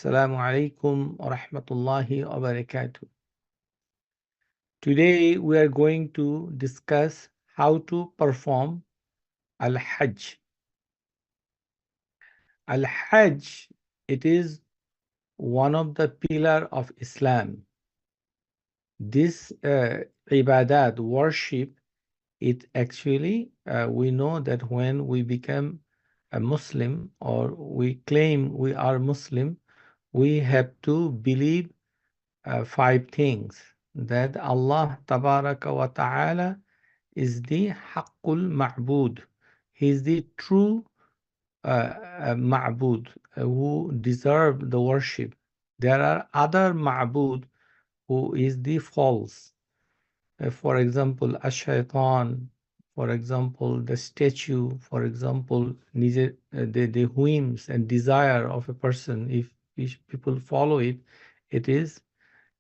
Assalamu alaikum wa rahmatullahi wa barakatuh. Today we are going to discuss how to perform Al-Hajj. Al-Hajj, it is one of the pillars of Islam. This ibadat, worship, it actually, we know that when we become a Muslim or we claim we are Muslim, we have to believe five things. That Allah Tabaraka wa Ta'ala is the Haqqul Ma'bud. He is the true Ma'bud who deserve the worship. There are other Ma'bud who is the false. For example, Ash-Shaytan, for example, the statue, for example, the whims and desire of a person, if people follow it, it is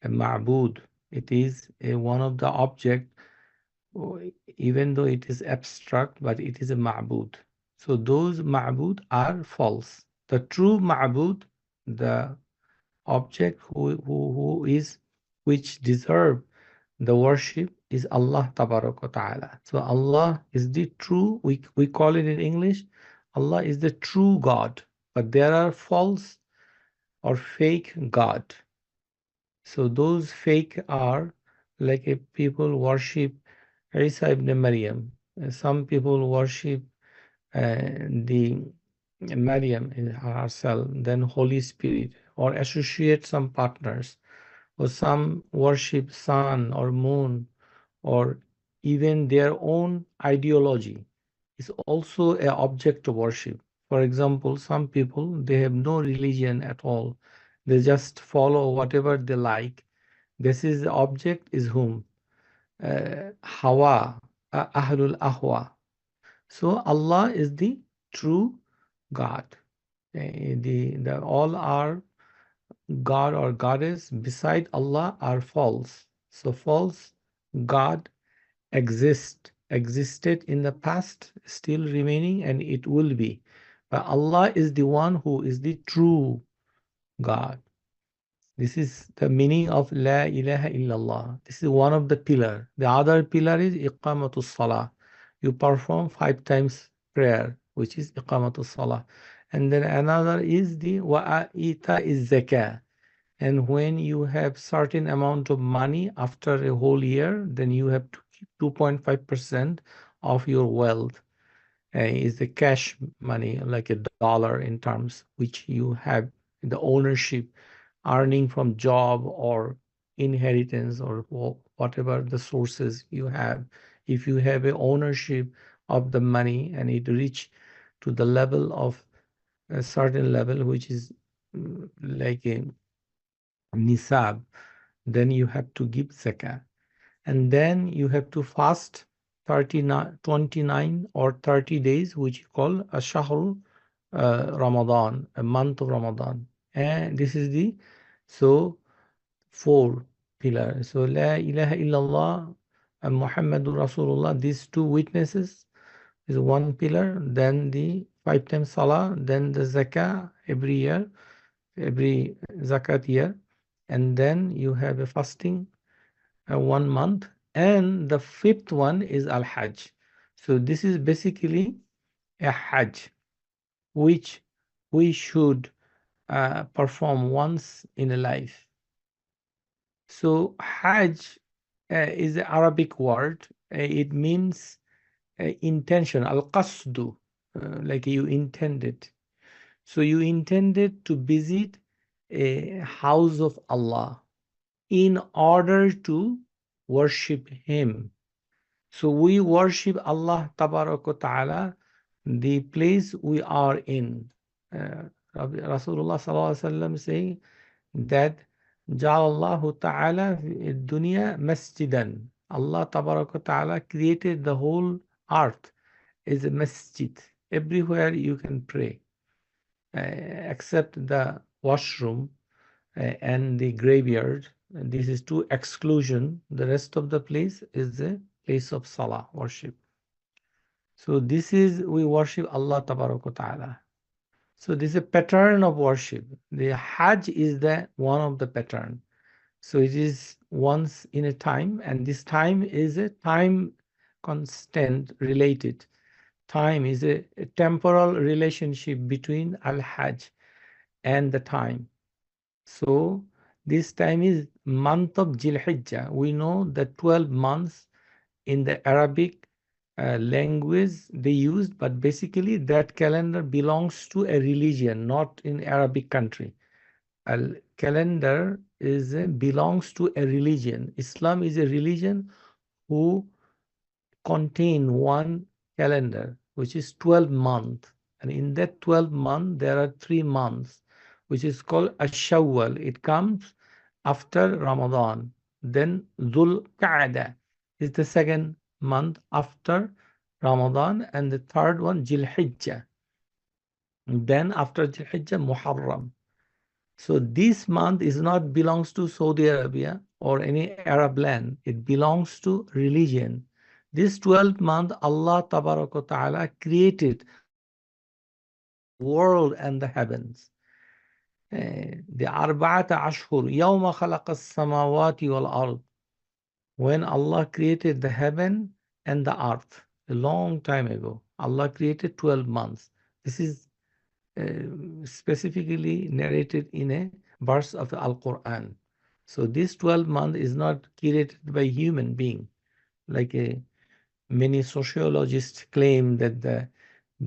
a ma'bud. It is one of the object, even though it is abstract, but it is a ma'bud. So those ma'bud are false. The true ma'bud, the object which deserve the worship is Allah Tabaraka Ta'ala. So Allah is the true, we call it in English, Allah is the true God. But there are false or fake God. So those fake are like if people worship Isa ibn Maryam. Some people worship the Maryam herself, then Holy Spirit, or associate some partners, or some worship sun or moon, or even their own ideology is also an object of worship. For example, some people, they have no religion at all. They just follow whatever they like. This is the object is whom? Hawa, Ahlul Ahwa. So Allah is the true God. All are God or goddess beside Allah are false. So false God existed in the past, still remaining, and it will be. But Allah is the one who is the true God. This is the meaning of La ilaha illallah. This is one of the pillar. The other pillar is iqamatus salah. You perform 5 times prayer, which is iqamatus salah. And then another is the wa'ita is zakah. And when you have certain amount of money after a whole year, then you have to keep 2.5% of your wealth. Is the cash money, like a dollar in terms, which you have the ownership, earning from job or inheritance or whatever the sources you have. If you have a ownership of the money and it reach to the level of a certain level, which is like a nisab, then you have to give zakah. And then you have to fast 29 or 30 days, which you call a shahr Ramadan, a month of Ramadan. And this is the, so 4 pillars. So La ilaha illallah and Muhammadur Rasulullah, these 2 witnesses is 1 pillar. Then the 5 times salah, then the zakah every year, every zakat year. And then you have a fasting 1 month. And the 5th one is Al-Hajj. So this is basically a Hajj, which we should perform once in a life. So Hajj is an Arabic word. It means intention, al-qasdu, like you intended. So you intended to visit a house of Allah in order to worship Him. So we worship Allah Tabaraka Ta'ala, the place we are in. Rasulullah Sallallahu Alaihi Wasallam saying that Ja'allahu Ta'ala dunya masjidan. Allah Tabaraka Ta'ala created the whole earth as a masjid. Everywhere you can pray, except the washroom and the graveyard. This is to exclusion. The rest of the place is the place of salah, worship. So this is, we worship Allah Tabaraka Ta'ala. So this is a pattern of worship. The Hajj is the one of the pattern. So it is once in a time, and this time is a time constant related. Time is a temporal relationship between Al-Hajj and the time. So this time is month of Dhul-Hijjah. We know that 12 months in the Arabic language they used, but basically that calendar belongs to a religion, not in Arabic country. A calendar is belongs to a religion. Islam is a religion who contain one calendar, which is 12 months. And in that 12 months, there are 3 months, which is called Ash-Shawwal. It comes after Ramadan. Then Dhul Qa'dah is the second month after Ramadan, and the third one, Dhul Hijjah. Then after Dhul Hijjah, Muharram. So this month is not belongs to Saudi Arabia or any Arab land. It belongs to religion. This 12th month, Allah Ta'ala created the world and the heavens. The Arba'ata Ashhur, Yawma khalaqa samawati wal ard. When Allah created the heaven and the earth, a long time ago, Allah created 12 months. This is specifically narrated in a verse of the Al-Quran. So this 12 month is not created by human being, like many sociologists claim that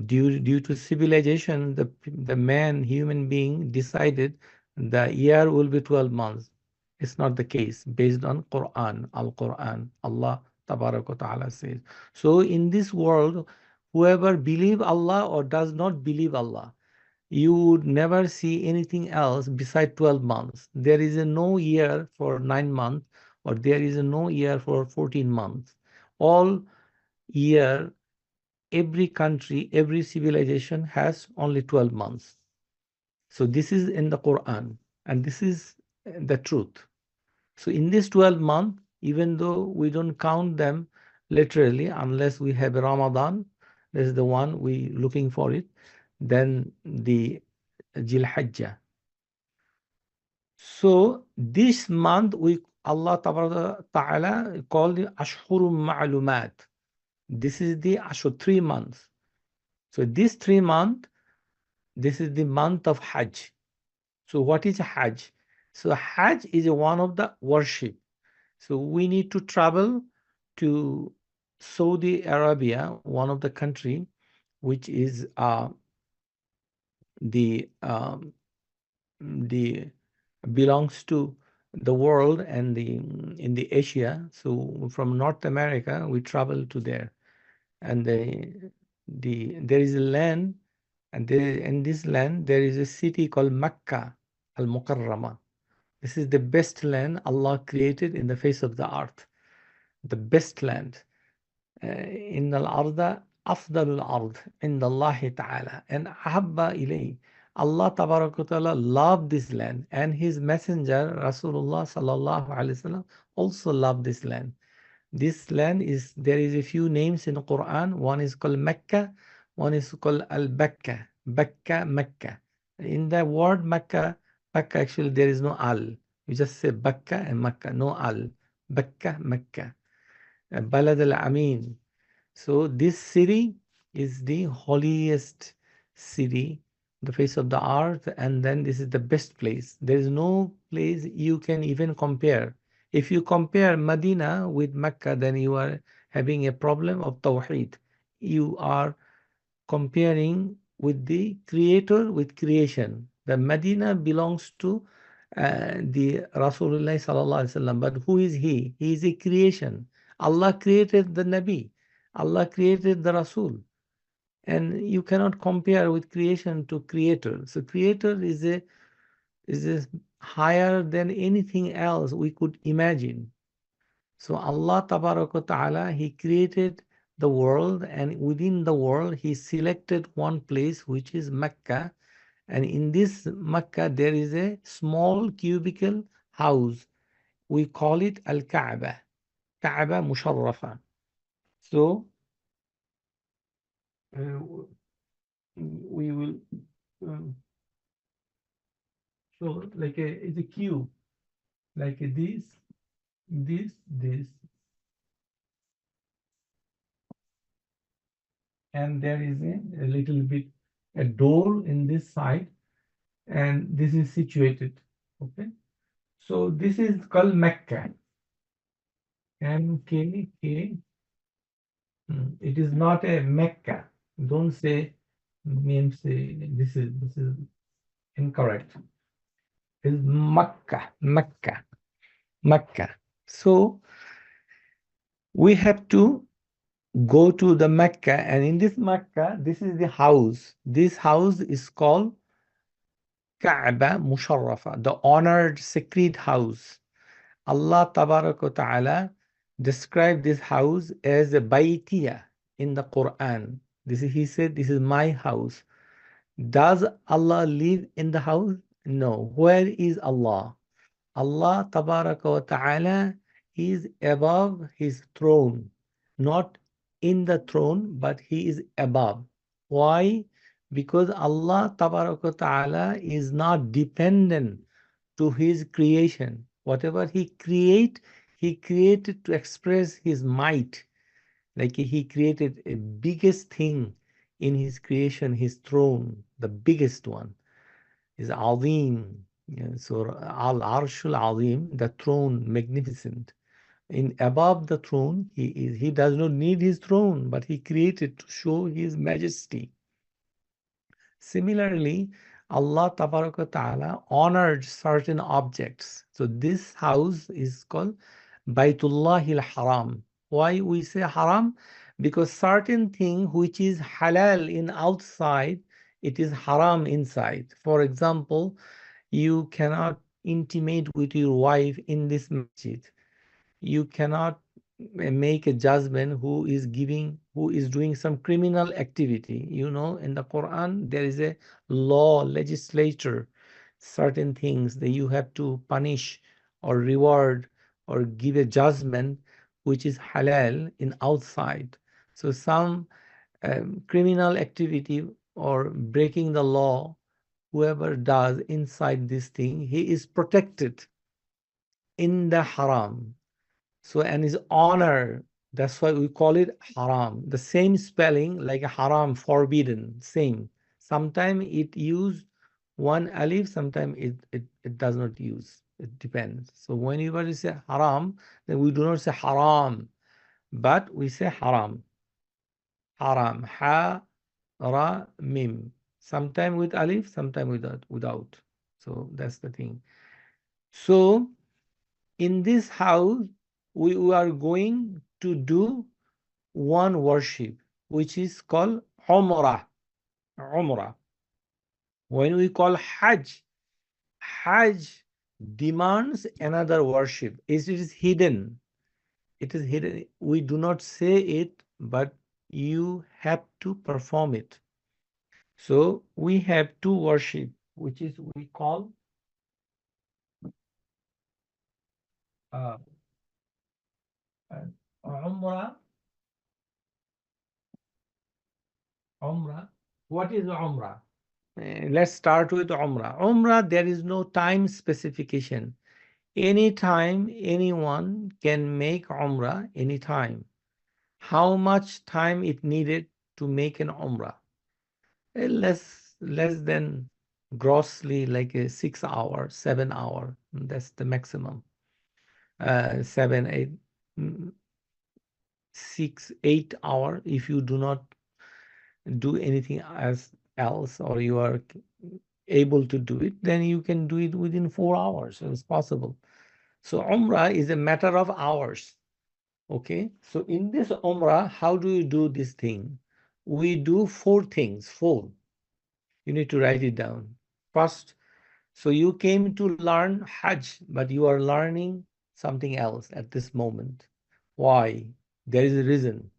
due to civilization, the man, human being decided the year will be 12 months. It's not the case based on Quran, Al-Quran. Allah Ta'ala says. So in this world, whoever believe Allah or does not believe Allah, you would never see anything else beside 12 months. There is a no year for 9 months, or there is a no year for 14 months. All year, every country, every civilization has only 12 months. So this is in the Quran, and this is the truth. So in this 12 month, even though we don't count them literally, unless we have Ramadan, this is the one we looking for it, then the Dhul Hijjah. So this month Allah Ta'ala called the Ashhurum Ma'lumat. This is the Ashur, 3 months. So this 3 month, this is the month of Hajj. So what is Hajj? So Hajj is one of the worship. So we need to travel to Saudi Arabia, one of the country, which is the the belongs to the world and in the Asia. So from North America, we travel to there, and there is a land, and in this land there is a city called Mecca al-Mukarrama. This is the best land Allah created in the face of the earth, the best land. إن الأرض أفضل الأرض عند الله تعالى and أحب إليه. Allah Ta'ala loved this land, and His Messenger Rasulullah Sallallahu Alaihi Wasallam also loved this land. This land is, there is a few names in the Quran. One is called Mecca, one is called Al-Bakka, Bakka, Mecca. In the word Mecca, Mecca actually there is no al. You just say Bakka and Mecca, no al. Bakka, Mecca. Balad al-Amin. So this city is the holiest city, the face of the earth, and then this is the best place. There is no place you can even compare. If you compare Medina with Mecca, then you are having a problem of Tawheed. You are comparing with the creator with creation. The Medina belongs to the Rasulullah Sallallahu Alaihi Wasallam, but who is he? He is a creation. Allah created the Nabi. Allah created the Rasul. And you cannot compare with creation to creator. So creator is a higher than anything else we could imagine. So Allah Ta'ala, He created the world, and within the world He selected one place, which is Mecca. And in this Mecca there is a small cubicle house. We call it Al-Kaaba, Kaaba Musharrafa. So we will um, so like it's a cube, like this, and there is a little bit a door in this side, and this is situated. Okay, so this is called Mecca. MKK. It is not a Mecca. Don't say means this is incorrect. It's Makkah, Mecca, Mecca. So we have to go to the Mecca, and in this Mecca, this is the house. This house is called Kaaba Musharrafa, the honored sacred house. Allah Tabaraka Ta'ala described this house as a Baytiya in the Quran. He said, this is my house. Does Allah live in the house? No. Where is Allah? Allah Tabaraka wa Ta'ala is above his throne, not in the throne, but he is above. Why? Because Allah Tabaraka wa Ta'ala is not dependent to his creation. Whatever he created to express his might. Like he created a biggest thing in his creation, his throne, the biggest one is Azim. Yeah, so Al Arshul Azim, the throne, magnificent. In above the throne, he does not need his throne, but he created to show his majesty. Similarly, Allah Ta'ala honored certain objects. So this house is called Baitullahil Haram. Why we say haram? Because certain thing which is halal in outside, it is haram inside. For example, you cannot intimate with your wife in this masjid. You cannot make a judgment who is doing some criminal activity. In the Quran there is a law, legislature, certain things that you have to punish or reward or give a judgment which is halal in outside. So some criminal activity or breaking the law, whoever does inside this thing, he is protected in the haram. So, and is honor. That's why we call it haram. The same spelling like haram, forbidden, same. Sometimes it use one alif, sometimes it does not use. It depends. So whenever you say haram, then we do not say haram, but we say haram. Haram. Ha, ra, mim. Sometime with alif, sometime without. So that's the thing. So in this house, we are going to do one worship, which is called Umrah. Umrah. When we call Hajj, Hajj demands another worship. It is hidden. It is hidden. We do not say it, but you have to perform it. So we have two worship, which is we call uh, Umrah. Umrah. What is Umrah? Let's start with Umrah. Umrah, there is no time specification. Anytime anyone can make Umrah, anytime. How much time it needed to make an Umrah? Less than grossly like a 6 hour, 7 hour. That's the maximum. 7, 8, 6, 8 hour. If you do not do anything else, or you are able to do it, then you can do it within 4 hours. So it's possible. So Umrah is a matter of hours. Okay. So in this Umrah, how do you do this thing? We do 4 things. 4. You need to write it down. First, so you came to learn Hajj, but you are learning something else at this moment. Why? There is a reason.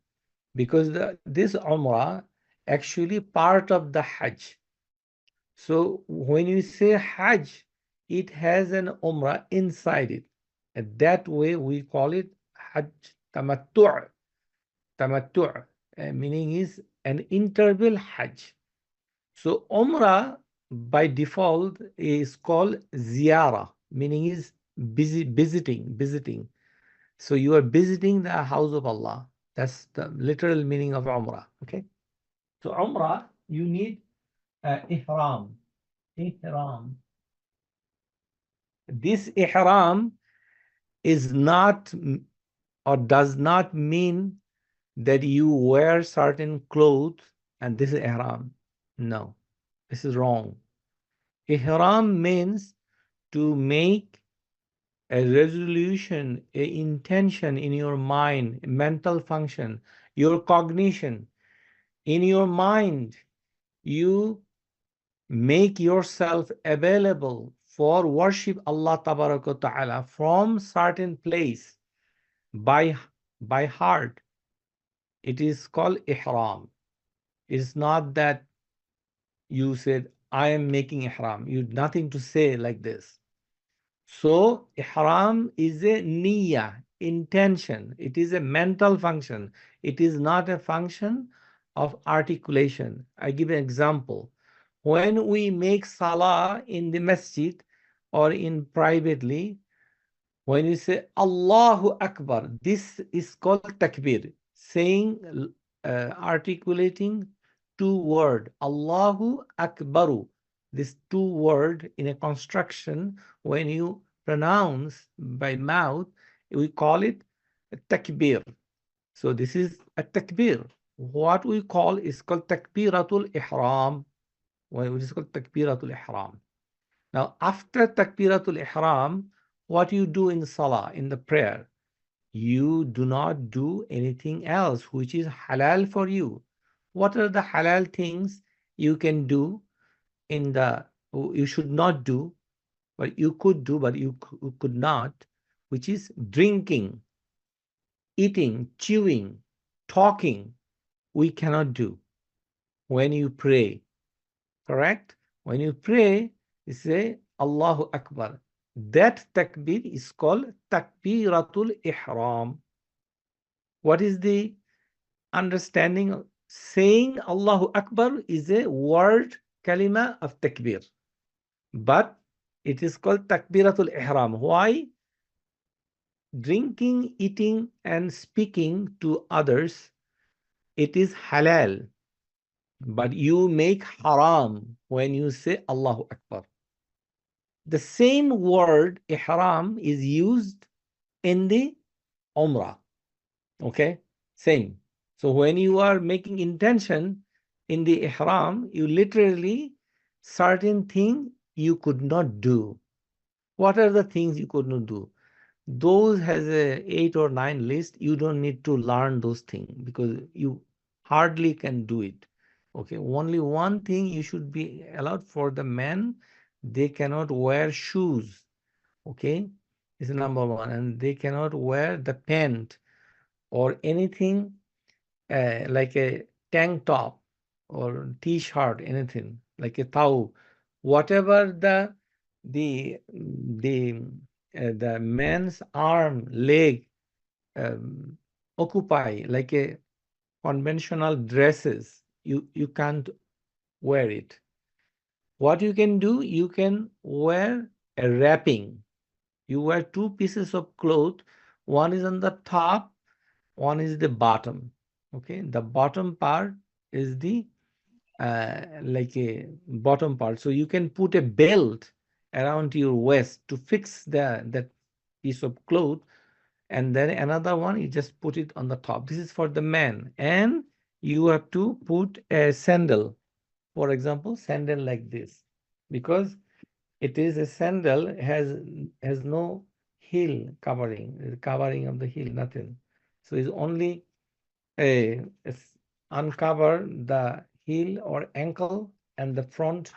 Because this Umrah actually part of the Hajj. So when you say Hajj, it has an Umrah inside it. And that way we call it Hajj Tamattu'. Tamattu', meaning is an interval Hajj. So Umrah by default is called ziyara, meaning is visiting. So you are visiting the house of Allah. That's the literal meaning of Umrah. Okay. So Umrah, you need ihram. Ihram. This ihram is not or does not mean that you wear certain clothes and this is ihram. No, this is wrong. Ihram means to make a resolution, a intention in your mind, mental function, your cognition. In your mind, you make yourself available for worship Allah Ta'ala from certain place by heart. It is called ihram. It's not that you said, I am making ihram. You nothing to say like this. So ihram is a niyyah, intention. It is a mental function. It is not a function of articulation. I give an example. When we make salah in the masjid or in privately, when you say Allahu Akbar, this is called takbir, saying, articulating two word, Allahu Akbaru. This two word in a construction, when you pronounce by mouth, we call it takbir. So this is a takbir. What we call is called takbiratul ihram. Which is called takbiratul ihram. Now, after takbiratul ihram, what you do in salah, in the prayer, you do not do anything else which is halal for you. What are the halal things you can do in the, you should not do, but you could do, but you could not, which is drinking, eating, chewing, talking, we cannot do when you pray. Correct? When you pray, you say Allahu Akbar. That takbir is called takbiratul ihram. What is the understanding of saying Allahu Akbar is a word kalima of takbir. But it is called takbiratul ihram. Why? Drinking, eating, and speaking to others, it is halal. But you make haram when you say Allahu Akbar. The same word ihram is used in the umrah. Okay, same. So when you are making intention in the ihram, you literally certain thing you could not do. What are the things you could not do? Those has a 8 or 9 list. You don't need to learn those things because you hardly can do it. Okay, only one thing you should be allowed for the men, they cannot wear shoes. Okay, is number one, and they cannot wear the pant or anything like a tank top or t-shirt, anything like a tau, whatever the man's arm, leg occupy, like a conventional dresses, you can't wear it. What you can do, you can wear a wrapping. You wear two pieces of cloth, one is on the top, one is the bottom. Okay, the bottom part is the like a bottom part. So you can put a belt around your waist to fix that piece of cloth, and then another one you just put it on the top. This is for the man, and you have to put a sandal, for example, sandal like this, because it is a sandal, has no heel covering of the heel, nothing. So it's only uncover the heel or ankle and the front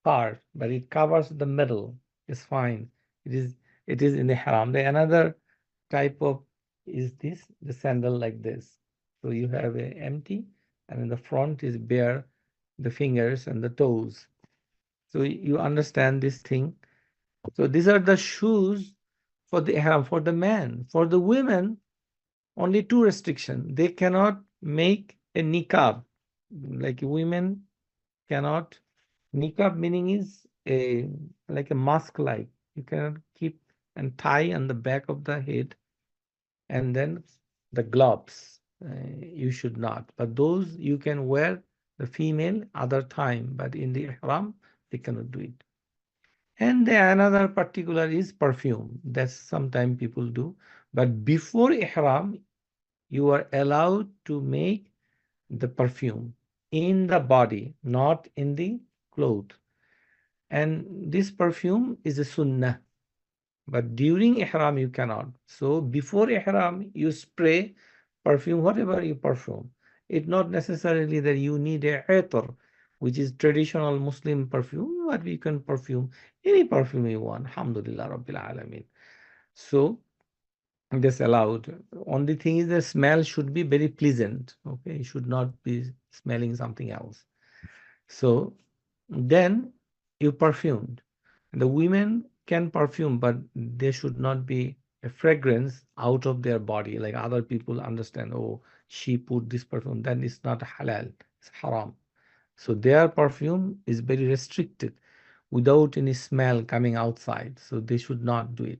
part, but it covers the middle. It's fine. It is in the haram. The another type of is this, the sandal like this. So you have a empty, and in the front is bare, the fingers and the toes. So you understand this thing. So these are the shoes for the ihram for the man. For the women, only two restrictions. They cannot make a niqab. Like women cannot Niqab meaning is a like a mask like. You cannot keep and tie on the back of the head, and then the gloves. You should not. But those you can wear the female other time, but in the ihram they cannot do it. And the another particular is perfume. That's sometimes people do. But before ihram, you are allowed to make the perfume in the body, not in the cloth. And this perfume is a sunnah. But during ihram, you cannot. So before ihram, you spray perfume, whatever you perfume. It's not necessarily that you need a attar, which is traditional Muslim perfume, but you can perfume any perfume you want. Alhamdulillah Rabbil Alameen. So that's allowed. Only thing is the smell should be very pleasant. Okay, it should not be smelling something else. So then you perfumed. The women can perfume, but there should not be a fragrance out of their body. Like other people understand, oh, she put this perfume, then it's not halal, it's haram. So their perfume is very restricted without any smell coming outside. So they should not do it.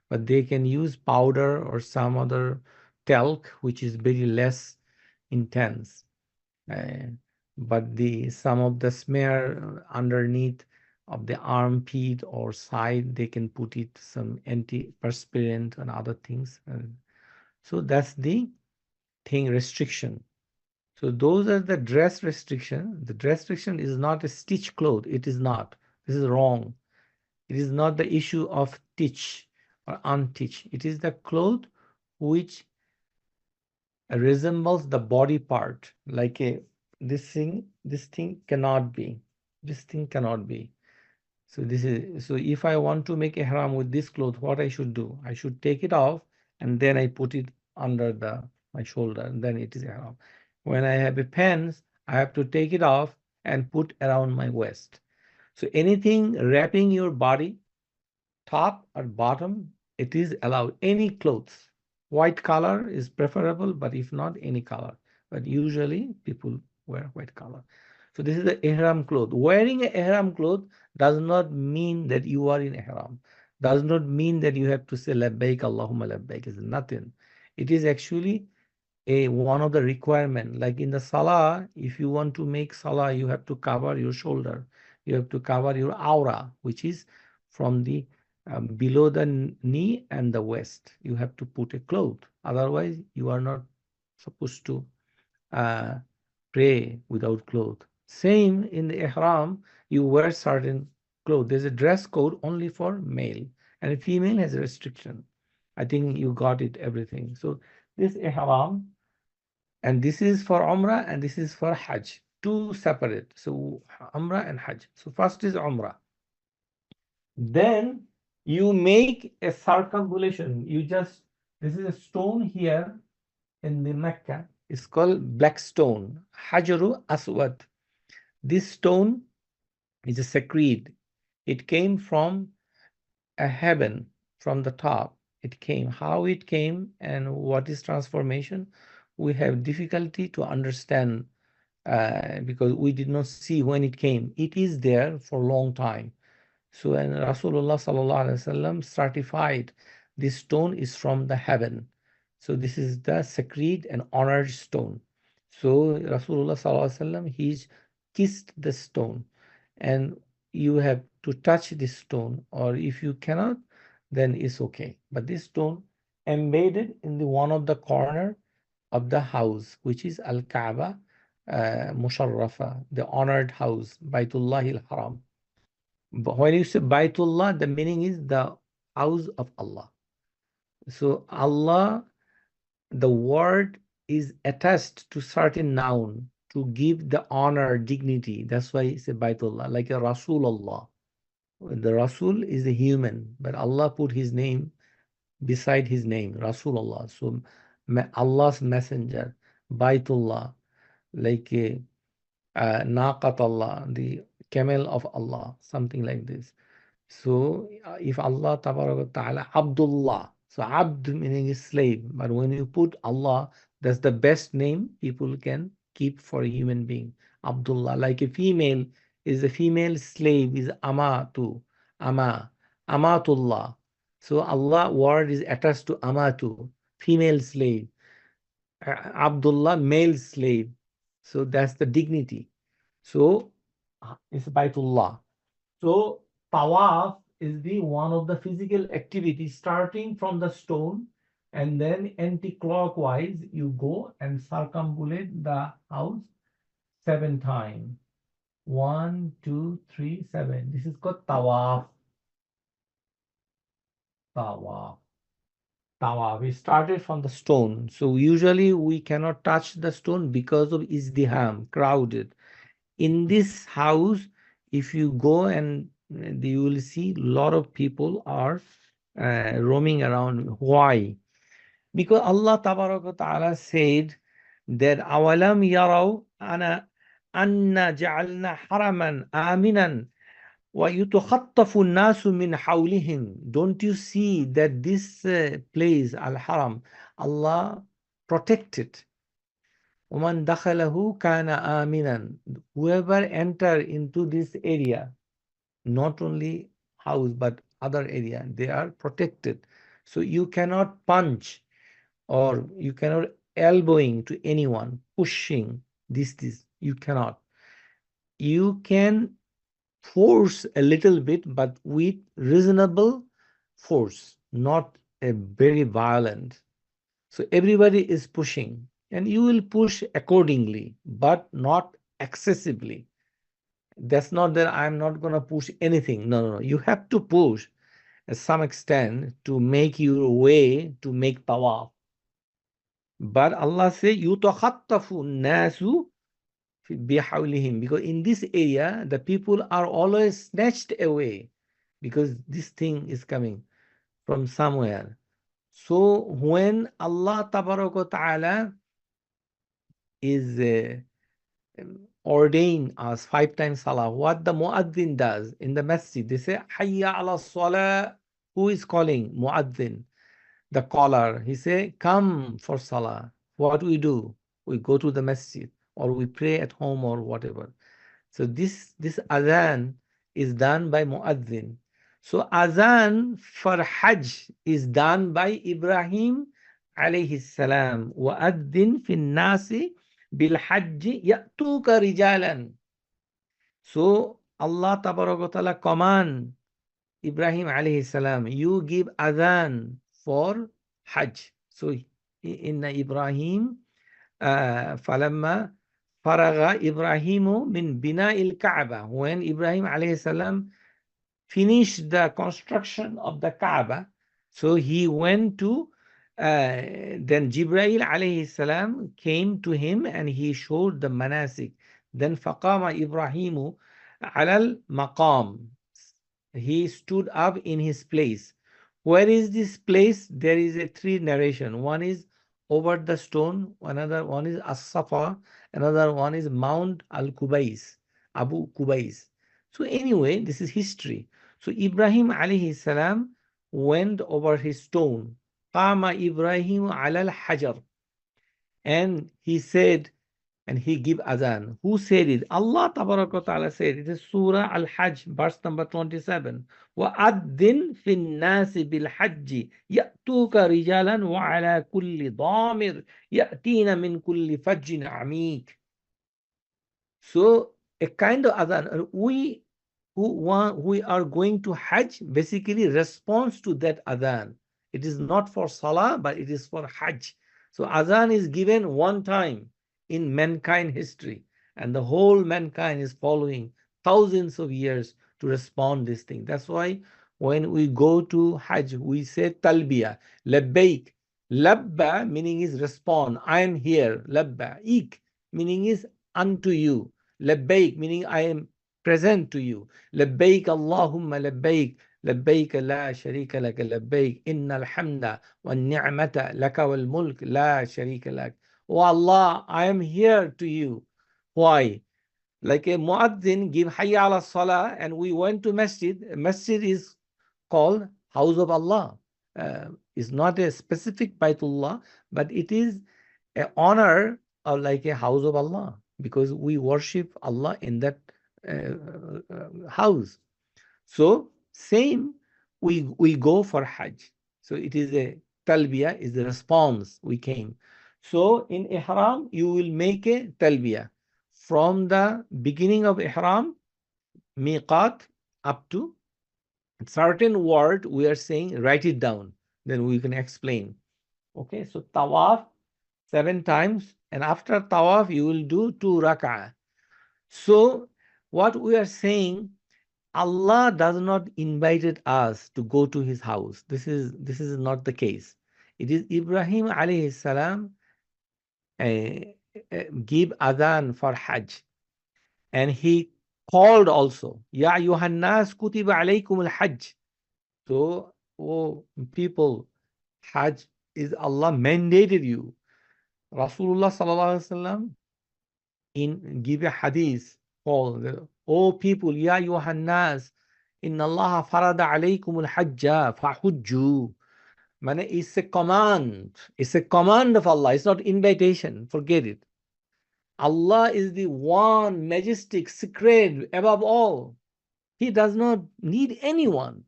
But they can use powder or some other talc, which is very less intense. Uh, but the some of the smear underneath of the armpit or side, they can put it some antiperspirant and other things. And so that's the thing restriction. So those are the dress restriction. The dress restriction is not a stitch cloth. It is not. This is wrong. It is not the issue of stitch or unstitch. It is the cloth which resembles the body part, like a this thing cannot be. This thing cannot be. So this is so if I want to make ihram with this cloth, what I should do? I should take it off and then I put it under the my shoulder, and then it is ihram. When I have a pants, I have to take it off and put around my waist. So anything wrapping your body, top or bottom, it is allowed. Any clothes. White color is preferable, but if not, any color. But usually people wear white color. So this is the ihram cloth. Wearing a ihram cloth does not mean that you are in ihram. Does not mean that you have to say labbaik Allahumma labbaik. Is nothing. It is actually a one of the requirement. Like in the salah, if you want to make salah, you have to cover your shoulder. You have to cover your aura, which is from the below the knee and the waist. You have to put a cloth. Otherwise, you are not supposed to uh, pray without clothes. Same in the ihram, you wear certain clothes. There's a dress code only for male, and female has a restriction. I think you got it, everything. So this ihram, and this is for Umrah and this is for Hajj. Two separate. So Umrah and Hajj. So first is Umrah. Then you make a circumambulation. You just, this is a stone here in the Mecca. It's called black stone, Hajaru Aswad. This stone is a sacred. It came from a heaven, from the top. It came. How it came and what is transformation, we have difficulty to understand because we did not see when it came. It is there for a long time. So and Rasulullah sallallahu alaihi wasallam certified this stone is from the heaven. So this is the sacred and honored stone. So Rasulullah sallallahu alaihi wasallam, he's kissed the stone, and you have to touch this stone, or if you cannot, then it's okay. But this stone embedded in the one of the corner of the house, which is Al Kaaba Musharrafa, the honored house, Baitullah al Haram. But when you say Baitullah, the meaning is the house of Allah. So Allah, the word is attached to certain noun to give the honor, dignity. That's why it's a Baitullah, like a Rasulullah. The Rasul is a human, but Allah put his name beside his name, Rasulullah. So Allah's messenger, Baitullah, like a Naqat Allah, the camel of Allah, something like this. So if Allah Ta'ala Abdullah, so Abd meaning is slave, but when you put Allah, that's the best name people can keep for a human being. Abdullah, like a female, is a female slave, is amatu, ama, amatullah. So Allah word is attached to amatu, female slave. Abdullah, male slave. So that's the dignity. So it's Baitullah. So tawaf is the one of the physical activities starting from the stone, and then anti-clockwise you go and circumambulate the house 7 times. 1, 2, 3, 7. This is called tawaf. Tawaf. Tawaf. We started from the stone. So usually we cannot touch the stone because of izdiham, crowded. In this house, if you go and you will see a lot of people are roaming around. Why? Because Allah Ta'ala said that awalam yaraw anna ja'alna haraman aminan wa yutakhattafu nasu min hawlihim. Don't you see that this place, Al-Haram, Allah protected? وَمَنْ دَخَلَهُ كَانَ آمِنًا. Whoever enter into this area, not only house but other area, they are protected. So you cannot punch or you cannot elbowing to anyone, pushing this, you cannot. You can force a little bit, but with reasonable force, not a very violent. So everybody is pushing, and you will push accordingly, but not excessively. That's not that I'm not going to push anything. No, no, no. You have to push at some extent to make your way to make tawaf. But Allah says, يُتَخَطَّفُ النَّاسُ بِحَوْلِهِمْ. Because in this area, the people are always snatched away because this thing is coming from somewhere. So when Allah Ta'ala is ordain us 5 times salah, what the muaddin does in the masjid, they say, Hayya ala salah. Who is calling? Muaddin, the caller. He say, come for salah. What we do? We go to the masjid or we pray at home or whatever. So this adhan is done by muaddin. So adhan for Hajj is done by Ibrahim alayhi salam. وَأَذِّن فِي النَّاسِ بِالْحَجِّ يَأْتُوكَ رِجَالًا. So Allah Ta'ala command Ibrahim alayhi salam, you give adhan for Hajj. So in Ibrahim, فَلَمَّا فَرَغَ إِبْرَاهِيمُ مِنْ بِنَاءِ الْكَعْبَةِ. When Ibrahim alayhi salam finished the construction of the Kaaba, so he went to, then Jibreel alayhi salam came to him and he showed the manasik. Then فَقَامَ إِبْرَاهِيمُ عَلَى الْمَقَامِ. He stood up in his place. Where is this place? There is a 3 narration. One is over the stone, another one is As-Safa, another one is Mount Al-Kubais, Abu Kubais. So anyway, this is history. So Ibrahim alayhi salam went over his stone. Qama Ibrahim ala al-hajar. And he said, and he give adhan. Who said it? Allah Ta'ala said it is Surah Al-Hajj, verse number 27. وَأَذِّن فِي النَّاسِ بِالْحَجِّ يَأْتُوكَ رِجَالًا وَعَلَى كُلِّ ضَامِرٍ يَأْتِينَ مِنْ كُلِّ فَجٍّ عَمِيقٍ. So a kind of adhan. We are going to Hajj basically responds to that adhan. It is not for Salah, but it is for Hajj. So adhan is given one time in mankind history, and the whole mankind is following thousands of years to respond this thing. That's why when we go to Hajj, we say talbiya, labbaik. Labba meaning is respond. I am here. Labba. Ik meaning is unto you. Labbaik meaning I am present to you. Labbaik Allahumma labbaik. لبيك لا شريك لك لبيك إن الحمد والنعمة لك والملك لا شريك لك. Oh Allah, I am here to you. Why? Like a muaddin give hayya ala salah, and we went to masjid. Masjid is called house of Allah. It's not a specific Baitullah, but it is an honor of like a house of Allah, because we worship Allah in that house. So same, we go for Hajj. So it is a talbiya is the response we came. So in ihram you will make a talbiya from the beginning of ihram, miqat, up to certain word we are saying, write it down, then we can explain. Okay, so tawaf 7 times, and after tawaf you will do 2 rak'ah. So what we are saying, Allah does not invited us to go to his house. This is not the case. It is Ibrahim alayhi salam give adhan for Hajj, and he called also, Ya Yuhannas kutiba alaykum al-Hajj. So, oh people, Hajj is Allah mandated you. Rasulullah sallallahu alaihi wasallam in give a hadith called, "O people, ya Yohannas, inna Allah farada alaykum al-hajja fahujju." Mane, it's a command. It's a command of Allah. It's not invitation. Forget it. Allah is the one majestic, sacred, above all. He does not need anyone.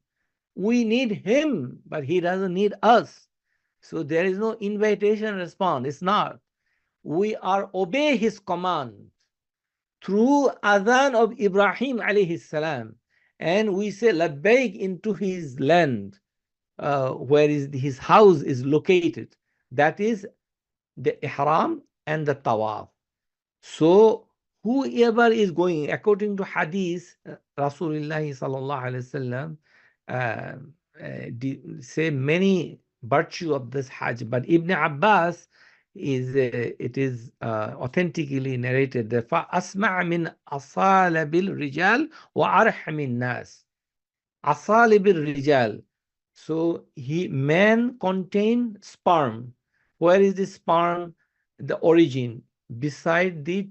We need him, but he doesn't need us. So there is no invitation response. It's not. We are obey his command through adhan of Ibrahim alayhi salam, and we say labbaik into his land, where is his house is located. That is the ihram and the tawaf. So whoever is going according to hadith, Rasulullah sallallahu alaihi wasallam say many virtue of this Hajj, but Ibn Abbas is it is authentically narrated that فَأَسْمَعَ مِنْ أَصَالِبِ الرِّجَالِ وَأَرْحَمِ النَّاسِ. أَصَالِبِ الرِّجَالِ. So man contain sperm. Where is the sperm? The origin beside the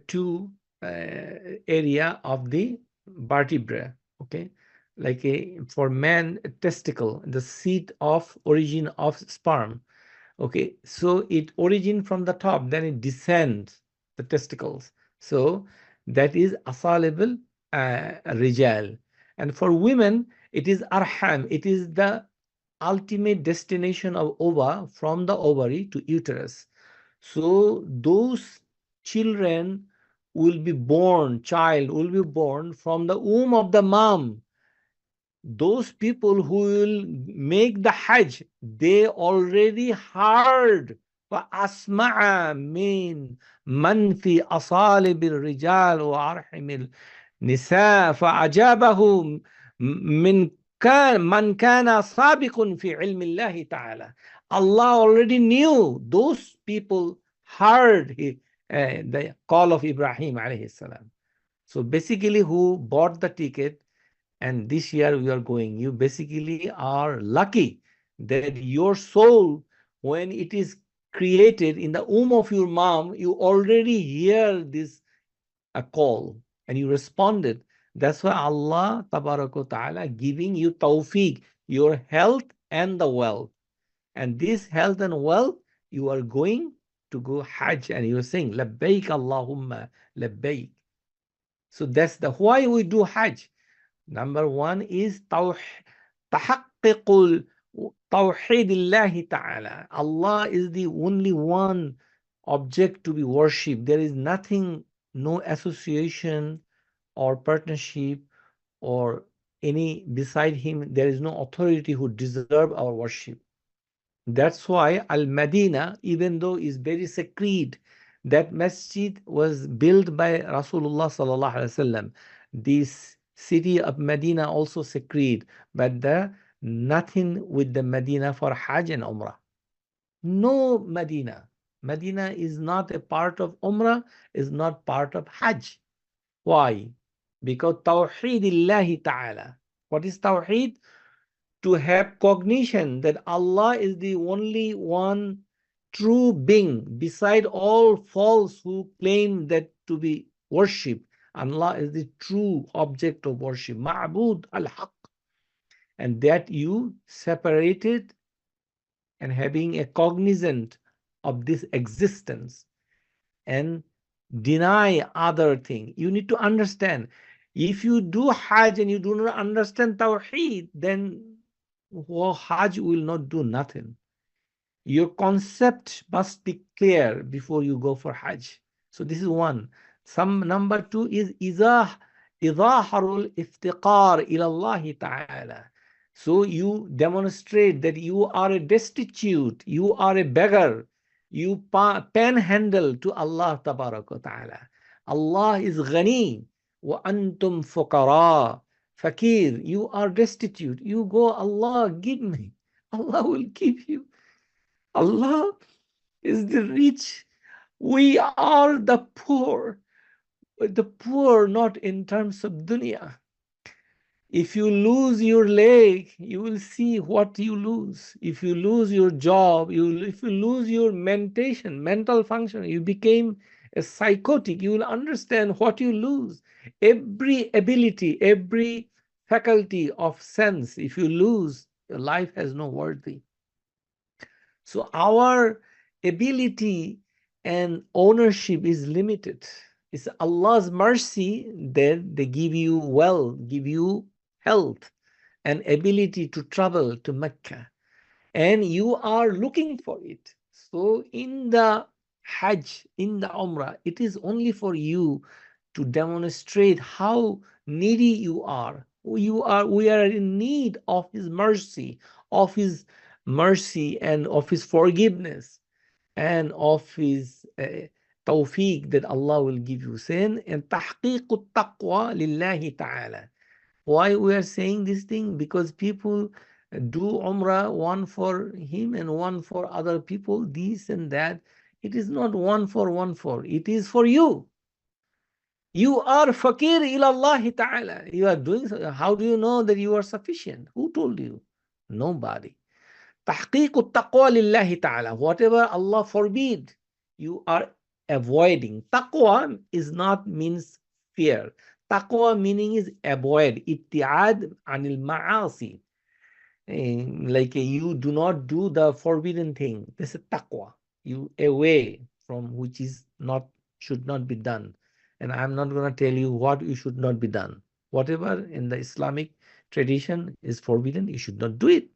two area of the vertebra. Okay, like for man, a testicle, the seat of origin of sperm. Okay, so it origin from the top, then it descends the testicles. So that is asalibul rijal. And for women, it is arham. It is the ultimate destination of ova, from the ovary to uterus. So those children child will be born from the womb of the mom. Those people who will make the Hajj, they already heard فَأَسْمَعَ مِنْ مَنْ فِي أَصَالِبِ الرِّجَالِ وَأَرْحِمِ النِّسَاءِ فَأَجَابَهُ مَنْ كَانَ سَابِقٌ فِي عِلْمِ اللَّهِ تَعَالَى. Allah already knew. Those people heard the call of Ibrahim alayhi salam. So basically, who bought the ticket and this year we are going, you basically are lucky that your soul, when it is created in the womb of your mom, you already hear this a call and you responded. That's why Allah Ta'ala giving you tawfiq, your health and the wealth. And this health and wealth, you are going to go Hajj, and you are saying labbaik Allahumma labbaik. So that's the why we do Hajj. Number one is tahaqqiqul tawheedillahi ta'ala. Allah is the only one object to be worshipped. There is nothing, no association or partnership or any beside him. There is no authority who deserve our worship. That's why Al-Madinah, even though is very sacred, that masjid was built by Rasulullah sallallahu alaihi wasallam. This city of Medina also sacred, but nothing with the Medina for Hajj and Umrah. No Medina. Medina is not a part of Umrah, is not part of Hajj. Why? Because Tawheedillahi Ta'ala. What is Tawheed? To have cognition that Allah is the only one true being beside all false who claim that to be worshipped. Allah is the true object of worship, Ma'bud al-Haq. And that you separated and having a cognizant of this existence. And deny other thing. You need to understand. If you do Hajj and you do not understand Tawheed, then Hajj will not do nothing. Your concept must be clear before you go for Hajj. So this is one. Some number two is إظهار الافتقار إلى الله تعالى. So you demonstrate that you are a destitute, you are a beggar, you panhandle to Allah tabaraka ta'ala. Allah is ghani wa antum fuqara. Fakir, you are destitute. You go, Allah, give me. Allah will give you. Allah is the rich. We are the poor not in terms of dunya. If you lose your leg, you will see what you lose. If you lose your job, if you lose your mental function, you became a psychotic, you will understand what you lose. Every ability, every faculty of sense, if you lose, your life has no worthy. So our ability and ownership is limited. It's Allah's mercy that they give you wealth, give you health and ability to travel to Mecca. And you are looking for it. So in the Hajj, in the Umrah, it is only for you to demonstrate how needy you are. We are in need of His of His mercy and of His forgiveness and of His tawfiq that Allah will give you. Saying, and tahqiq taqwa lillahi ta'ala. Why we are saying this thing? Because people do Umrah, one for him and one for other people, this and that. It is not one for one for. It is for you. You are fakir ilallah ta'ala. You are doing so. How do you know that you are sufficient? Who told you? Nobody. Tahqiq taqwa lillahi ta'ala. Whatever Allah forbid, you are avoiding. Taqwa is not means fear. Taqwa meaning is avoid. Ibtiad anil ma'asi. Like you do not do the forbidden thing. This is taqwa. You away from which is not should not be done. And I'm not going to tell you what you should not be done. Whatever in the Islamic tradition is forbidden, you should not do it.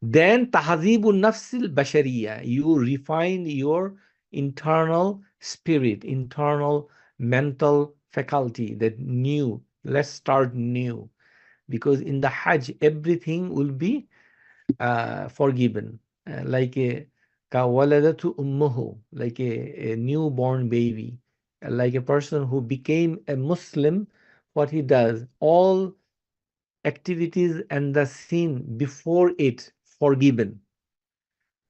Then tahzibun nafsil bashariya. You refine your internal spirit, internal mental faculty that new. Let's start new. Because in the Hajj, everything will be forgiven. Like a kawaladatu ummuhu, like a newborn baby. Like a person who became a Muslim, what he does, all activities and the sin before it forgiven.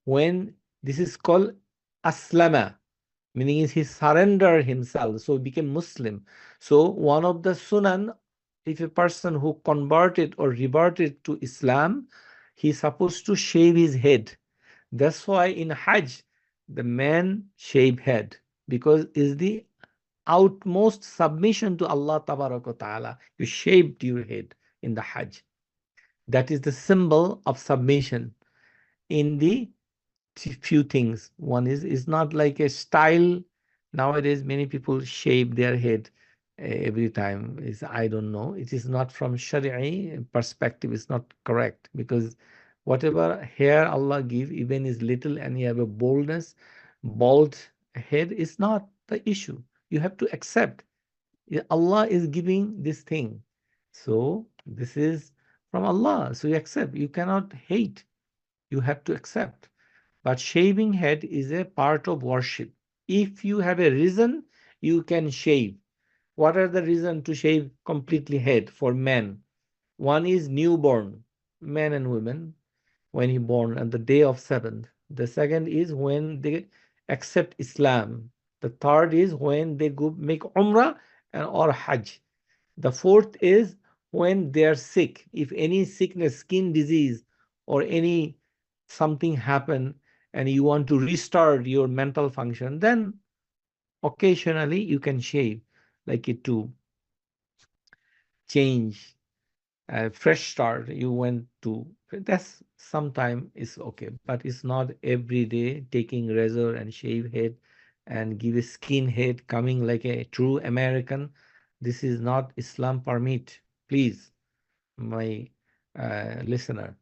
When this is called aslama, meaning is he surrendered himself, so he became Muslim. So one of the sunan, if a person who converted or reverted to Islam, he's supposed to shave his head. That's why in Hajj, the man shave head, because is the outmost submission to Allah Ta'ala. You shaved your head in the Hajj. That is the symbol of submission in the few things. One is not like a style. Nowadays, many people shave their head every time. Is I don't know. It is not from Sharia perspective. It's not correct because whatever hair Allah give, even is little, and you have a bald head is not the issue. You have to accept. Allah is giving this thing, so this is from Allah. So you accept. You cannot hate. You have to accept. But shaving head is a part of worship. If you have a reason, you can shave. What are the reason to shave completely head for men? One is newborn, men and women, when he born on the day of seventh. The second is when they accept Islam. The third is when they go make Umrah and or Hajj. The fourth is when they are sick. If any sickness, skin disease, or any something happen and you want to restart your mental function, then occasionally you can shave, like it to change a fresh start. You went to that's sometime is okay, but it's not every day taking razor and shave head and give a skinhead coming like a true American. This is not Islam permit, please, my listener.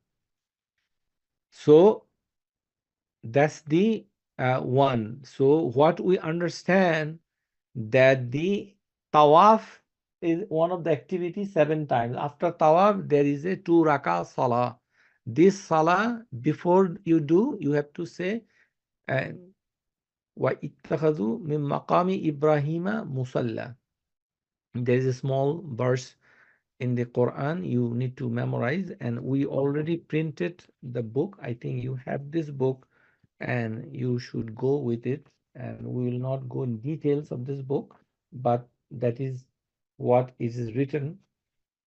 So that's the one. So what we understand that the tawaf is one of the activities 7 times. After tawaf, there is a 2 rakah salah. This salah, before you do, you have to say, وَإِتَّخَذُوا مِن مَقَامِ إِبْرَاهِيمَ مُصَلَّى. There is a small verse in the Quran you need to memorize, and we already printed the book. I think you have this book and you should go with it, and we will not go in details of this book, but that is what is written,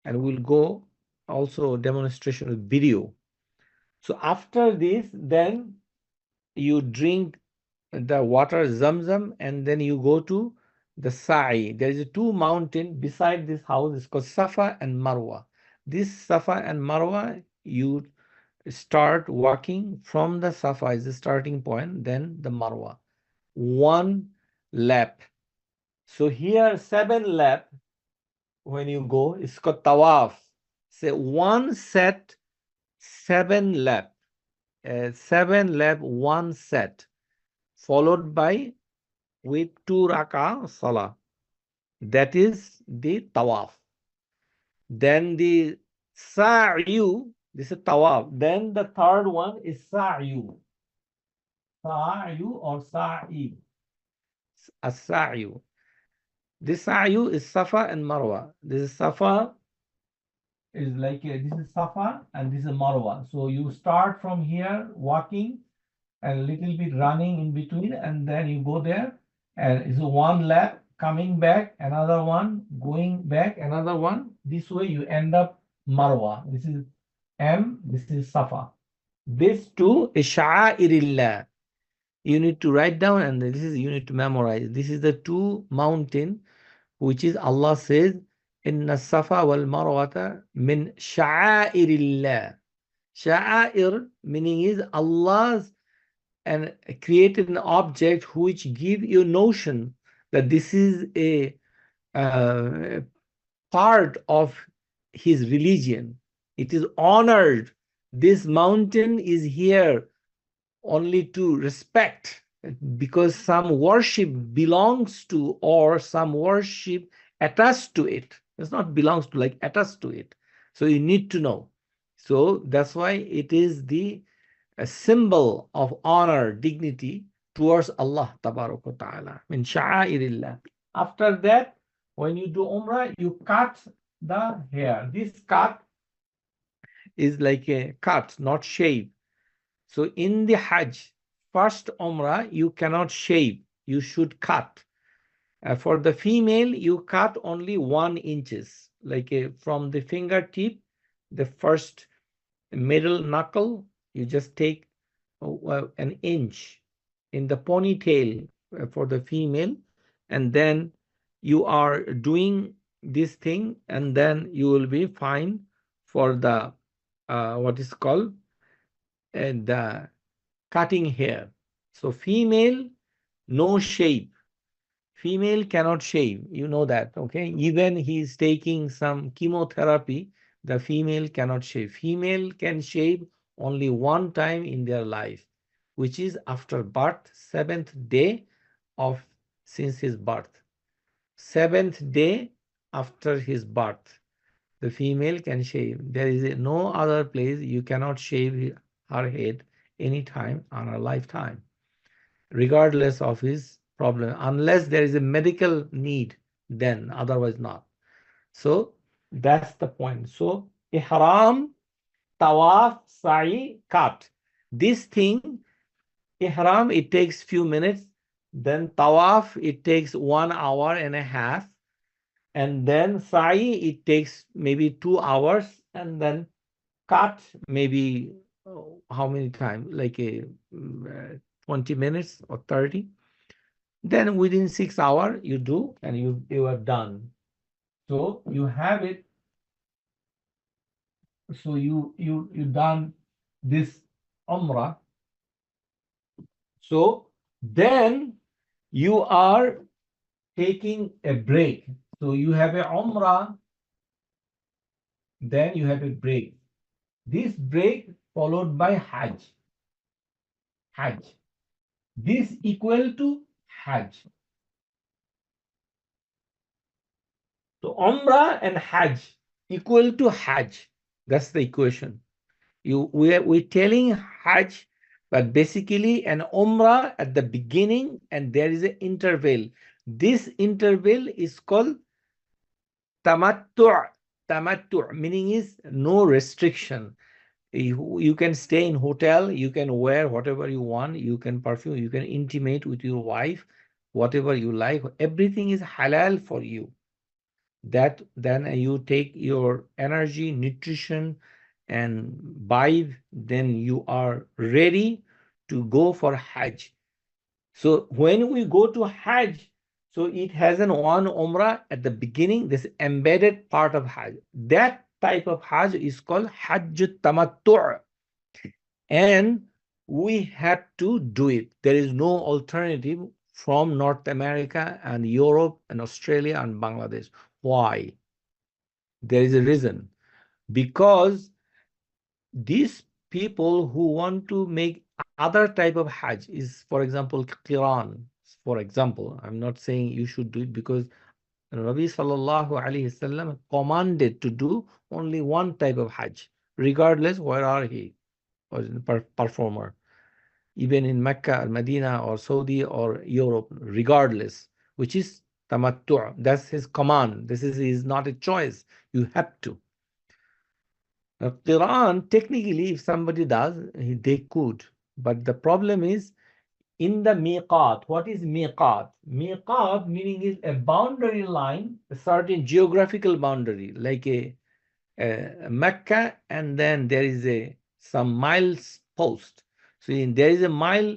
and we'll go also demonstration with video. So after this, then you drink the water Zamzam, and then you go to the Sa'i. There is a 2 mountain beside this house. It's called Safa and Marwa. This Safa and Marwa, you start walking from the Safa is the starting point, then the Marwa. 1 lap. So here 7 lap when you go, it's called Tawaf. Say 1 set, 7 lap. 7 lap, 1 set, followed by with 2 rakah salah. That is the tawaf. Then the sa'yu, this is tawaf. Then the third one is sa'yu. Sa'yu or sa'i. As-sa'yu. This sa'yu is Safa and Marwa. This is Safa is like this is Safa and this is Marwa. So you start from here walking and a little bit running in between, and then you go there, and it's 1 lap, coming back, another one, going back, another one. This way you end up Marwa. This is M, this is Safa. This two is Sha'airillah. You need to write down, and this is you need to memorize. This is the 2 mountain, which is Allah says, Inna Safa wal Marwata min Sha'airillah. Sha'air meaning is Allah's and created an object which give you notion that this is a part of his religion. It is honored. This mountain is here only to respect, because some worship belongs to, or some worship attached to it. It's not belongs to, like attached to it. So you need to know. So that's why it is a symbol of honor, dignity towards Allah Tabaraka Ta'ala, min sha'airillah. After that, when you do Umrah, you cut the hair. This cut is like a cut, not shave. So in the Hajj, first Umrah, you cannot shave. You should cut. For the female, you cut only 1 inches, like from the fingertip, the first middle knuckle, you just take an inch in the ponytail for the female, and then you are doing this thing, and then you will be fine for the what is called the cutting hair. So female, no shave. Female cannot shave. You know that, okay? Even he is taking some chemotherapy, the female cannot shave. Female can shave only 1 time in their life, which is after birth, 7th day of since his birth. 7th day after his birth, the female can shave. There is no other place you cannot shave her head anytime on her lifetime, regardless of his problem, unless there is a medical need, then otherwise not. So that's the point. So ihram, tawaf, sa'i, cut. This thing, ihram, it takes few minutes. Then tawaf, it takes 1 hour and a half. And then sa'i, it takes maybe 2 hours. And then cut, maybe how many times? Like 20 minutes or 30. Then within 6 hours, you do, and you are done. So you have it. So you done this Umrah. So then You are taking a break. So you have a Umrah, then you have a break. This break followed by Hajj. Hajj. This equal to Hajj. So Umrah and Hajj equal to Hajj. That's the equation. We're telling Hajj, but basically an Umrah at the beginning, and there is an interval. This interval is called tamattu'. Tamattu' meaning is no restriction. You can stay in hotel, you can wear whatever you want, you can perfume, you can intimate with your wife, whatever you like. Everything is halal for you. That then you take your energy, nutrition, and vibe, then you are ready to go for Hajj. So when we go to Hajj, so it has an one Umrah at the beginning, this embedded part of Hajj. That type of Hajj is called Hajj Tamattu'. And we had to do it. There is no alternative from North America and Europe and Australia and Bangladesh. Why? There is a reason. Because these people who want to make other type of Hajj is, for example, Qiran. For example, I'm not saying you should do it because Nabi Sallallahu Alaihi Wasallam commanded to do only one type of Hajj, regardless where are he or performer, even in Mecca or Medina or Saudi or Europe, regardless, which is tamattu'. That's his command. This is not a choice. You have to. Quran, technically, if somebody does, they could. But the problem is in the miqat. What is miqat? Miqat meaning is a boundary line, a certain geographical boundary, like a Mecca, and then there is a some miles post. So there is a mile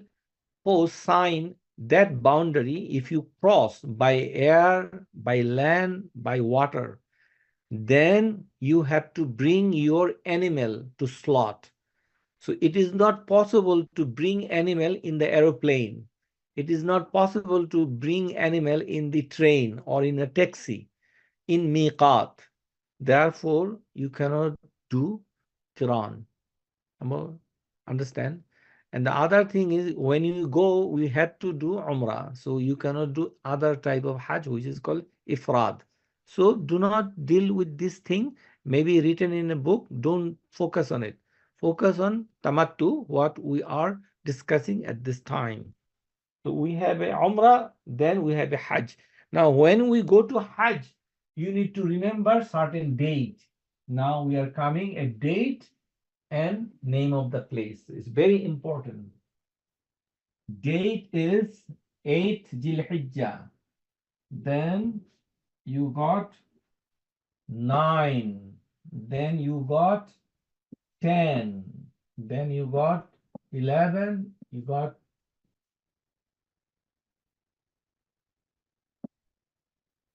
post sign. That boundary, if you cross by air, by land, by water, then you have to bring your animal to slaughter. So it is not possible to bring animal in the aeroplane. It is not possible to bring animal in the train or in a taxi in miqat. Therefore, you cannot do Quran. Understand? And the other thing is when you go, we have to do Umrah. So you cannot do other type of Hajj, which is called Ifrad. So do not deal with this thing, maybe written in a book. Don't focus on it. Focus on Tamattu, what we are discussing at this time. So we have a Umrah, then we have a Hajj. Now, when we go to Hajj, you need to remember certain date. Now we are coming a date and name of the place. It's very important. Date is 8 Dhul-Hijjah. Then you got 9. Then you got 10. Then you got 11. You got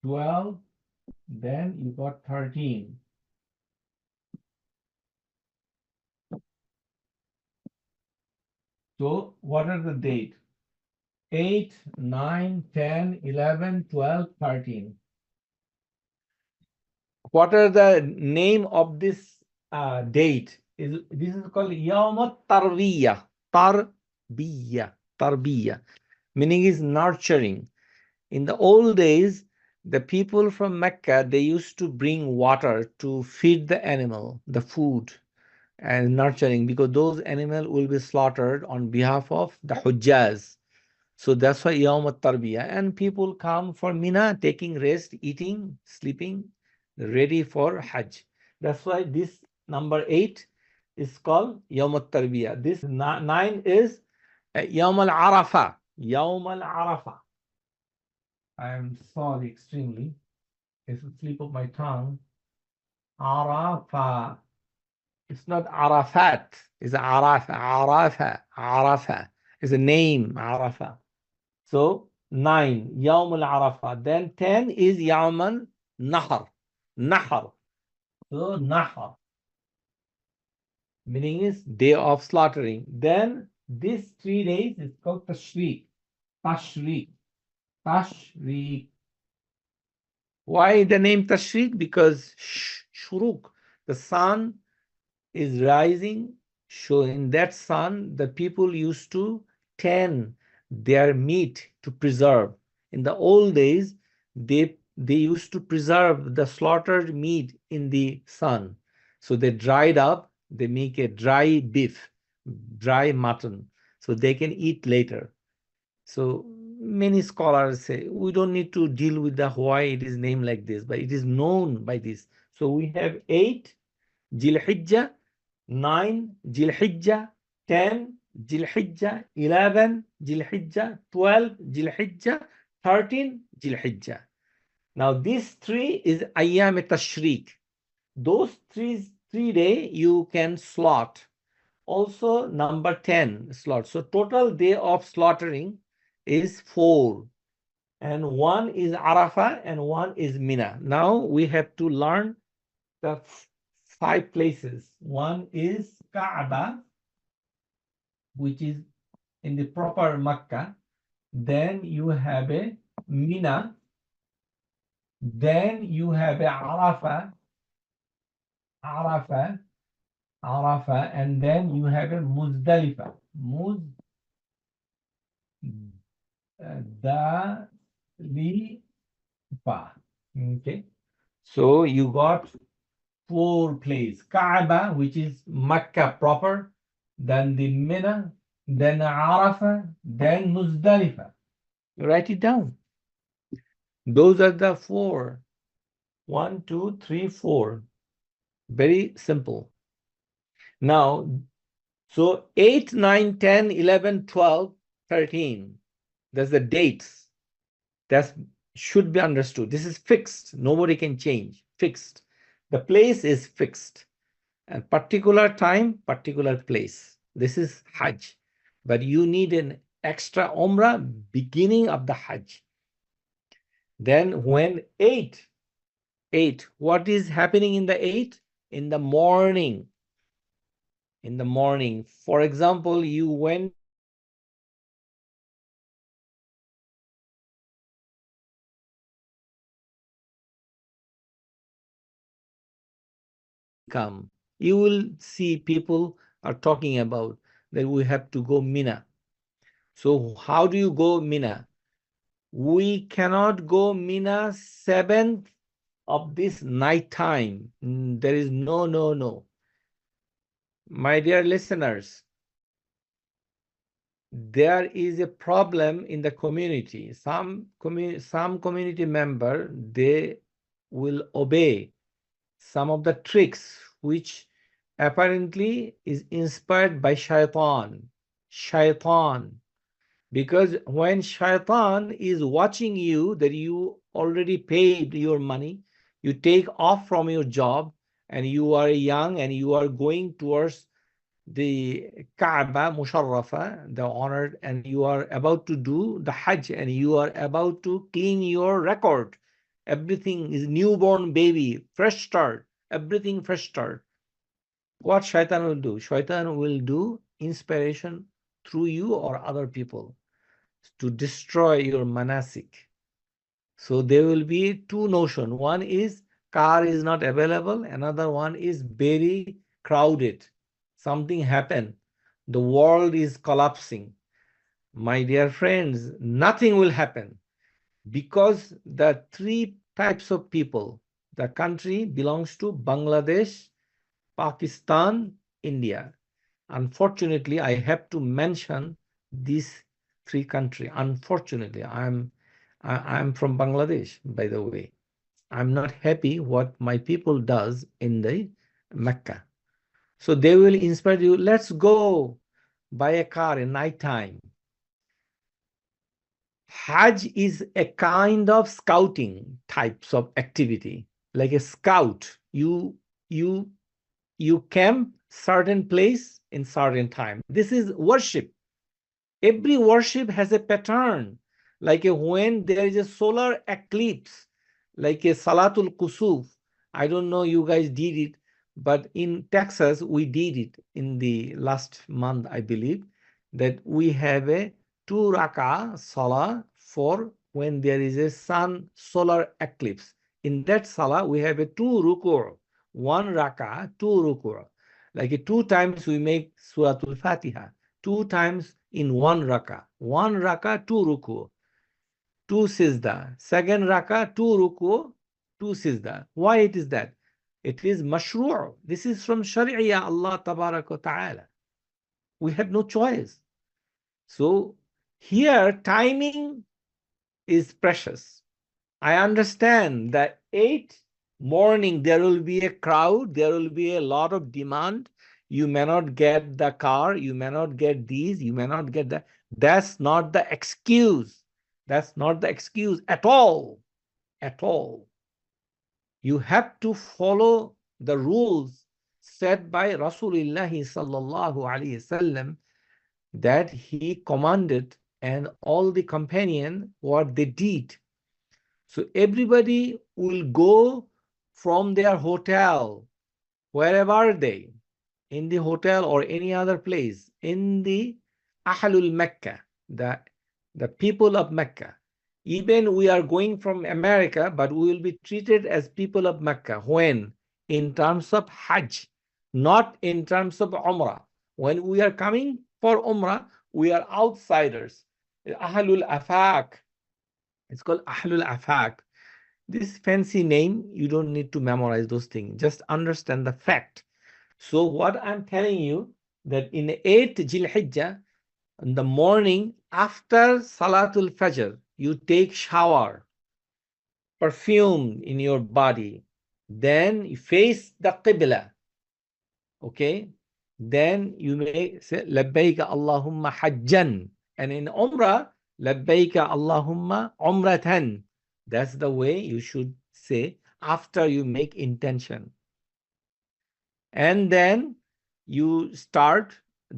12. Then you got 13. So what are the date? 8, 9, 10, 11, 12, 13. What are the name of this date? This is called Yawm Tarbiya. Tarbiya. Tarbiya. Meaning is nurturing. In the old days, the people from Mecca, they used to bring water to feed the animal, the food, and nurturing, because those animals will be slaughtered on behalf of the Hujjaz. So that's why Yawm Tarbiyah. And people come for Mina, taking rest, eating, sleeping, ready for Hajj. That's why this number 8 is called Yawm Tarbiyah. This 9 is Yawm al Arafah. Yawm al Arafah. I am sorry extremely. It's a slip of my tongue. Arafah. It's not Arafat. It's Arafah. Arafah. Arafah. It's a name, Arafah. So 9, Yawm al-Arafah. Then 10 is Yawm al-Nahar. Nahar. So Nahar. Meaning is day of slaughtering. Then these 3 days is called Tashriq. Tashriq. Tashriq. Why the name Tashriq? Because Shuruk, the sun is rising. So in that sun, the people used to tan their meat to preserve. In the old days, they used to preserve the slaughtered meat in the sun. So they dried up, they make a dry beef, dry mutton, so they can eat later. So many scholars say we don't need to deal with the why it is named like this, but it is known by this. So we have 8 Jilhijjah, 9 Jilhijjah, 10 Jilhijjah, 11 Jilhijjah, 12 Jilhijjah, 13 Jilhijjah. Now these 3 is Ayyam Tashriq. Those 3 days you can slaughter. Also number 10 slaughter. So total day of slaughtering is 4. And 1 is Arafah and 1 is Mina. Now we have to learn the 5 places. One is Kaaba, which is in the proper Makkah. Then you have a Mina. Then you have a Arafah, and then you have a Muzdalifah. Okay. So you got 4 places. Kaaba, which is Makkah proper, then the Mina, then Arafah, then Muzdalifah. Write it down. Those are the 4. 1, 2, 3, 4. Very simple. Now, so 8, 9, 10, 11, 12, 13. That's the dates. That should be understood. This is fixed. Nobody can change. Fixed. The place is fixed. And particular time, particular place. This is Hajj. But you need an extra Umrah beginning of the Hajj. Then when 8, what is happening in the 8? In the morning. In the morning. For example, you went come. You will see people are talking about that we have to go Mina. So how do you go Mina? We cannot go Mina 7th of this night time. There is no. My dear listeners, there is a problem in the community. Some community member, they will obey some of the tricks which apparently is inspired by shaitan. Because when shaitan is watching you, that you already paid your money, you take off from your job and you are young and you are going towards the Kaaba Musharrafa, the honored, and you are about to do the Hajj and you are about to clean your record. Everything is newborn baby, fresh start, everything fresh start. What shaitan will do? Shaitan will do inspiration through you or other people to destroy your manasik. So there will be 2 notions. One is car is not available. Another one is very crowded. Something happened. The world is collapsing. My dear friends, nothing will happen because the 3 types of people, the country belongs to Bangladesh, Pakistan, India. Unfortunately, I have to mention these 3 countries. Unfortunately, I'm from Bangladesh, by the way. I'm not happy what my people does in the Mecca. So they will inspire you, let's go buy a car in night time. Hajj is a kind of scouting types of activity. Like a scout, you camp certain place in certain time. This is worship. Every worship has a pattern. Like when there is a solar eclipse, like a Salatul Kusuf. I don't know you guys did it, but in Texas, we did it in the last month, I believe, that we have a 2 rak'ah salah for when there is a sun solar eclipse. In that salah, we have a two ruku', one rak'ah, two ruku'. Like 2 times we make Suratul Fatiha, 2 times in one rak'ah, two ruku', two sizda. Second rak'ah, two ruku', two sizda. Why it is that? It is mashru'. This is from Sharia Allah Tabarak wa Ta'ala. We have no choice. So here timing is precious. I understand that 8 morning there will be a crowd, there will be a lot of demand. You may not get the car, you may not get these, you may not get that. That's not the excuse. That's not the excuse at all. At all. You have to follow the rules set by Rasulullah sallallahu alaihi wasallam that he commanded, and all the companion what they did. So everybody will go from their hotel, wherever they, in the hotel or any other place, in the Ahlul Mecca, the people of Mecca. Even we are going from America, but we will be treated as people of Mecca. When? In terms of Hajj, not in terms of Umrah. When we are coming for Umrah, we are outsiders. Ahlul Afaq. It's called Ahlul Afaq. This fancy name, you don't need to memorize those things. Just understand the fact. So what I'm telling you, that in 8th Jil-Hijjah, in the morning after Salatul Fajr, you take shower, perfume in your body, then you face the Qibla. Okay? Then you may say, Labbaika Allahumma Hajjan. And in Umrah, Labbaika Allahumma Umratan. That's the way you should say after you make intention. And then you start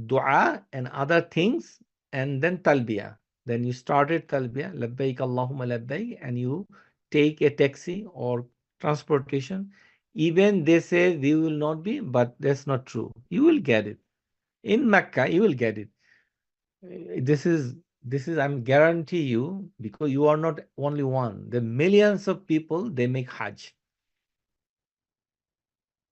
dua and other things, and then talbiyah. Then you started talbiyah, labbaik Allahumma labbaik, and you take a taxi or transportation. Even they say they will not be, but that's not true. You will get it. In Mecca, you will get it. This is I'm guarantee you, because you are not only one. The millions of people, they make Hajj.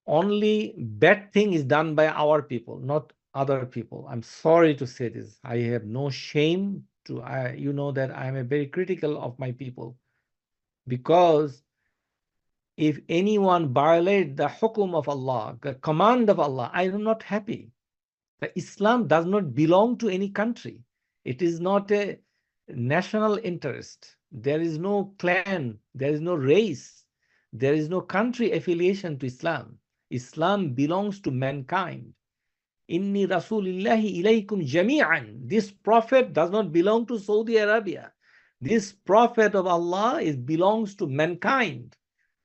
Only bad thing is done by our people, not other people. I'm sorry to say this. I have no shame to, you know that I am a very critical of my people, because if anyone violate the hukum of Allah, the command of Allah, I am not happy. Islam does not belong to any country. It is not a national interest. There is no clan, there is no race, there is no country affiliation to Islam. Islam belongs to mankind. Inni Rasulillahi ilaykum jami'an. This prophet does not belong to Saudi Arabia. This prophet of Allah belongs to mankind.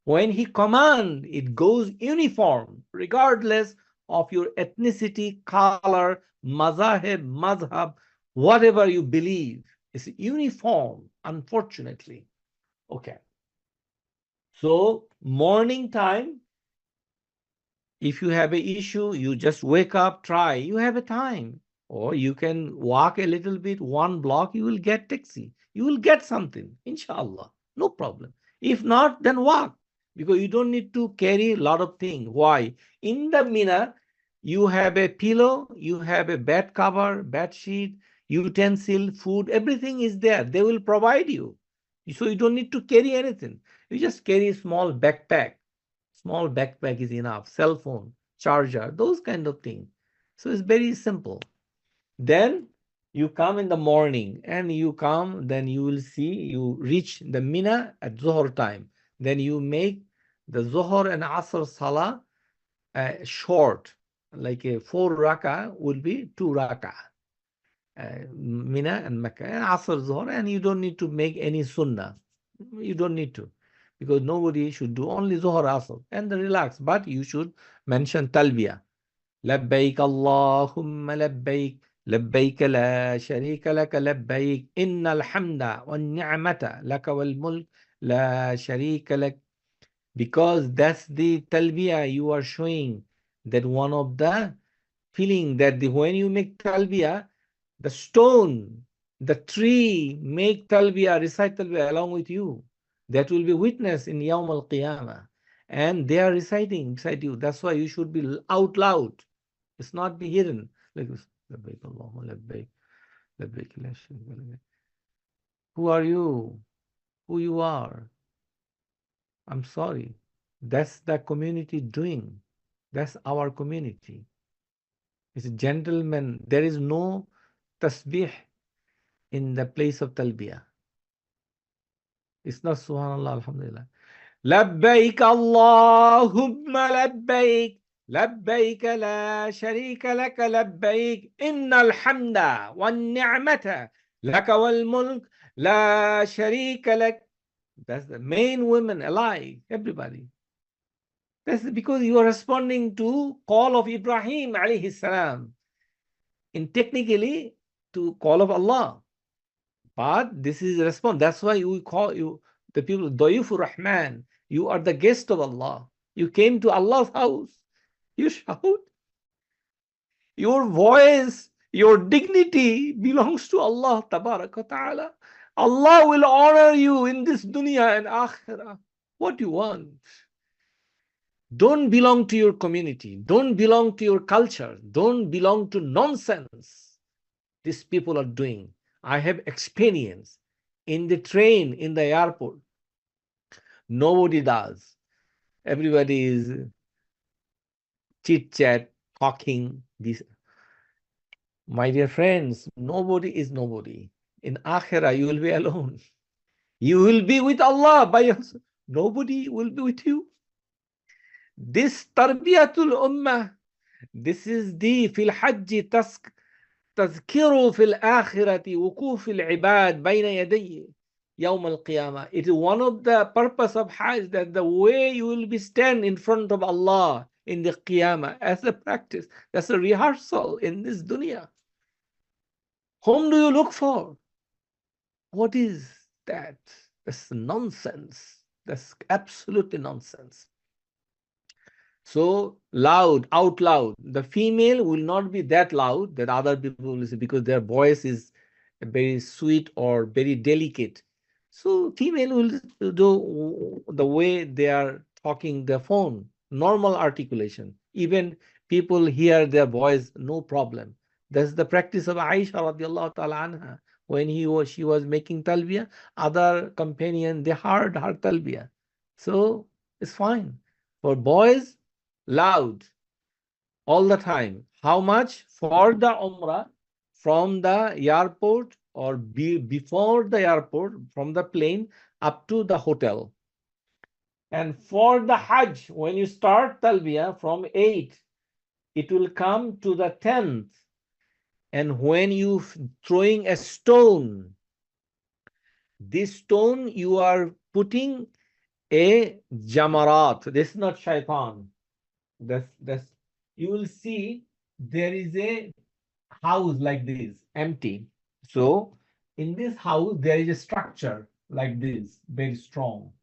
When he commands, it goes uniform, regardless of your ethnicity, color, madhab, whatever you believe. It's uniform, unfortunately. Okay. So morning time, if you have an issue, you just wake up, try, you have a time. Or you can walk a little bit, 1 block, you will get taxi. You will get something, inshallah, no problem. If not, then walk, because you don't need to carry a lot of things. Why? In the Mina, you have a pillow, you have a bed cover, bed sheet, utensil, food, everything is there. They will provide you. So you don't need to carry anything. You just carry a small backpack. Small backpack is enough. Cell phone, charger, those kind of things. So it's very simple. Then you come in the morning, and you come, then you will see, you reach the Mina at Zuhr time. Then you make the Zuhr and Asr Salah short, like a 4 rak'ah will be 2 rak'ah. Mina and Mecca, and Asr Zuhr, and you don't need to make any Sunnah. You don't need to, because nobody should do only Zuhr Asr and relax. But you should mention Talbiyah. Labbaik Allahumma labbaik, labbaik la sharika laka labbaik, innal hamda wan ni'mata laka wal mulk la sharika lak. Because that's the Talbiyah you are showing, that one of the feeling that when you make Talbiyah, the stone The tree make talbiyah, recite talbiyah along with you. That will be witness in Yawm al-Qiyamah. And they are reciting beside you. That's why you should be out loud. It's not be hidden. Like this. Labbaik Allahumma labbaik, labbaik la sharika lak. Who are you? Who you are? I'm sorry. That's the community doing. That's our community. It's a gentleman. There is no tasbih in the place of talbiyah. It's not subhanallah, alhamdulillah. لبيك اللهم لبيك لبيك لا شريك لك لبيك إن الحمد والنعمة لك والملك لا شريك لك. That's the main women alike, everybody. That's because you are responding to call of Ibrahim alayhi salam. In technically to call of Allah. But this is a response. That's why we call you the people Dayufur Rahman. You are the guest of Allah. You came to Allah's house. You shout. Your voice, your dignity belongs to Allah Tabaraka Ta'ala. Allah will honor you in this dunya and akhirah. What do you want? Don't belong to your community. Don't belong to your culture. Don't belong to nonsense these people are doing. I have experience in the train, in the airport. Nobody does. Everybody is chit chat, talking. This, my dear friends, nobody is nobody. In Akhirah, you will be alone. You will be with Allah by yourself. Nobody will be with you. This tarbiyatul ummah, this is the fil hajj تذكروا في الآخرة وقوف العباد بين يدي يوم القيامة. It is one of the purpose of Hajj that the way you will be stand in front of Allah in the Qiyamah as a practice. That's a rehearsal in this dunya. Whom do you look for? What is that? That's nonsense. That's absolutely nonsense. So loud, out loud. The female will not be that loud that other people will listen because their voice is very sweet or very delicate. So female will do the way they are talking the phone, normal articulation. Even people hear their voice, no problem. That's the practice of Aisha radiallahu ta'ala anha. When she was making talbiyah, other companion, they heard her talbiyah. So it's fine. For boys, loud all the time. How much? For the Umrah from the airport or before the airport, from the plane up to the hotel. And for the Hajj, when you start Talbiyah from 8, it will come to the 10th. And when you throwing a stone, this stone you are putting a jamarat. This is not shaitan. That's you will see there is a house like this empty. So in this house there is a structure like this, very strong,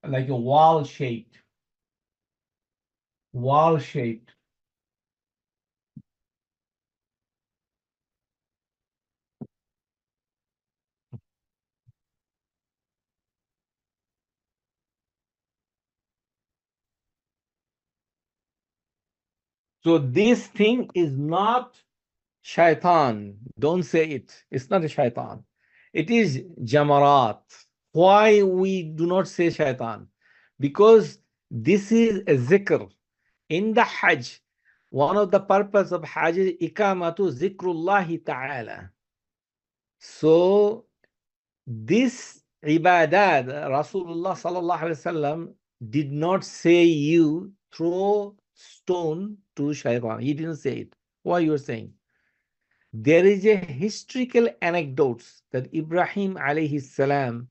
like a wall shaped. Wall shaped. So this thing is not shaitan. Don't say it. It's not a shaitan. It is jamarat. Why we do not say shaitan? Because this is a zikr. In the Hajj, one of the purpose of Hajj is ikamatu zikrullahi ta'ala. So this ibadat, Rasulullah sallallahu alaihi wasallam did not say you throw stone to shaitan. He didn't say it. Why you are saying? There is a historical anecdotes that Ibrahim alayhi salam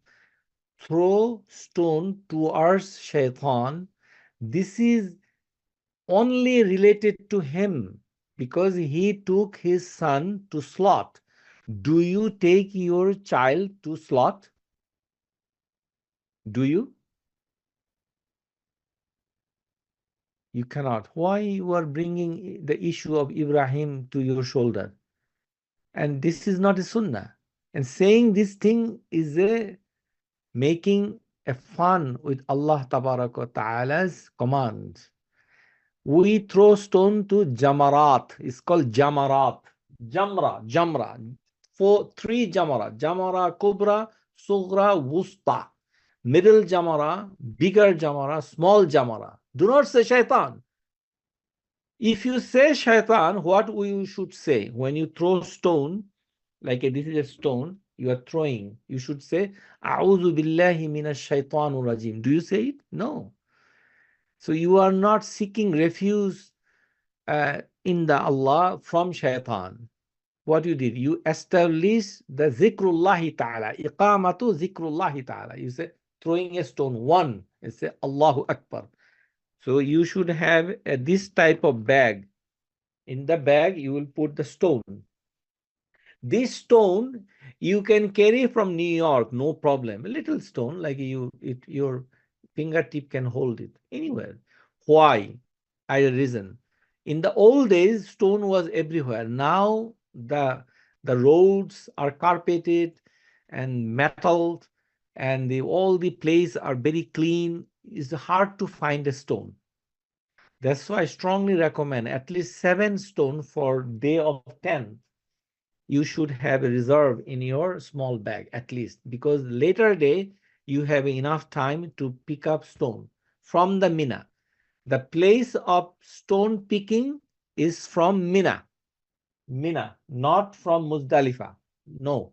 throw stone towards shaitan. This is only related to him because he took his son to slaughter. Do you take your child to slaughter? Do you? You cannot. Why you are bringing the issue of Ibrahim to your shoulder? And this is not a sunnah. And saying this thing is a making a fun with Allah Ta'ala's commands. We throw stone to jamarat. It's called jamarat. Jamra. Three jamara. Jamara kubra, sugra, wusta. Middle jamara, bigger jamara, small jamara. Do not say shaitan. If you say shaitan, what you should say when you throw stone, like this is a stone you are throwing, you should say, A'udhu billahi minash shaitanur rajim. Do you say it? No. So you are not seeking refuge in the Allah from shaitan. What you did, you establish the zikrullahi ta'ala, iqamatu zikrullahi ta'ala. You say, throwing a stone, one, you say, Allahu Akbar. So you should have this type of bag. In the bag, you will put the stone. This stone you can carry from New York, no problem. A little stone, like your fingertip can hold it anywhere. Why? I reason. In the old days, stone was everywhere. Now the roads are carpeted and metal, and all the places are very clean. It's hard to find a stone. That's why I strongly recommend at least 7 stones for day of 10. You should have a reserve in your small bag at least, because later day you have enough time to pick up stone from the Mina. The place of stone picking is from Mina, not from Muzdalifah. No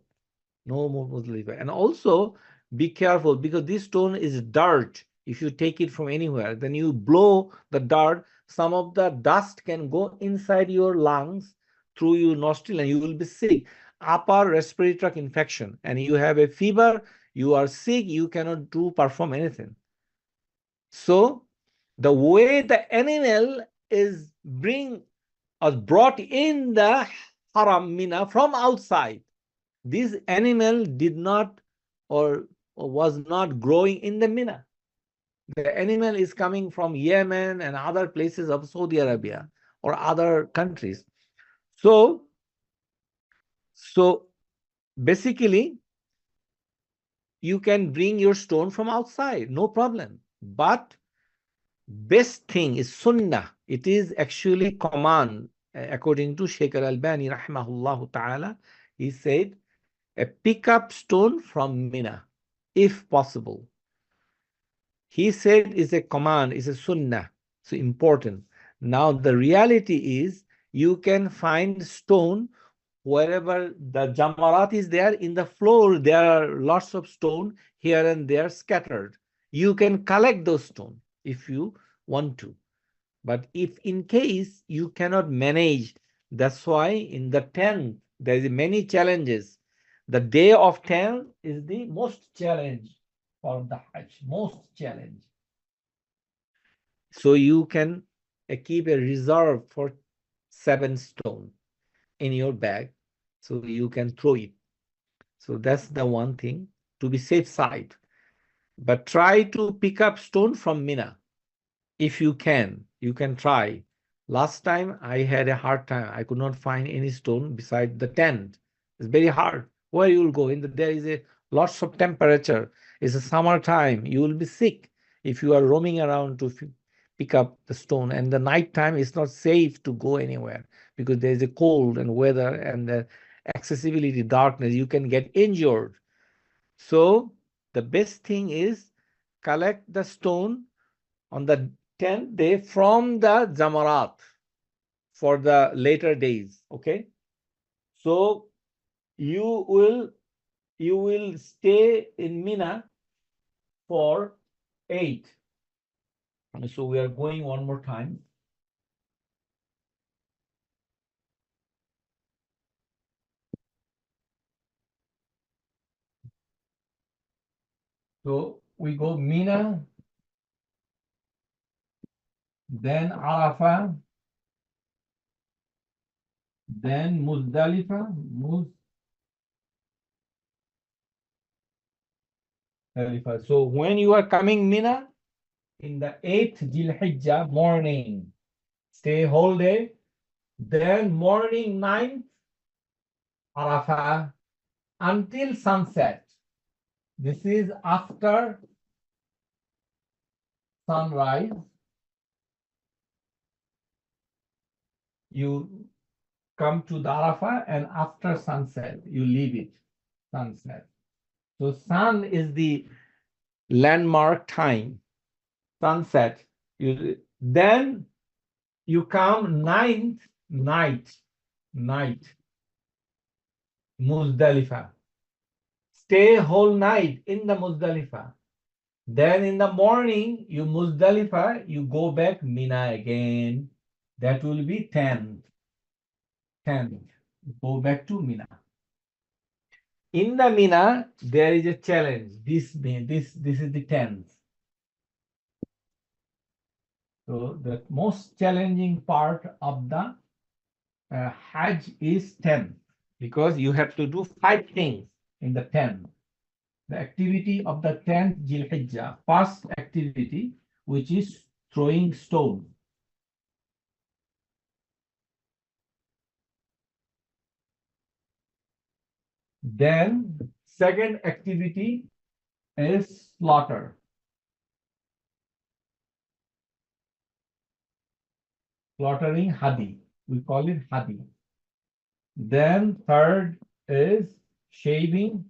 Muzdalifah. And also be careful, because this stone is dirt. If you take it from anywhere, then you blow the dirt, some of the dust can go inside your lungs through your nostril and you will be sick. Upper respiratory tract infection, and you have a fever, you are sick, you cannot perform anything. So the way the animal is brought in the haram Mina from outside, this animal did not or was not growing in the Mina. The animal is coming from Yemen and other places of Saudi Arabia or other countries. So basically, you can bring your stone from outside, no problem. But best thing is Sunnah. It is actually command, according to Sheikh Al-Albani, rahimahullah ta'ala. He said, pick up stone from Mina, if possible. He said it's a command, it's a sunnah, so important. Now the reality is you can find stone wherever the jamarat is there. In the floor there are lots of stone here and there scattered. You can collect those stones if you want to. But if in case you cannot manage, that's why in the 10th there is many challenges. The day of 10 is the most challenge for the Hajj, most challenge. So you can keep a reserve for 7 stone in your bag, so you can throw it. So that's the one thing, to be safe side. But try to pick up stone from Mina. If you can try. Last time I had a hard time. I could not find any stone beside the tent. It's very hard. Where you will go? There is a lots of temperature. It's a summer time. You will be sick if you are roaming around to pick up the stone. And the night time is not safe to go anywhere because there is a cold and weather and the accessibility, darkness. You can get injured. So the best thing is collect the stone on the 10th day from the Jamarat for the later days. Okay. So you will stay in Mina for 8. So we are going one more time. So we go Mina, then Arafah, then Muzdalifah. So when you are coming Mina, in the 8th Dhul-Hijjah morning, stay whole day. Then morning 9th, Arafah. until sunset. This is after sunrise. You come to the Arafah, and after sunset, you leave it, sunset. So sun is the landmark time, sunset. Then you come ninth night, Muzdalifah. Stay whole night in the Muzdalifah. Then in the morning, you Muzdalifah, you go back Mina again. That will be 10th. Go back to Mina. In the Mina, there is a challenge. This is the 10th. So the most challenging part of the Hajj is 10th, because you have to do 5 things in the 10th. The activity of the 10th Dhul-Hijjah, first activity, which is throwing stone. Then second activity is slaughtering hadi. We call it hadi. Then third is shaving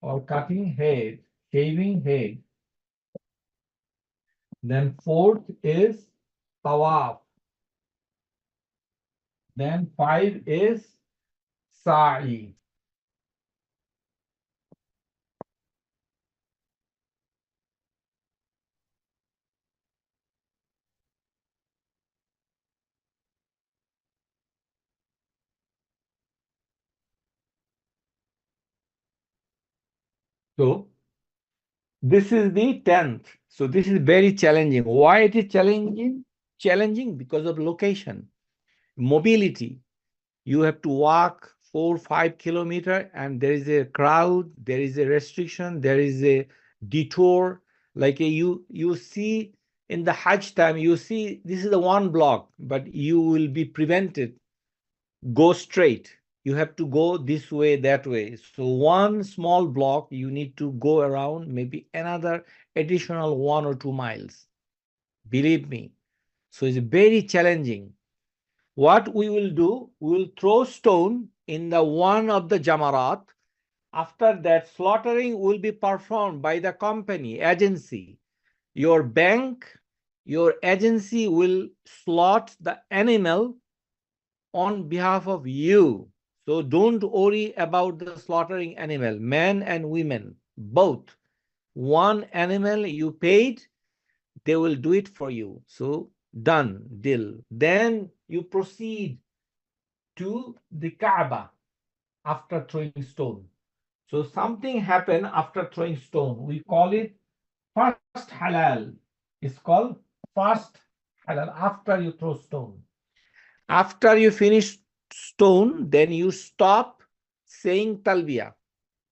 or cutting head, shaving head. Then fourth is tawaf. Then 5 is sa'i. So this is the 10th. So this is very challenging. Why it is challenging? Challenging because of location, mobility. You have to walk 4-5 kilometers, and there is a crowd, there is a restriction, there is a detour. Like you see in the Hajj time, you see this is the one block, but you will be prevented. Go straight. You have to go this way, that way. So one small block, you need to go around maybe another additional 1 or 2 miles. Believe me. So it's very challenging. What we will do, we will throw stone in the one of the jamarat. After that, slaughtering will be performed by the company, agency. Your bank, your agency will slaughter the animal on behalf of you. So don't worry about the slaughtering animal, men and women, both. One animal you paid, they will do it for you. So done, deal. Then you proceed to the Kaaba after throwing stone. So something happened after throwing stone. We call it first halal. It's called first halal after you throw stone. After you finish stone, then you stop saying talbiyah.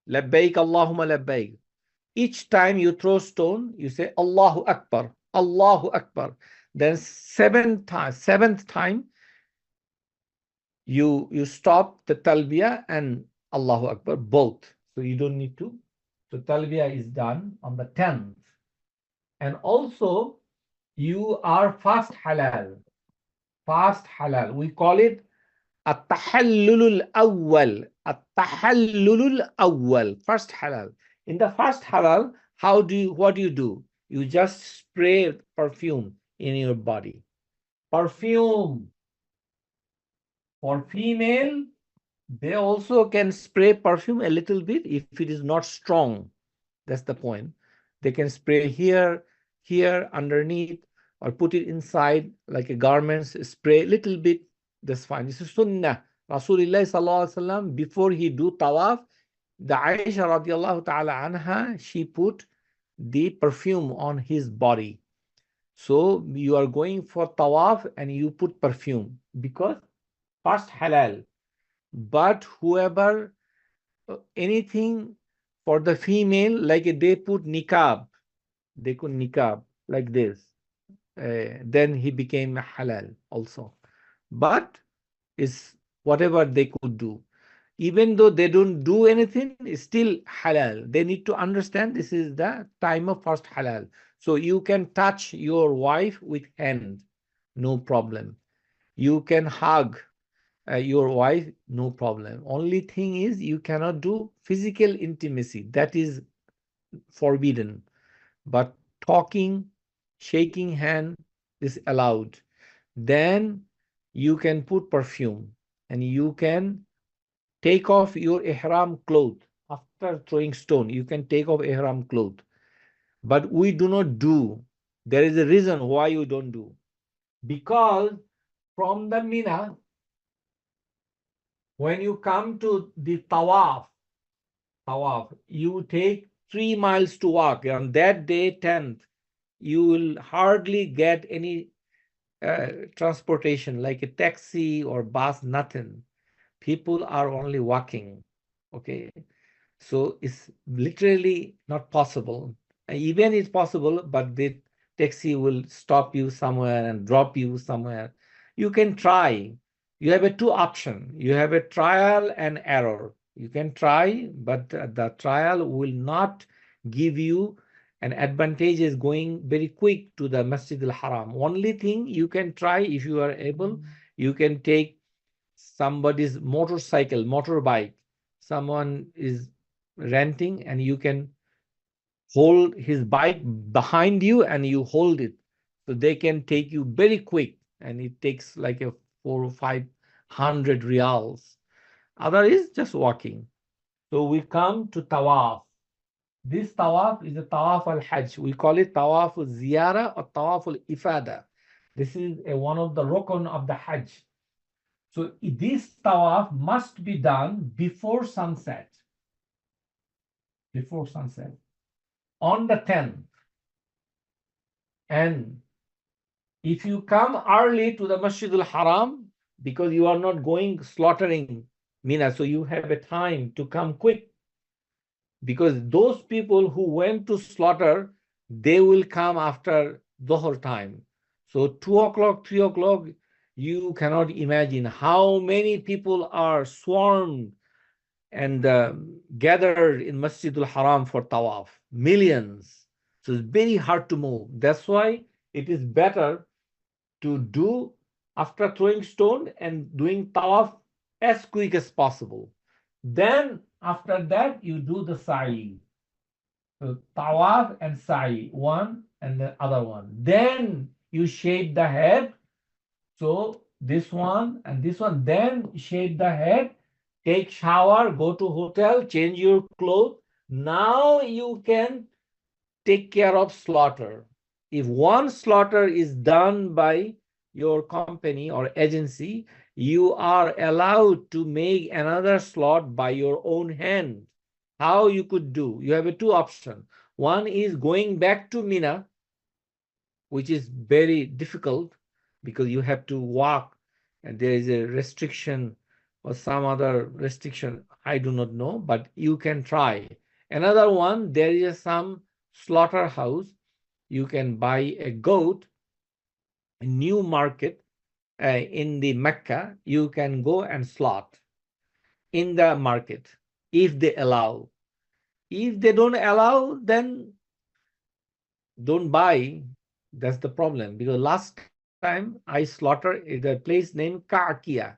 Labbaik Allahumma labbaik. Each time you throw stone, you say Allahu Akbar, Allahu Akbar. Then seventh time, you stop the talbiyah and Allahu Akbar both. So you don't need to. So talbiyah is done on the 10th. And also you are fast halal. Fast halal. We call it at-tahallulul awwal. At-tahallulul awwal. First halal. In the first halal, what do you do? You just spray perfume in your body. Perfume. For female, they also can spray perfume a little bit if it is not strong. That's the point. They can spray here, underneath, or put it inside like a garments, spray a little bit. That's fine. This is Sunnah. Rasulullah sallallahu alaihi wasallam, before he do tawaf, the Aisha radiallahu ta'ala anha, she put the perfume on his body. So you are going for tawaf and you put perfume because first halal. But whoever, anything for the female, like they put niqab, like this. Then he became halal also. But it's whatever they could do. even though they don't do anything, it's still halal. They need to understand this is the time of first halal. So you can touch your wife with hand, no problem. You can hug your wife, no problem. Only thing is you cannot do physical intimacy. That is forbidden. But talking, shaking hand is allowed. Then you can put perfume and you can take off your ihram cloth after throwing stone. You can take off ihram cloth. But we do not do. There is a reason why you don't do. Because from the Mina, when you come to the tawaf, you take 3 miles to walk. On that day, 10th, you will hardly get any transportation like a taxi or bus, nothing. People are only walking. Okay. So it's literally not possible. Even it's possible, but the taxi will stop you somewhere and drop you somewhere. You can try. You have a two option. You have a trial and error. You can try, but the trial will not give you an advantage is going very quick to the Masjid al-Haram. Only thing you can try if you are able, you can take somebody's motorcycle, motorbike. Someone is renting and you can hold his bike behind you and you hold it, so they can take you very quick, and it takes like a 4 or 500 reals. Other is just walking. So we come to tawaf. This tawaf is a tawaf al-hajj. We call it tawaf al-ziyara or tawaf al-ifada. This is one of the rukun of the hajj. So this tawaf must be done before sunset. Before sunset. On the 10th. And if you come early to the Masjid al-Haram, because you are not going slaughtering Mina, so you have a time to come quick. Because those people who went to slaughter, they will come after Dhuhr time. So 2 o'clock, 3 o'clock, you cannot imagine how many people are swarmed and gathered in Masjid al-Haram for tawaf. Millions. So it's very hard to move. That's why it is better to do after throwing stone and doing tawaf as quick as possible. Then after that, you do the sa'i. So tawaf and sa'i, one and the other one. Then you shave the head. So this one and this one. Then shave the head, take shower, go to hotel, change your clothes. Now you can take care of slaughter. If one slaughter is done by your company or agency, you are allowed to make another slot by your own hand. How you could do? You have a two options. One is going back to Mina, which is very difficult because you have to walk and there is a restriction or some other restriction. I do not know, but you can try. Another one, there is some slaughterhouse. You can buy a goat, a new market in the Mecca. You can go and slaughter in the market if they allow. If they don't allow, then don't buy. That's the problem. Because last time I slaughtered the place named Ka'kia.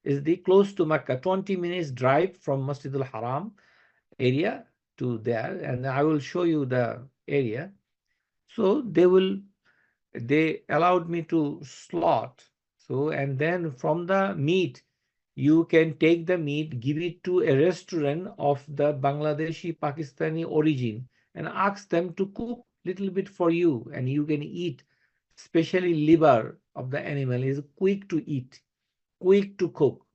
Is the close to Mecca, 20 minutes drive from Masjid al-Haram area to there, and I will show you the area. So they allowed me to slaughter. So, and then from the meat, you can take the meat, give it to a restaurant of the Bangladeshi Pakistani origin and ask them to cook little bit for you, and you can eat. Especially liver of the animal is quick to eat, quick to cook.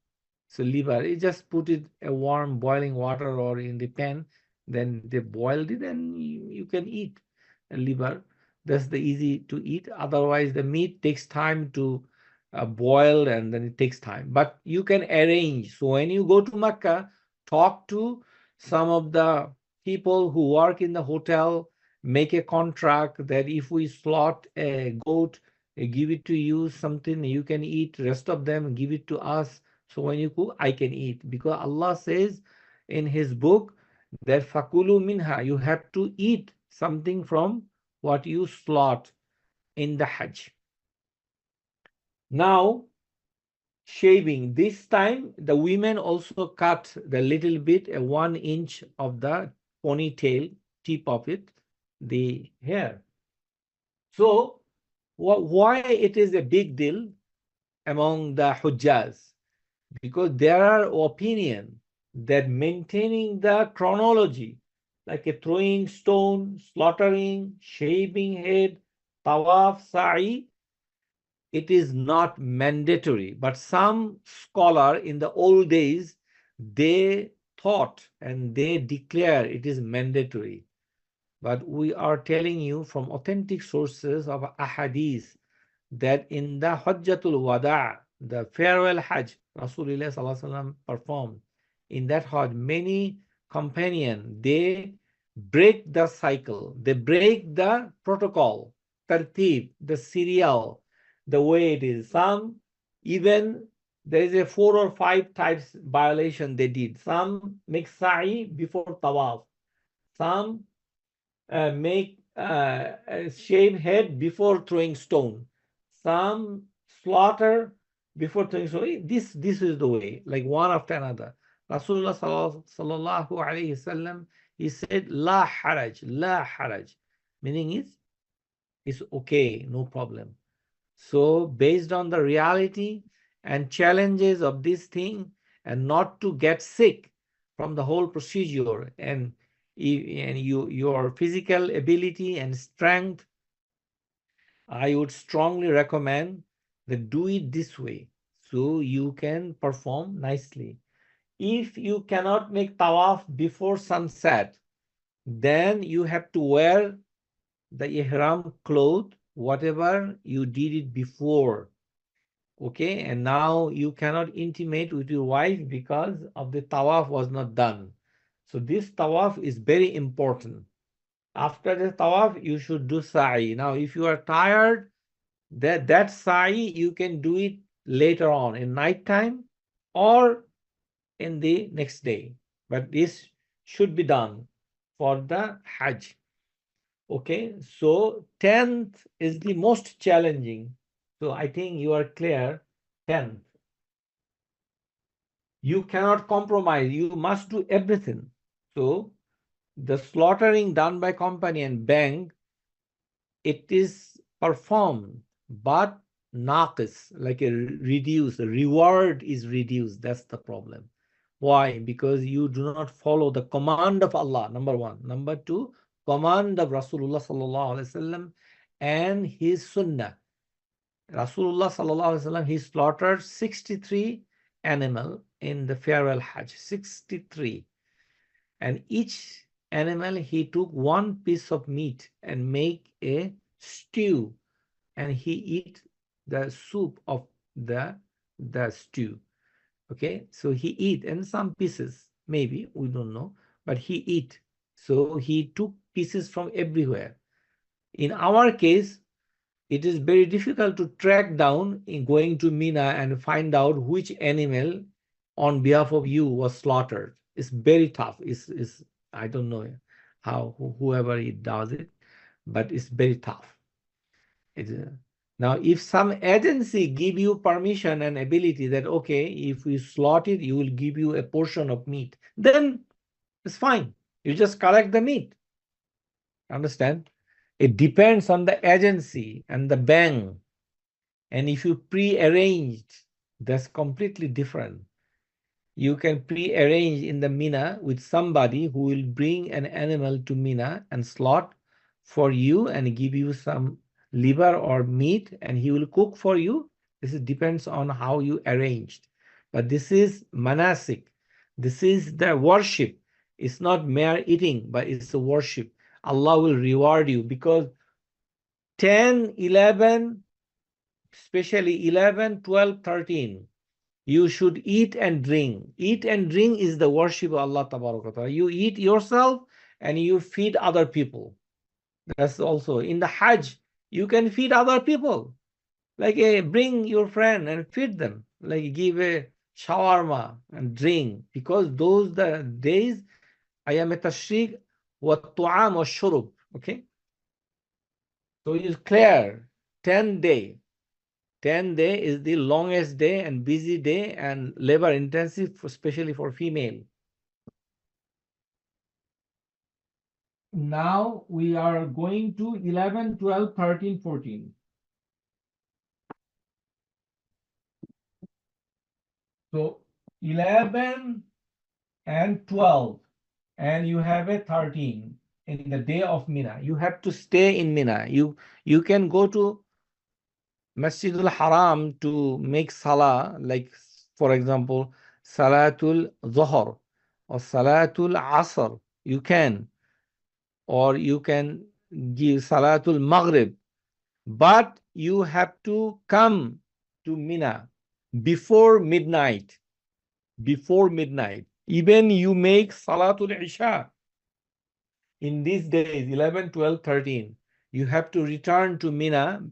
So liver, you just put it a warm boiling water or in the pan, then they boiled it and you can eat a liver. That's the easy to eat. Otherwise, the meat takes time to boil and then it takes time. But you can arrange. So when you go to Mecca, talk to some of the people who work in the hotel, make a contract that if we slaughter a goat, give it to you, something you can eat, rest of them give it to us. So when you cook, I can eat. Because Allah says in His book that fakulu minha, you have to eat something from what you slaughter in the Hajj. Now, shaving. This time, the women also cut the little bit, 1 inch of the ponytail, tip of it, the hair. So, why it is a big deal among the Hujjaz? Because there are opinion that maintaining the chronology, like a throwing stone, slaughtering, shaving head, tawaf, sa'i, it is not mandatory. But some scholar in the old days, they thought and they declare it is mandatory. But we are telling you from authentic sources of ahadith that in the Hajjatul Wada, the farewell Hajj, Rasulullah Sallallahu Alaihi Wasallam performed. In that Hajj, many companions, they break the cycle, they break the protocol, tartib, the serial, the way it is. Some even there is a 4 or 5 types violation they did. Some make sa'i before tawaf. Some make shave head before throwing stone. Some slaughter before throwing stone. This is the way, like one after another. Rasulullah sallallahu alaihi wasallam, he said, la haraj, meaning is it's okay, no problem. So based on the reality and challenges of this thing, and not to get sick from the whole procedure, and your physical ability and strength, I would strongly recommend that do it this way so you can perform nicely. If you cannot make tawaf before sunset, then you have to wear the ihram cloth, whatever you did it before. Okay, and now you cannot intimate with your wife because of the tawaf was not done. So this tawaf is very important. After the tawaf, you should do sa'i. Now, if you are tired, that sa'i, you can do it later on in night time or in the next day. But this should be done for the Hajj. Okay, so 10th is the most challenging. So I think you are clear. 10th. You cannot compromise. You must do everything. So the slaughtering done by company and bank, it is performed, but naqis, like a reduced, reward is reduced. That's the problem. Why? Because you do not follow the command of Allah, number one. Number two, command of Rasulullah sallallahu alaihi wasallam and his sunnah. Rasulullah sallallahu alaihi wasallam, he slaughtered 63 animal in the farewell Hajj, 63. And each animal, he took one piece of meat and make a stew, and he eat the soup of the stew. Okay, so he eat, and some pieces, maybe, we don't know, but he eat. So he took pieces from everywhere. In our case, it is very difficult to track down in going to Mina and find out which animal on behalf of you was slaughtered. It's very tough. It's I don't know how whoever it does it, but it's very tough. Now, if some agency give you permission and ability that, okay, if we slaughter it, you will give you a portion of meat, then it's fine. You just collect the meat. Understand? It depends on the agency and the bank. And if you pre-arranged, that's completely different. You can pre-arrange in the Mina with somebody who will bring an animal to Mina and slaughter for you and give you some liver or meat, and he will cook for you. This depends on how you arranged. But this is manasik. This is the worship. It's not mere eating, but it's a worship. Allah will reward you because 10, 11, especially 11, 12, 13, you should eat and drink. Eat and drink is the worship of Allah Ta'ala. You eat yourself and you feed other people. That's also in the Hajj. You can feed other people. Like bring your friend and feed them. Like give a shawarma and drink, because those the days ayam tashriq wa tu'am wa shurub. Okay, so it is clear. 10 day. 10 day is the longest day and busy day and labor intensive, especially for female. Now we are going to 11, 12, 13, 14. So 11 and 12, and you have a 13 in the day of Mina. You have to stay in Mina. You can go to Masjidul Haram to make salah, like for example, Salatul Zohar or Salatul Asr. You can, or you can give Salatul Maghrib, but you have to come to Mina before midnight. Before midnight. Even you make Salatul Isha in these days, 11, 12, 13. You have to return to Mina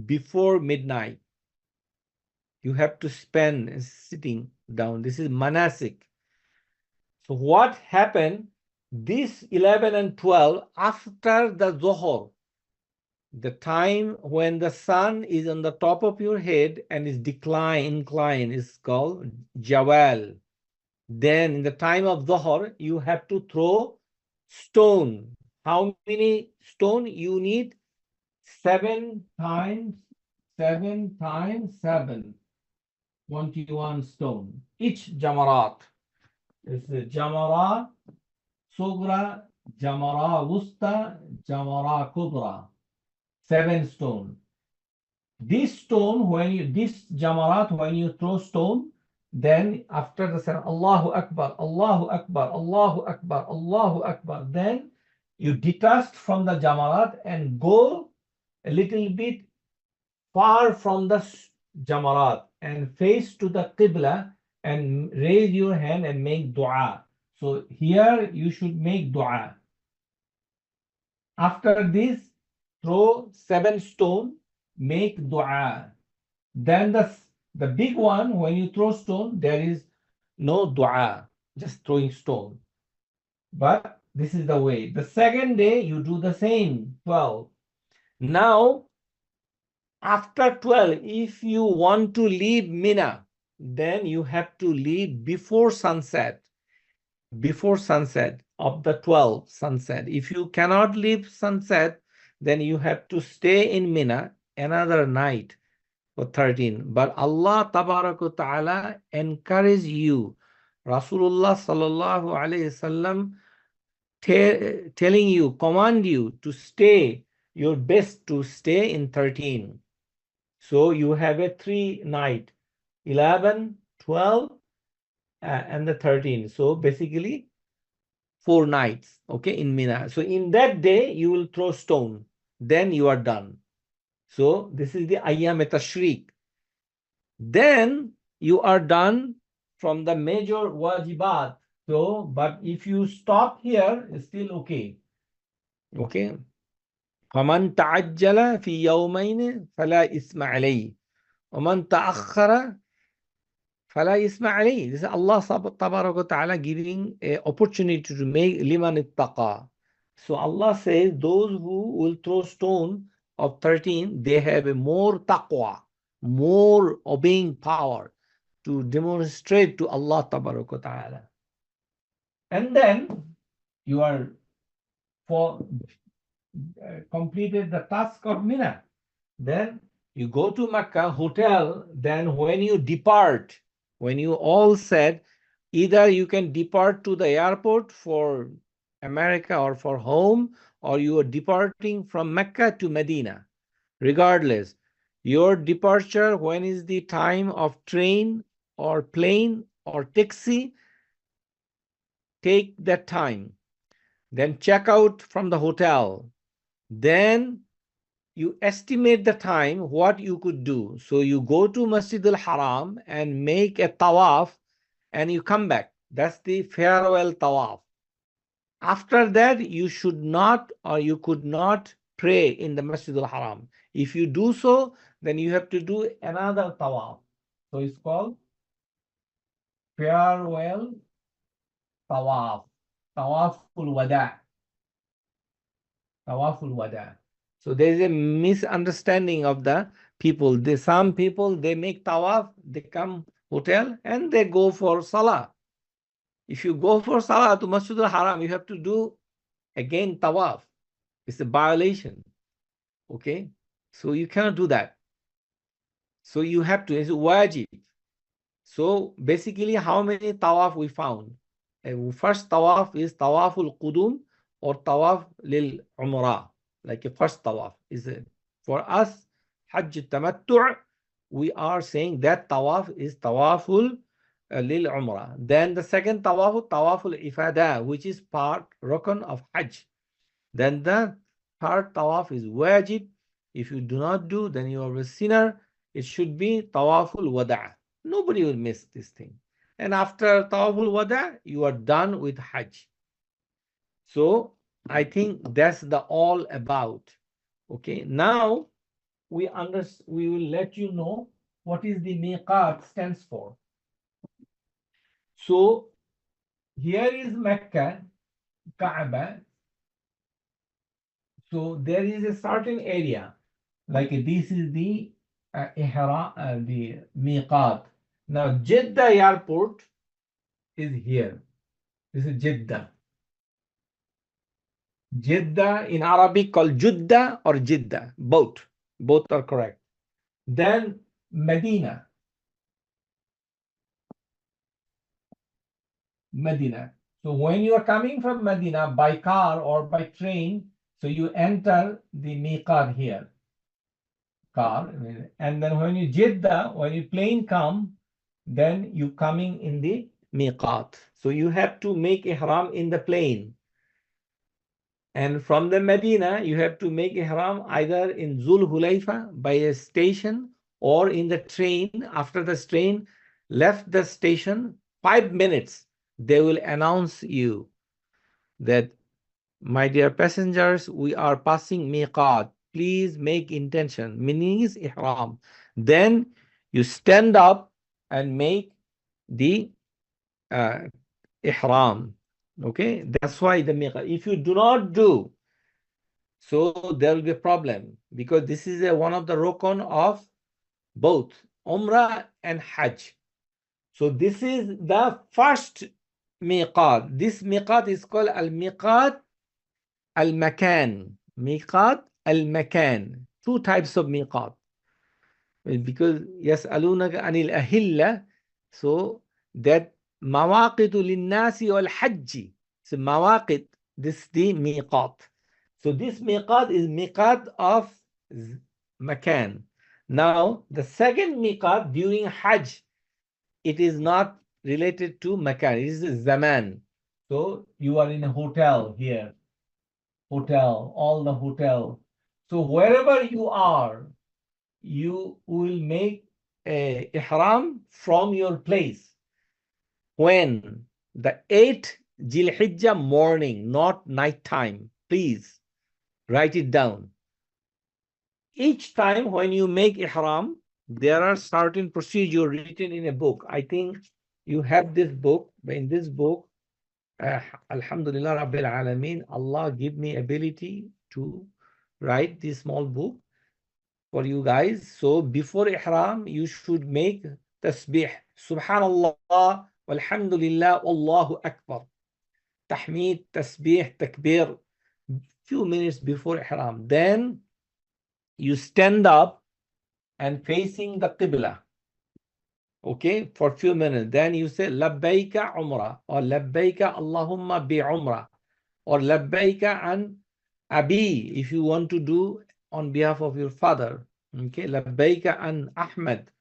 before midnight. You have to spend sitting down. This is manasik. So what happened? This 11 and 12, after the Zohar, the time when the sun is on the top of your head and is incline is called Jawal. Then in the time of Zohar, you have to throw stone. How many stone you need? 7 times 7 times 7. 21 stone. Each jamarat. It's the jamara sugra, jamara wusta, jamara kubra. 7 stone. This stone, this jamarat, when you throw stone, then after the salam, Allahu Akbar, Allahu Akbar, Allahu Akbar, Allahu Akbar, then you detach from the jamarat and go a little bit far from the jamarat and face to the qibla and raise your hand and make dua. So here you should make dua. After this, throw 7 stone, make dua. Then the big one, when you throw stone, there is no dua, just throwing stone. But this is the way. The second day, you do the same, 12. Now, after 12, if you want to leave Mina, then you have to leave before sunset. Before sunset of the 12 sunset. If you cannot leave sunset, then you have to stay in Mina another night for 13. But Allah Ta'ala encourage you. Rasulullah sallallahu alayhi wasallam telling you, command you to stay your best to stay in 13. So you have a 3 night, 11, 12, and the 13. So basically 4 nights, okay, in Mina. So in that day, you will throw stone. Then you are done. So this is the Ayyam Tashriq. Then you are done from the major wajibat. So, but if you stop here, it's still okay. Okay. فَمَنْ تَعَجَّلَ فِي يَوْمَيْنِ فَلَا إِثْمَ عَلَيْهِ وَمَنْ تَأَخَّرَ فَلَا إِثْمَ عَلَيْهِ. This is Allah Ta'ala giving an opportunity to make liman ittaqa. So Allah says those who will throw stone of 13, they have a more taqwa, more obeying power to demonstrate to Allah Ta'ala. And then you are for completed the task of Mina. Then you go to Mecca hotel. Then when you depart, when you all said, either you can depart to the airport for America or for home, or you are departing from Mecca to Medina. Regardless, your departure, when is the time of train or plane or taxi, take that time. Then check out from the hotel. Then you estimate the time what you could do. So you go to Masjid al-Haram and make a tawaf and you come back. That's the farewell tawaf. After that, you should not or you could not pray in the Masjid al-Haram. If you do so, then you have to do another tawaf. So it's called farewell tawaf, tawaful wada, tawaful wada. So there is a misunderstanding of the people. Some people, they make tawaf, they come hotel and they go for salah. If you go for salah to Masjidul Haram, you have to do again tawaf. It's a violation. Okay, so you cannot do that. So you have to, it's wajib. So basically, how many tawaf we found? First tawaf is tawaful qudum or tawaf lil umrah. Like a first tawaf is for us Hajj tamattu'. We are saying that tawaf is tawaful lil umrah. Then the second tawaf, tawaful ifada, which is part rukn of Hajj. Then the third tawaf is wajib. If you do not do, then you are a sinner. It should be tawaful wada'. Nobody will miss this thing. And after tawaful wada', you are done with Hajj. So I think that's the all about. Okay, now we will let you know what is the miqat stands for. So here is Mecca, Kaaba. So there is a certain area, like this is the ihram, the miqat. Now Jeddah airport is here. This is Jeddah. Jeddah in Arabic called Judda or Jeddah. Both are correct. Then Medina. Medina. So when you are coming from Medina by car or by train, so you enter the miqat here. Car, and then when you Jeddah, when you plane come, then you coming in the miqat. So you have to make ihram in the plane. And from the Medina, you have to make ihram either in Zul Hulayfa by a station or in the train. After the train left the station, 5 minutes, they will announce you that, my dear passengers, we are passing miqat. Please make intention. Meaning is ihram. Then you stand up and make the ihram. Okay, that's why the miqat. If you do not do, so there will be a problem, because this is one of the rukun of both Umrah and Hajj. So this is the first miqat. This miqat is called al-miqat al-makan. Miqat al-makan. Two types of miqat. Because yas'alunaka anil ahilla, so that mawaqitu linnasi wal hajji. So mawaqit, this is the miqat. So this miqat is miqat of makan. Now the second miqat during Hajj, it is not related to makan, it is zaman. So you are in a hotel here, hotel, all the hotel. So wherever you are, you will make a ihram from your place. When? The 8th Zilhijjah morning, not night time. Please write it down. Each time when you make ihram, there are certain procedures written in a book. I think you have this book. In this book, Alhamdulillah Rabbil Alameen, Allah give me ability to write this small book for you guys. So before ihram, you should make tasbih. Subhanallah, walhamdulillah, Allahu Akbar. Tahmeed, tasbih, takbir. Few minutes before ihram. Then you stand up and facing the Qibla. Okay, for a few minutes. Then you say Labbaika Umrah or Labbaika Allahumma bi Umrah or Labbaika an Abi if you want to do on behalf of your father. Okay, Labbaika an Ahmad.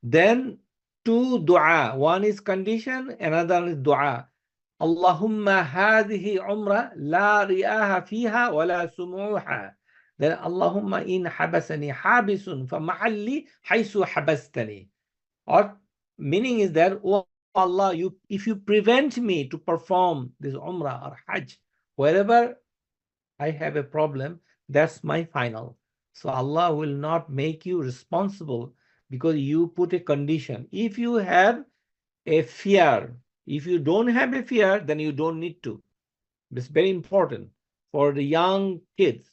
Then two dua. One is condition, another is dua. Allahumma hadhihi umrah la ri'aha fiha wa la sumuha. Then Allahumma in habasani habisun fa mahalli haythu habastani. Or meaning is that, oh Allah, if you prevent me to perform this Umrah or Hajj, wherever I have a problem, that's my final. So Allah will not make you responsible because you put a condition. If you have a fear. If you don't have a fear, then you don't need to. It's very important for the young kids.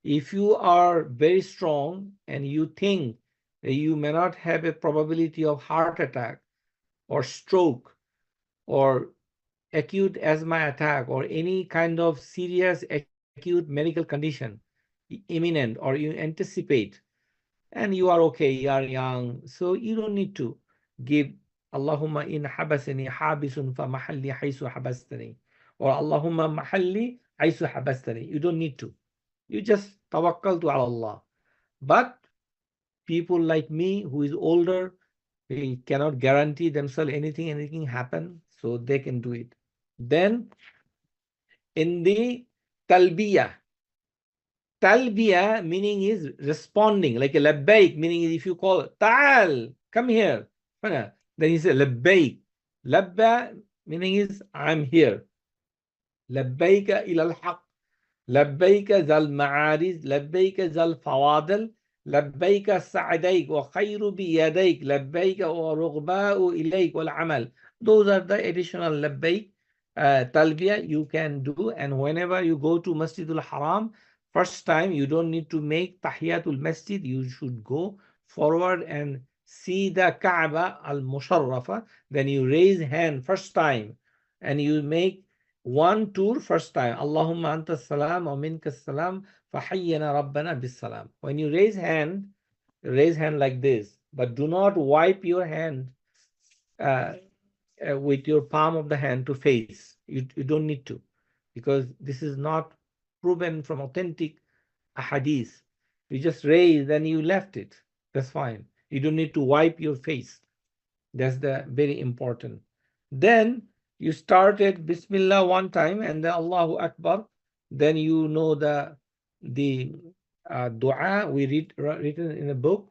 If you are very strong and you think that you may not have a probability of heart attack or stroke or acute asthma attack or any kind of serious acute medical condition imminent or you anticipate, and you are okay, you are young, so you don't need to give Allahumma in habasani habisun fa mahalli haythu habastani or Allahumma mahalli haythu habastani. You don't need to. You just tawakkal to Allah. But people like me who is older, they cannot guarantee themselves anything happen, so they can do it. Then in the talbiyah, talbiyah meaning is responding, like a labbaik, meaning if you call ta'al, come here, then he say labbaik. Labba meaning is I'm here. Labbaika ila al-haq. لبيك ذا المعارج لبيك ذا الفواضل لبيك سعديك وخير بيديك لبيك ورغباء إليك والعمل. Those are the additional labbaik talbiya you can do, and whenever you go to Masjidul Haram first time, you don't need to make tahiyatul masjid. You should go forward and see the Kaaba al-Musharrafa, then you raise hand first time and you make one tour first time. Allahumma anta salam wa minka salam fahayyana rabbana bis salam. When you raise hand like this, but do not wipe your hand uh, with your palm of the hand to face. You don't need to, because this is not proven from authentic hadith. You just raise, then you left it. That's fine. You don't need to wipe your face. That's the very important. Then you started Bismillah one time and then Allahu Akbar. Then you know the dua we written in a book.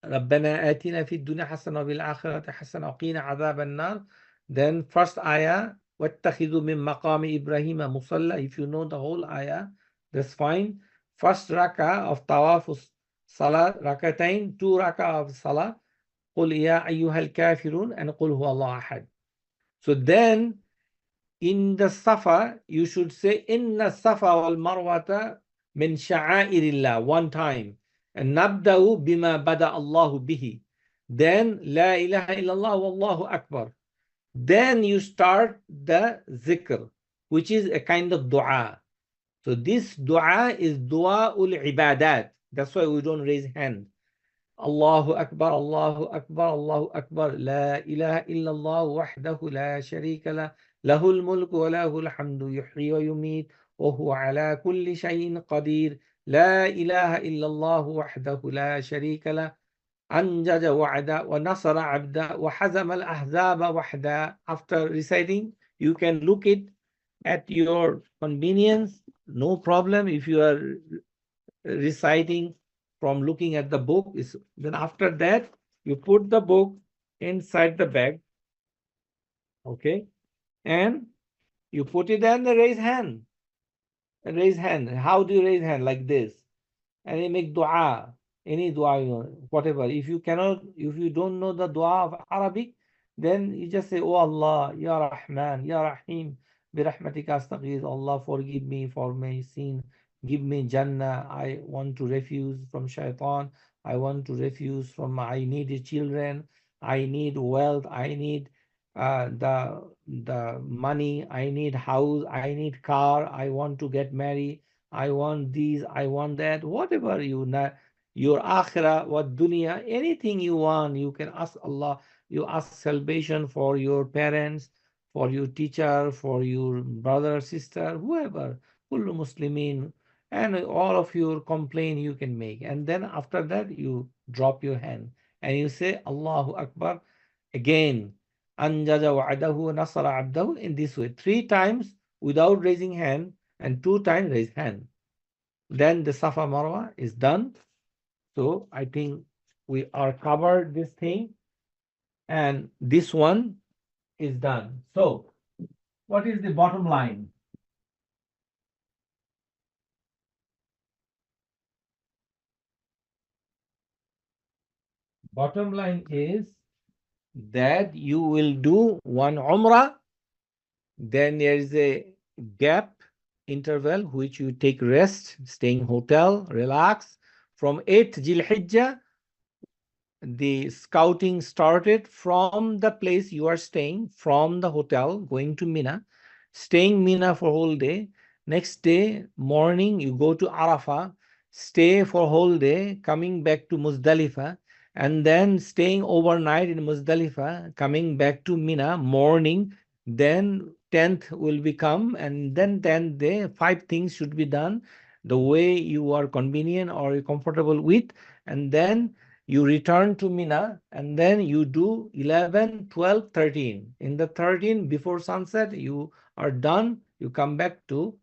ربنا آتنا في الدنيا حسنة وفي الآخرة حسنة وقنا عذاب النار. Then first ayah واتخذوا من مقام إبراهيم مصلى. If you know the whole ayah, that's fine. First rakah of tawaf salah, rakatain, two rakah of salah. قل يا أيها الكافرون and قل هو الله أحد. So then in the Safa, you should say Inna Safa wal Marwata min sha'airillah one time. And nabda'u bima bada Allahu bihi. Then La ilaha illallah wallahu akbar. Then you start the zikr, which is a kind of dua. So this dua is dua ul ibadat. That's why we don't raise hand. Allahu Akbar, Allahu Akbar, Allahu Akbar. La ilaha illallah wahdahu la sharika la. Lahul mulku wa lahul hamdu yuhyi wa yumit. Wa huwa ala kulli shay'in qadir. La ilaha illallah wahdahu la sharika la. Anjaja wa'ada wa nasara abda wa hazama al-ahzaba wahda. After reciting, you can look it at your convenience. No problem if you are reciting from looking at the book. Then after that, you put the book inside the bag, okay, and you put it and raise hand. Raise hand. How do you raise hand? Like this. And you make dua, any dua, whatever. If you don't know the dua of Arabic, then you just say, Oh Allah, Ya Rahman, Ya Rahim, bi rahmatika astaghith. Allah, forgive me for my sin. Give me Jannah. I want to refuse from shaitan. I want to refuse from, I need children. I need wealth. I need the money. I need house. I need car. I want to get married. I want these, I want that, whatever you know, your akhirah, what dunya, anything you want, you can ask Allah. You ask salvation for your parents, for your teacher, for your brother, sister, whoever, kullu muslimin, and all of your complaint you can make. And then after that, you drop your hand and you say Allahu Akbar again. Anjaza wa'adahu nasara abdahu, in this way, 3 times without raising hand and 2 times raise hand. Then the Safa Marwa is done. So I think we are covered this thing, and this one is done. So what is the bottom line? Bottom line is that you will do one Umrah, then there is a gap interval which you take rest, staying hotel, relax. From 8th Hijjah, the scouting started from the place you are staying, from the hotel, going to Mina, staying Mina for whole day. Next day morning, you go to Arafah, stay for whole day, coming back to Muzdalifah, and then staying overnight in Muzdalifah, coming back to Mina morning. Then 10th will become, and then 10th day, 5 things should be done the way you are convenient or comfortable with, and then you return to Mina, and then you do 11, 12, 13. In the 13, before sunset, you are done. You come back to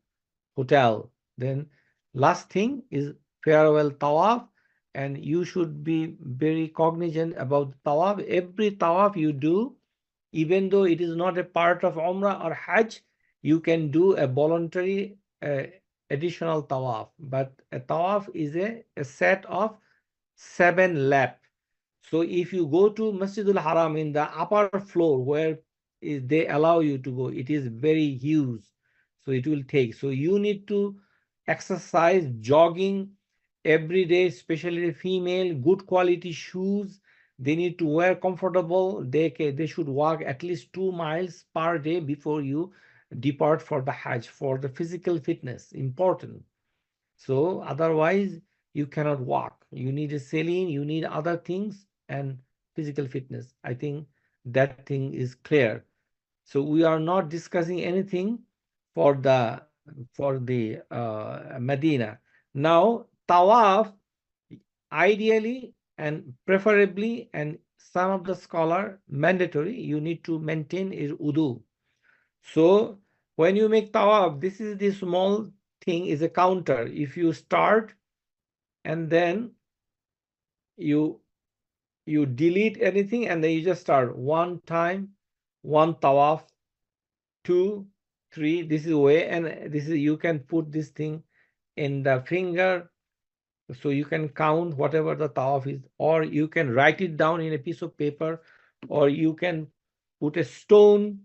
hotel. Then last thing is farewell tawaf, and you should be very cognizant about tawaf. Every tawaf you do, even though it is not a part of Umrah or Hajj, you can do a voluntary additional tawaf. But a tawaf is a set of 7 lap. So if you go to Masjidul Haram in the upper floor where they allow you to go, it is very huge. So it will take. So you need to exercise, jogging every day, especially the female, good quality shoes. They need to wear comfortable. They should walk at least 2 miles per day before you depart for the Hajj, for the physical fitness, important. So otherwise, you cannot walk. You need a saline, you need other things and physical fitness. I think that thing is clear. So we are not discussing anything for the Medina. Now, tawaf, ideally and preferably, and some of the scholar mandatory, you need to maintain is wudu. So when you make tawaf, this is the small thing is a counter. If you start and then you delete anything and then you just start one time, one tawaf, 2, 3. This is way, and this is you can put this thing in the finger, so you can count whatever the tawaf is, or you can write it down in a piece of paper, or you can put a stone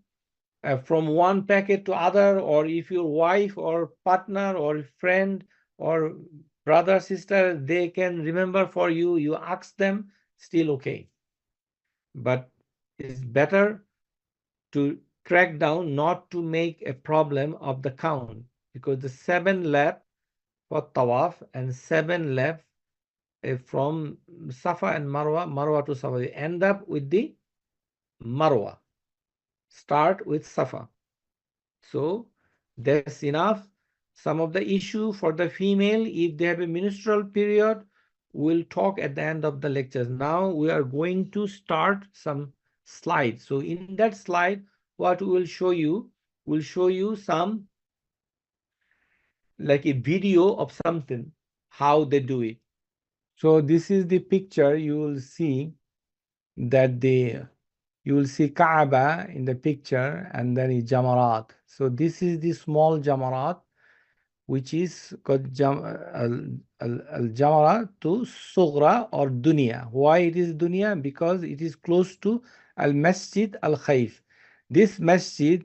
from one packet to other, or if your wife or partner or friend or brother, sister, they can remember for you, you ask them, still okay. But it's better to track down, not to make a problem of the count, because the 7 lap for tawaf and 7 lap from Safa and Marwa to Safa, you end up with the Marwa. Start with Safa. So that's enough. Some of the issue for the female, if they have a menstrual period, we'll talk at the end of the lectures. Now we are going to start some slides. So in that slide, what we will show you, we'll show you some like a video of something, how they do it. So this is the picture. You will see that you will see Kaaba in the picture, and then Jamarat. So this is the small Jamarat, which is called Jamara to Sugra or Dunya. Why it is Dunya? Because it is close to Al Masjid Al Khaif. This masjid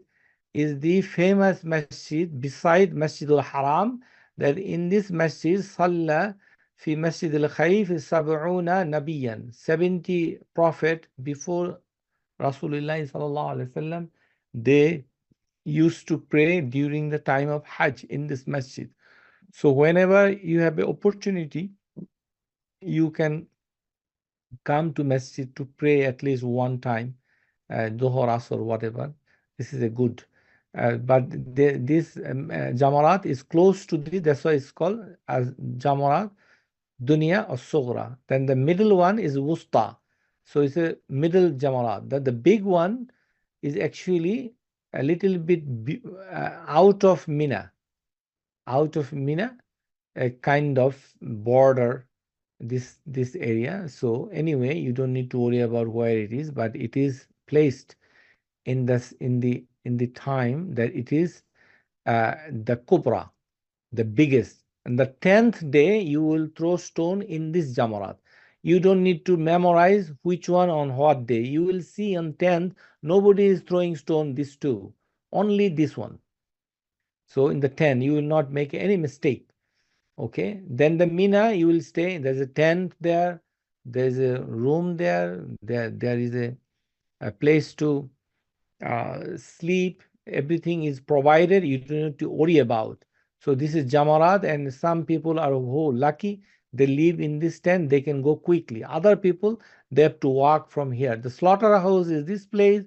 is the famous masjid beside Masjid Al Haram. That in this masjid, Salla fi Masjid Al Khaif Sab'una Nabiyan, 70 prophet before Rasulullah sallallahu alaihi wasallam. They used to pray during the time of Hajj in this masjid. So whenever you have the opportunity, you can come to masjid to pray at least one time, Dhuhr, Asr, whatever. This is a good. But this Jamarat is close to this, that's why it's called as Jamarat, Dunya or Sughra. Then the middle one is Wusta. So it's a middle Jamarat. Then the big one is actually a little bit out of Mina. Out of Mina, a kind of border this area. So anyway, you don't need to worry about where it is, but it is placed in the time that it is the Kubra, the biggest. And the 10th day, you will throw stone in this Jamarat. You don't need to memorize which one on what day. You will see on 10th, nobody is throwing stone this two, only this one. So in the 10, you will not make any mistake. Okay, then the Mina, you will stay. There's a tent there, there's a room there is a place to sleep. Everything is provided. You don't need to worry about. So this is Jamarat, and some people are lucky. They live in this tent. They can go quickly. Other people, they have to walk from here. The slaughterhouse is this place,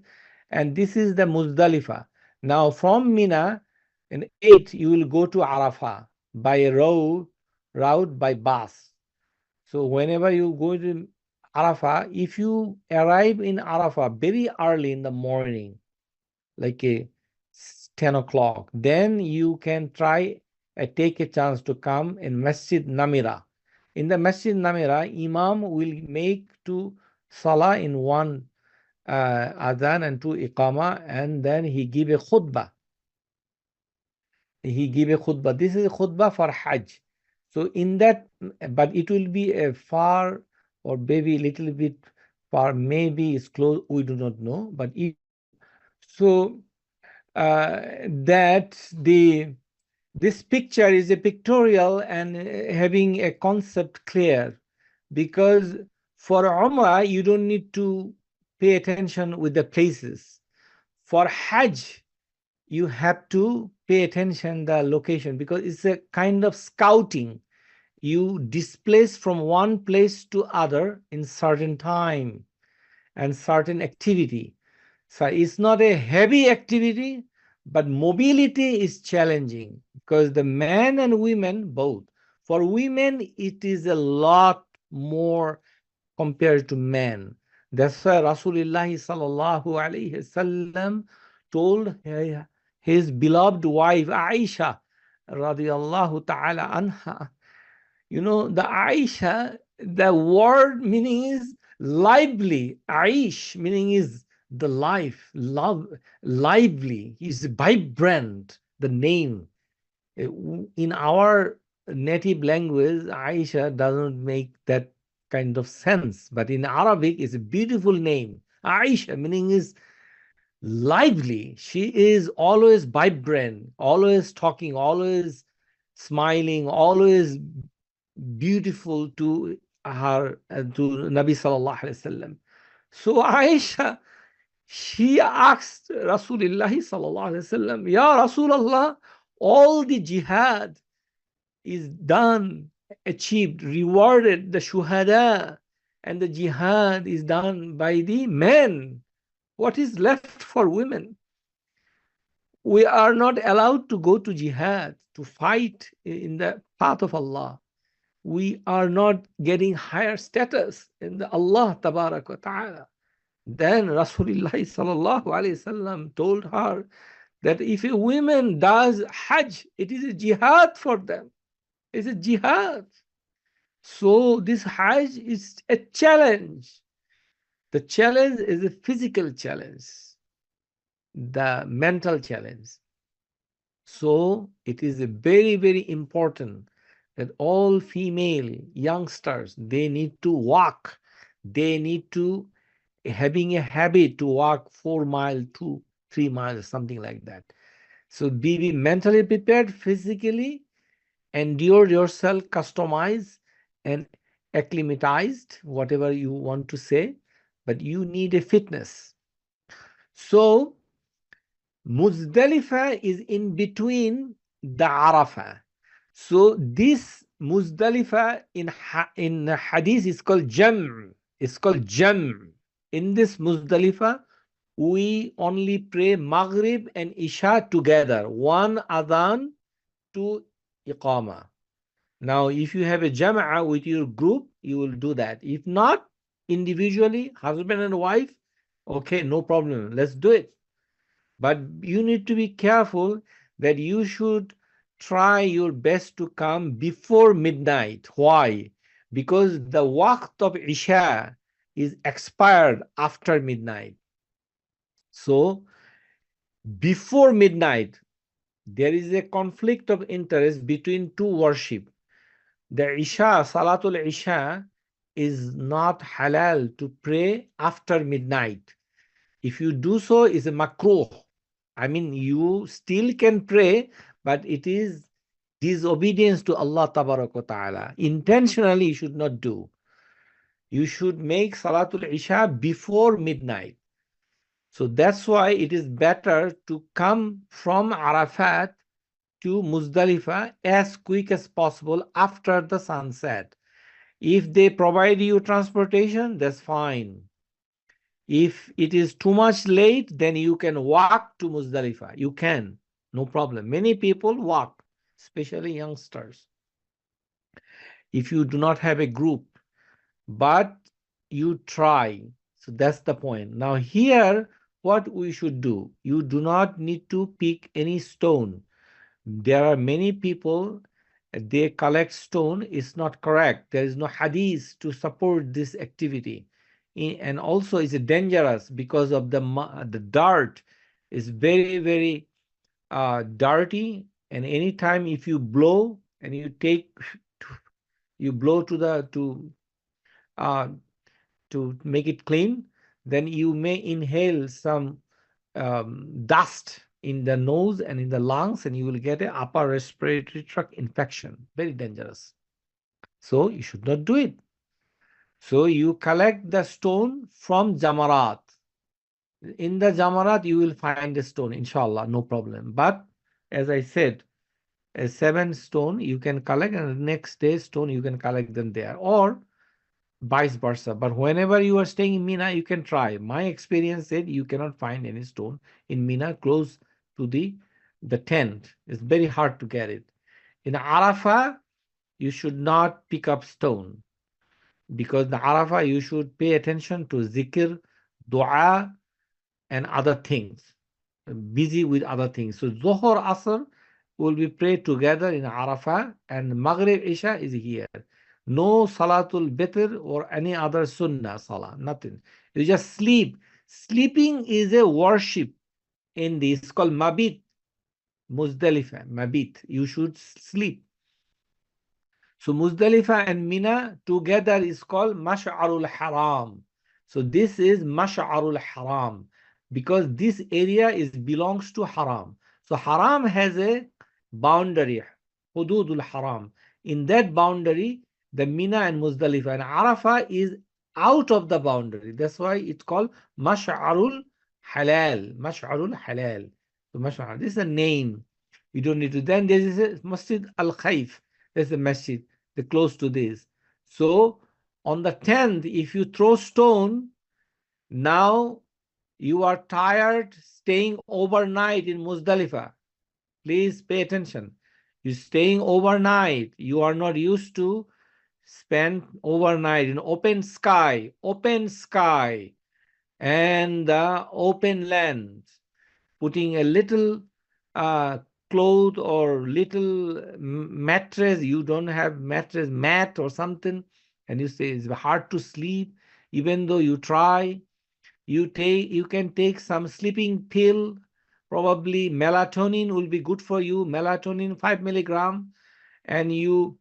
and this is the Muzdalifa. Now from Mina, in 8 you will go to Arafah by a route by bus. So whenever you go to Arafah, if you arrive in Arafah very early in the morning, like a 10 o'clock, then you can try take a chance to come in Masjid Namira. In the Masjid Namira, Imam will make two salah in one adhan and two iqama, and then he give a khutbah. This is a khutbah for Hajj. So in that, but it will be a far or maybe a little bit far, maybe it's close, we do not know. But if so, that this picture is a pictorial and having a concept clear, because for Umrah you don't need to pay attention with the places. For Hajj you have to pay attention the location, because it's a kind of scouting. You displace from one place to other in certain time and certain activity. So it's not a heavy activity, but mobility is challenging, because the men and women both. For women, it is a lot more compared to men. That's why Rasulullah sallallahu alaihi wasallam told his beloved wife Aisha radiallahu ta'ala anha. You know, the Aisha, the word meaning is lively. Aish meaning is the life, love, lively. Is vibrant, the name. In our native language, Aisha doesn't make that kind of sense. But in Arabic, it's a beautiful name. Aisha meaning is lively. She is always vibrant, always talking, always smiling, always beautiful to her, to Nabi sallallahu alaihi wasallam. So Aisha, she asked Rasulullah sallallahu alaihi wasallam, Ya Rasulullah, all the jihad is done, achieved, rewarded, the shuhada, and the jihad is done by the men. What is left for women? We are not allowed to go to jihad, to fight in the path of Allah. We are not getting higher status in the Allah tabarak wa ta'ala. Then Rasulullah sallallahu alayhi wasallam told her that if a woman does Hajj, it is a jihad for them. It's a jihad. So this Hajj is a challenge. The challenge is a physical challenge, the mental challenge. So it is a very, very important that all female youngsters, they need to walk. They need to having a habit to walk 4 miles, 3 miles, something like that. So be mentally prepared, physically, endure yourself, customize and acclimatized, whatever you want to say, but you need a fitness. So Muzdalifah is in between the Arafah. So this Muzdalifah in hadith is called Jam'. It's called Jam'. In this Muzdalifah, we only pray Maghrib and Isha together. One adhan, two iqama. Now, if you have a Jama'ah with your group, you will do that. If not, individually, husband and wife, okay, no problem. Let's do it. But you need to be careful that you should try your best to come before midnight. Why? Because the waqt of Isha is expired after midnight. So before midnight, there is a conflict of interest between two worship. The Isha, Salatul Isha, is not halal to pray after midnight. If you do so, it's a makruh. I mean, you still can pray, but it is disobedience to Allah Ta'ala. Intentionally, you should not do. You should make Salatul Isha before midnight. So that's why it is better to come from Arafat to Muzdalifah as quick as possible after the sunset. If they provide you transportation, that's fine. If it is too much late, then you can walk to Muzdalifah. You can, no problem. Many people walk, especially youngsters. If you do not have a group, but you try. So that's the point. Now here, what we should do, you do not need to pick any stone. There are many people, they collect stone. It's not correct. There is no hadith to support this activity. And also it's dangerous because of the dirt is very, very dirty. And anytime if you blow and you blow uh, to make it clean, then you may inhale some dust in the nose and in the lungs, and you will get an upper respiratory tract infection. Very dangerous. So you should not do it. So you collect the stone from Jamarat. In the Jamarat, you will find a stone, inshallah, no problem. But as I said, a 7 stone you can collect, and the next day stone you can collect them there, or vice versa. But whenever you are staying in Mina, you can try. My experience said you cannot find any stone in Mina close to the tent. It's very hard to get it. In Arafah, you should not pick up stone, because the Arafah you should pay attention to zikr, dua, and other things. Busy with other things. So Zohar Asr will be prayed together in Arafah, and Maghrib Isha is here. No Salatul Bitr or any other Sunnah Salah, nothing. You just sleep. Sleeping is a worship in this, it's called Mabit, Muzdalifah, Mabit. You should sleep. So Muzdalifah and Mina together is called Mash'arul Haram. So this is Mash'arul Haram, because this area belongs to Haram. So Haram has a boundary, Hududul Haram. In that boundary, the Mina and Muzdalifah and Arafah is out of the boundary. That's why it's called Mash'arul Halal. Mash'arul Halal. So Mash'ar, this is a name. You don't need to. Then there is a Masjid Al Khaif. There's a masjid close to this. So on the 10th, if you throw stone, now you are tired staying overnight in Muzdalifah. Please pay attention. You're staying overnight. You are not used to spend overnight in open sky, and open land, putting a little cloth or little mattress. You don't have mattress, mat or something, and you say it's hard to sleep. Even though you try, you can take some sleeping pill. Probably melatonin will be good for you. Melatonin 5 milligram, and you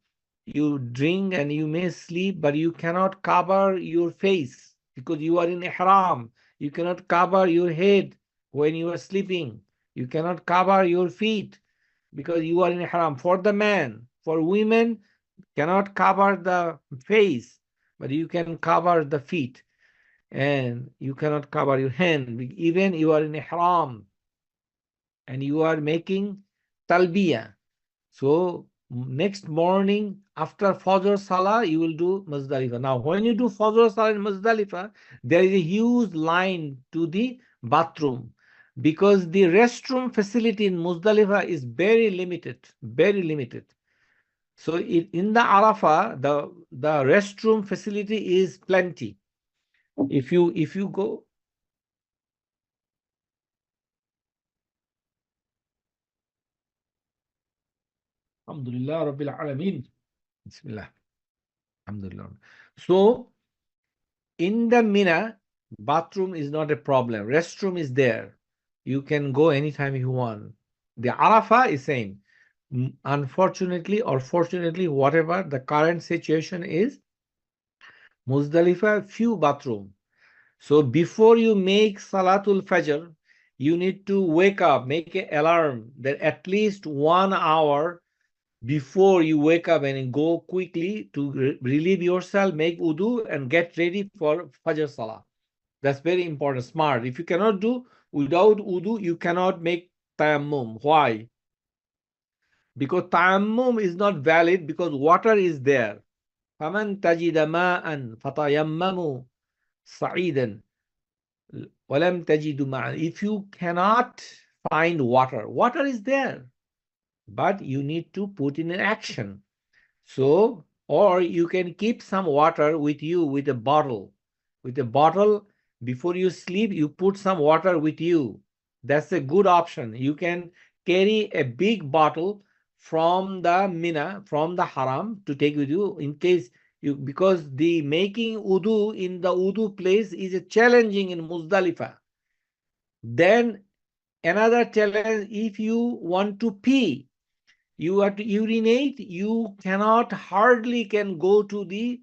drink and you may sleep, but you cannot cover your face because you are in ihram. You cannot cover your head when you are sleeping. You cannot cover your feet because you are in ihram. For the man, for women, cannot cover the face, but you can cover the feet, and you cannot cover your hand. Even you are in ihram and you are making talbiyah. So next morning after Fajr Salah, you will do Muzdalifah. Now, when you do Fajr Salah in Muzdalifah, there is a huge line to the bathroom, because the restroom facility in Muzdalifah is very limited, very limited. So in the Arafah, the restroom facility is plenty. If you go, Alhamdulillah Rabbil Alameen. Bismillah. Alhamdulillah. So in the Mina, bathroom is not a problem. Restroom is there. You can go anytime you want. The Arafah is same. Unfortunately or fortunately, whatever the current situation is, Muzdalifah, few bathroom. So before you make Salatul Fajr, you need to wake up, make an alarm that at least 1 hour before you wake up and go quickly to relieve yourself, make wudu and get ready for Fajr Salah. That's very important, smart. If you cannot do without wudu, you cannot make tayammum. Why? Because tayammum is not valid because water is there. فَمَنْ تَجِدَ مَاءً فَتَيَمَّمُوا صَعِيدًا وَلَمْ تَجِدُ مَاءً. If you cannot find water, water is there, but you need to put in an action. So, or you can keep some water with you with a bottle. With a bottle, before you sleep, you put some water with you. That's a good option. You can carry a big bottle from the Mina, from the Haram to take with you in case you, because the making wudu in the wudu place is a challenging in Muzdalifah. Then another challenge, if you want to pee, you have to urinate, you cannot hardly can go to the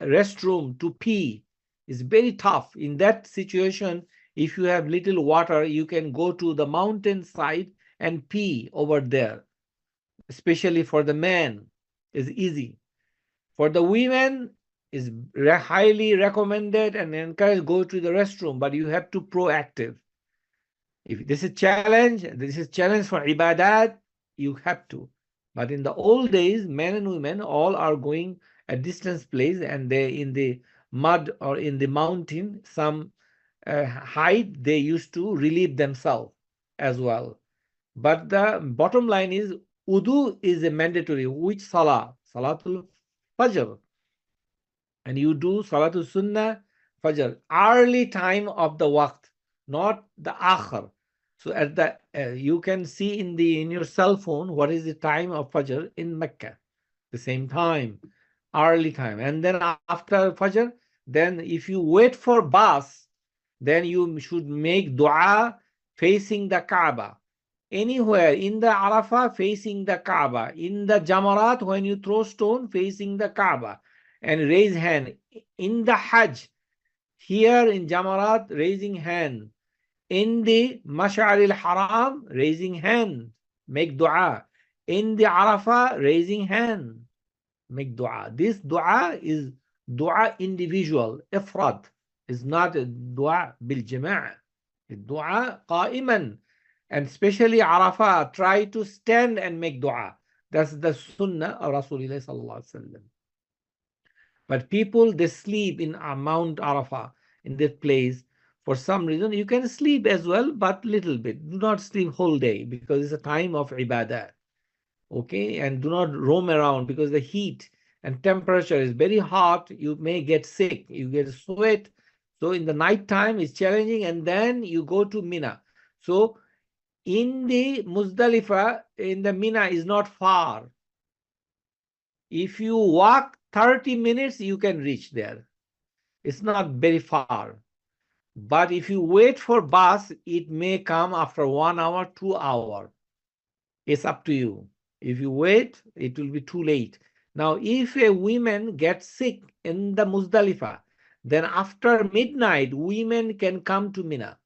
restroom to pee. It's very tough in that situation. If you have little water, you can go to the mountain side and pee over there. Especially for the man, is easy. For the women, is highly recommended and encouraged go to the restroom, but you have to proactive. If this is challenge for ibadat, you have to. But in the old days, men and women all are going a distance place and they in the mud or in the mountain, some height, they used to relieve themselves as well. But the bottom line is wudu is a mandatory. Which salah? Salatul Fajr. And you do Salatul Sunnah Fajr, early time of the waqt, not the akhir. So at the you can see in your cell phone what is the time of Fajr in Mecca, the same time, early time. And then after Fajr, then if you wait for bus, then you should make dua facing the Kaaba. Anywhere in the Arafah facing the Kaaba, in the Jamarat when you throw stone facing the Kaaba and raise hand. In the Hajj, here in Jamarat raising hand. In the Mash'ar al-Haram raising hand, make dua. In the Arafah raising hand, make dua. This dua is dua individual, ifrad. Is not a dua bil jama'. Dua qa'iman. And especially Arafah, try to stand and make dua. That's the sunnah of Rasulullah sallallahu alaihi wasallam. But people, they sleep in Mount Arafah, in that place. For some reason, you can sleep as well, but little bit. Do not sleep whole day because it's a time of ibadah. Okay, and do not roam around because the heat and temperature is very hot. You may get sick, you get sweat. So in the night time it's challenging, and then you go to Mina. So in the Muzdalifah, in the Mina is not far. If you walk 30 minutes, you can reach there. It's not very far. But if you wait for bus, it may come after 1 hour, 2 hours. It's up to you. If you wait, it will be too late. Now, if a woman gets sick in the Muzdalifah, then after midnight, women can come to Mina.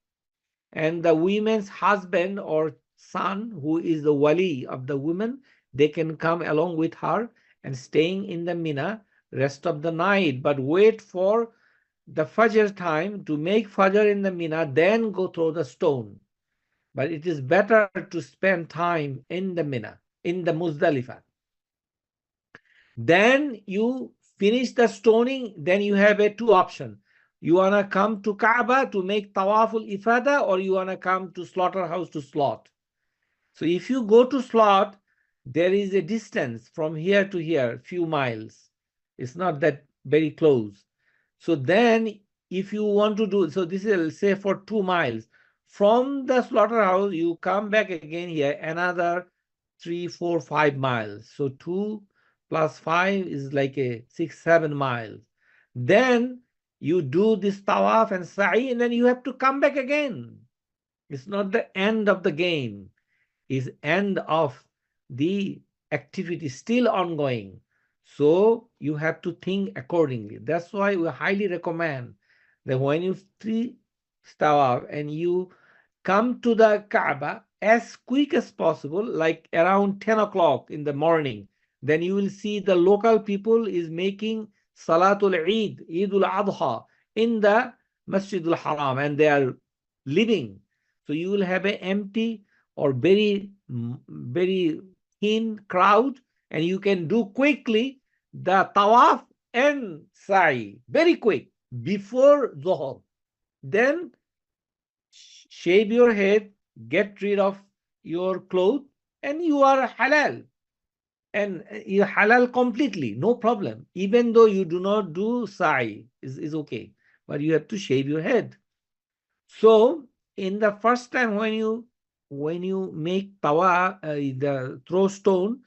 And the women's husband or son, who is the wali of the woman, they can come along with her and staying in the Mina rest of the night, but wait for the Fajr time to make Fajr in the Mina, then go throw the stone. But it is better to spend time in the Mina, in the Muzdalifah. Then you finish the stoning, then you have a two option. You want to come to Kaaba to make Tawaful Ifada, or you want to come to slaughterhouse to slaughter. So if you go to slaughter, there is a distance from here to here, few miles. It's not that very close. So then if you want to do, so this is say for 2 miles. From the slaughterhouse, you come back again here, another 3, 4, 5 miles. So 2 plus 5 is like a 6, 7 miles. Then you do this tawaf and sa'i, and then you have to come back again. It's not the end of the game. It's end of the activity still ongoing. So you have to think accordingly. That's why we highly recommend that when you three tawaf and you come to the Kaaba as quick as possible, like around 10 o'clock in the morning, then you will see the local people is making Salatul Eid, Eidul Adha in the Masjidul Haram, and they are living. So you will have an empty or very thin crowd, and you can do quickly the tawaf and sa'i, very quick, before Zohar. Then shave your head, get rid of your clothes, and you are halal. And you halal completely, no problem. Even though you do not do sa'i, is okay. But you have to shave your head. So in the first time when you make tawa, the throw stone,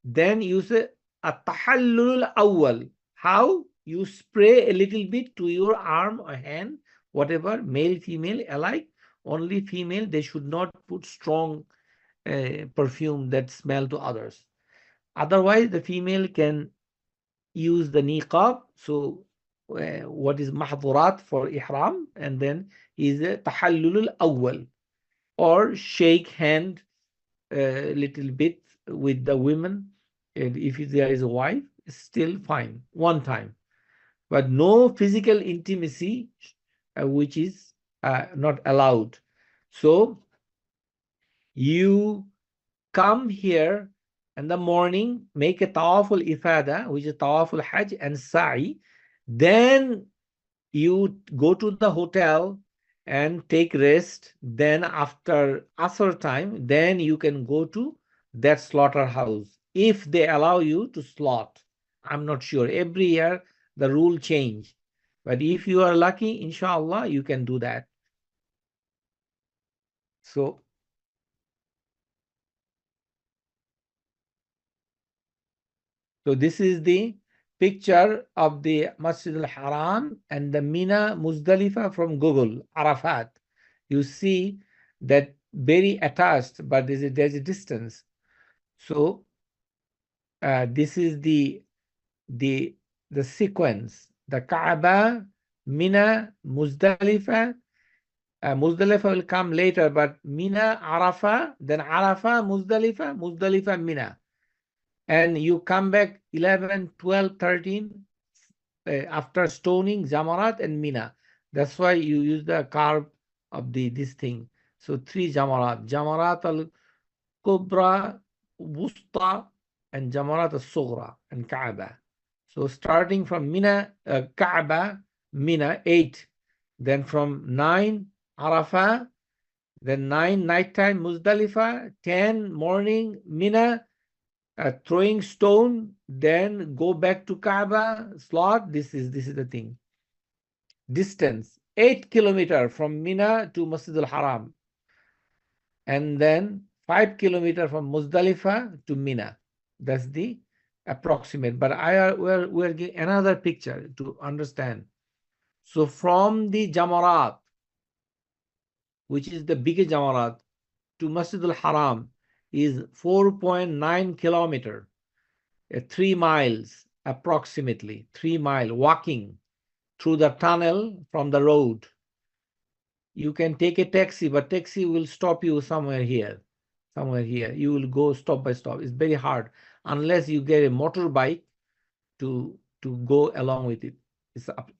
then you say at-tahallul awwal. How? You spray a little bit to your arm or hand, whatever, male, female alike. Only female, they should not put strong perfume that smell to others. Otherwise, the female can use the niqab. So what is mahdurat for ihram, and then is a tahallul awwal, or shake hand a little bit with the women. And if there is a wife, still fine, one time. But no physical intimacy, which is not allowed. So you come here in the morning, make a tawaful ifada, which is tawaful hajj and sa'i. Then you go to the hotel and take rest. Then after asr time, then you can go to that slaughterhouse if they allow you to slaughter. I'm not sure. Every year the rule change. But if you are lucky, inshallah, you can do that. So this is the picture of the Masjid al-Haram and the Mina Muzdalifa from Google, Arafat. You see that very attached, but there's a distance. So this is the sequence. The Kaaba, Mina, Muzdalifa. Muzdalifa will come later, but Mina, Arafah, then Arafah, Muzdalifa, Muzdalifa, Mina. And you come back 11, 12, 13 after stoning, Jamarat and Mina. That's why you use the carve of this thing. So 3 Jamarat. Jamarat al-Kubra, Wusta, and Jamarat al-Sughra, and Kaaba. So starting from Mina, Kaaba, Mina, 8. Then from 9, Arafah. Then 9, nighttime, Muzdalifa. 10, morning, Mina. Throwing stone, then go back to Kaaba, slot. This is the thing. Distance 8 kilometers from Mina to Masjid al-Haram, and then 5 kilometers from Muzdalifa to Mina. That's the approximate. But we're getting another picture to understand. So from the Jamarat, which is the biggest Jamarat, to Masjid al-Haram is 4.9 kilometers. 3 miles, approximately 3 miles, walking through the tunnel from the road. You can take a taxi, but taxi will stop you somewhere here. You will go stop by stop. It's very hard unless you get a motorbike to go along with it.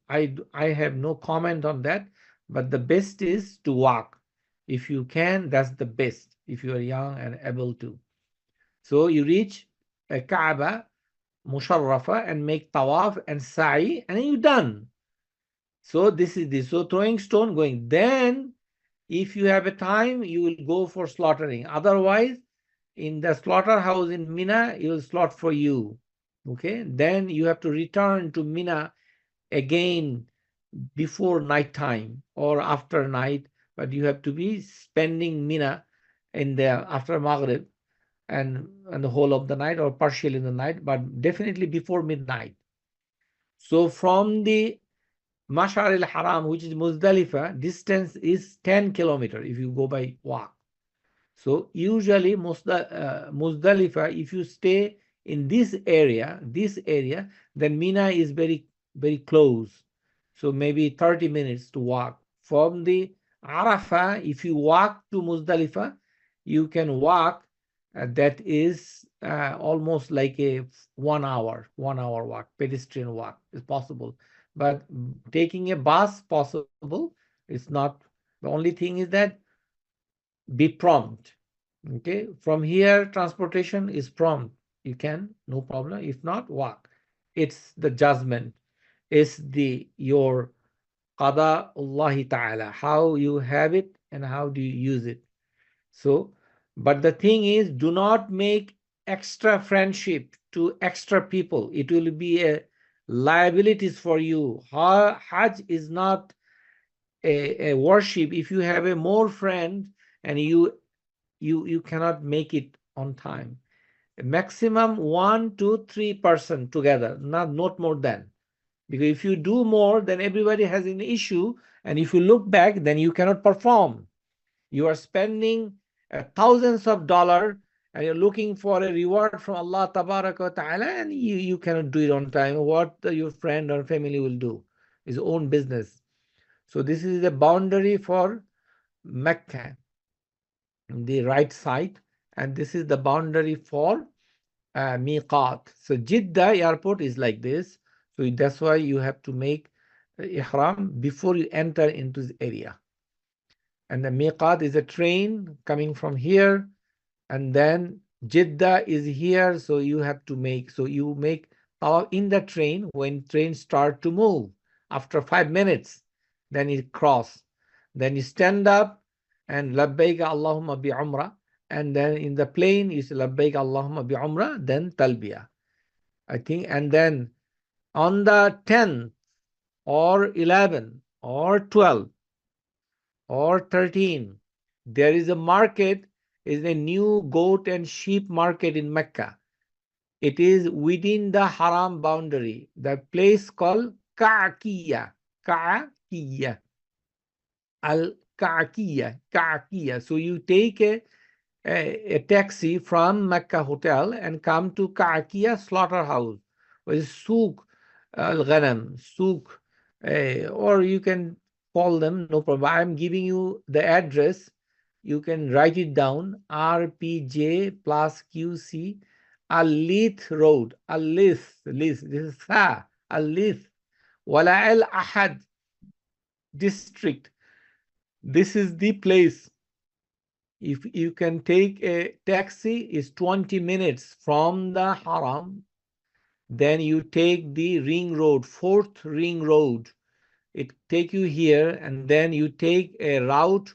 I have no comment on that, but the best is to walk. If you can, that's the best, if you are young and able to. So you reach a Kaaba Musharrafa and make tawaf and sa'i, and you're done. So this is this. So throwing stone, going. Then if you have a time, you will go for slaughtering. Otherwise, in the slaughterhouse in Mina, it will slaughter for you. Okay. Then you have to return to Mina again before night time or after night, but you have to be spending Mina in the after Maghrib and the whole of the night or partially in the night, but definitely before midnight. So from the Mash'ar al-Haram, which is Muzdalifa, distance is 10 kilometers if you go by walk. So usually Muzdalifa, if you stay in this area, then Mina is very, very close. So maybe 30 minutes to walk. From the Arafah, if you walk to Muzdalifah, you can walk, that is almost like a 1 hour walk, pedestrian walk is possible. But taking a bus possible, it's not. The only thing is that be prompt. Okay, from here transportation is prompt. You can, no problem. If not, walk. It's the judgment. It's the your qada Allah ta'ala, how you have it and how do you use it. So, but the thing is, do not make extra friendship to extra people. It will be a liabilities for you. Hajj is not a worship. If you have a more friend and you cannot make it on time, maximum 1 to 3 person together, not more than. Because if you do more, then everybody has an issue, and if you look back, then you cannot perform. You are spending thousands of dollars, and you're looking for a reward from Allah Tabaraka wa Ta'ala, and you cannot do it on time. What your friend or family will do is own business. So this is the boundary for Mecca, the right side, and this is the boundary for miqat. So Jeddah airport is like this. So that's why you have to make ihram before you enter into this area. And the miqat is a train coming from here, and then Jeddah is here. So you have to make, so you make tawaf in the train. When train start to move after 5 minutes, then it cross. Then you stand up and labbaik Allahumma bi umrah. And then in the plane you say labbaik Allahumma bi umrah, then talbiyah, I think. And then on the 10th or 11 or 12 or 13, there is a market, is a new goat and sheep market in Mecca. It is within the haram boundary, the place called Ka'akiyah. Ka'akiyah. Ka'akiyah. So you take a taxi from Mecca hotel and come to Ka'akiyah slaughterhouse, which is Souk al-Ghanam, Souk, or you can call them, no problem. I'm giving you the address. You can write it down, RPJ plus QC, Al-Lith Road, Al-Lith, this is Al-Lith, Wala al-Ahad district. This is the place. If you can take a taxi, is 20 minutes from the haram. Then you take the ring road, 4th ring road. It take you here, and then you take a route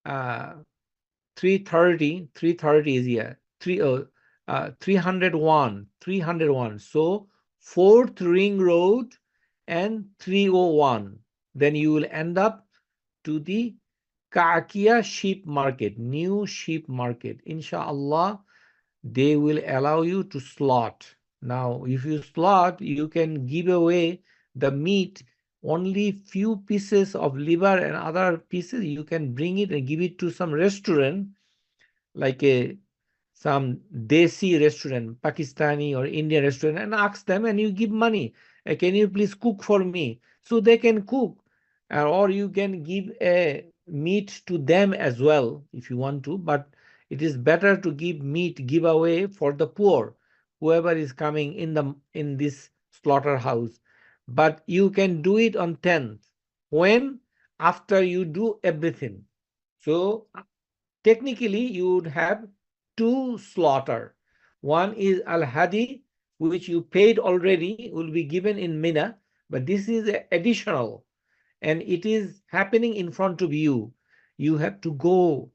330 is here, 301. So 4th ring road and 301. Then you will end up to the Ka'akiyah sheep market, new sheep market. Inshallah, they will allow you to slaughter. Now, if you slaughter, you can give away the meat, only few pieces of liver and other pieces. You can bring it and give it to some restaurant, like some Desi restaurant, Pakistani or Indian restaurant, and ask them, and you give money. Can you please cook for me? So they can cook. Or you can give a meat to them as well if you want to, but it is better to give meat giveaway for the poor, whoever is coming in this slaughterhouse. But you can do it on 10th. When? After you do everything. So technically you would have 2 slaughter. One is al-hadi, which you paid already, will be given in Mina, but this is additional, and it is happening in front of you. You have to go.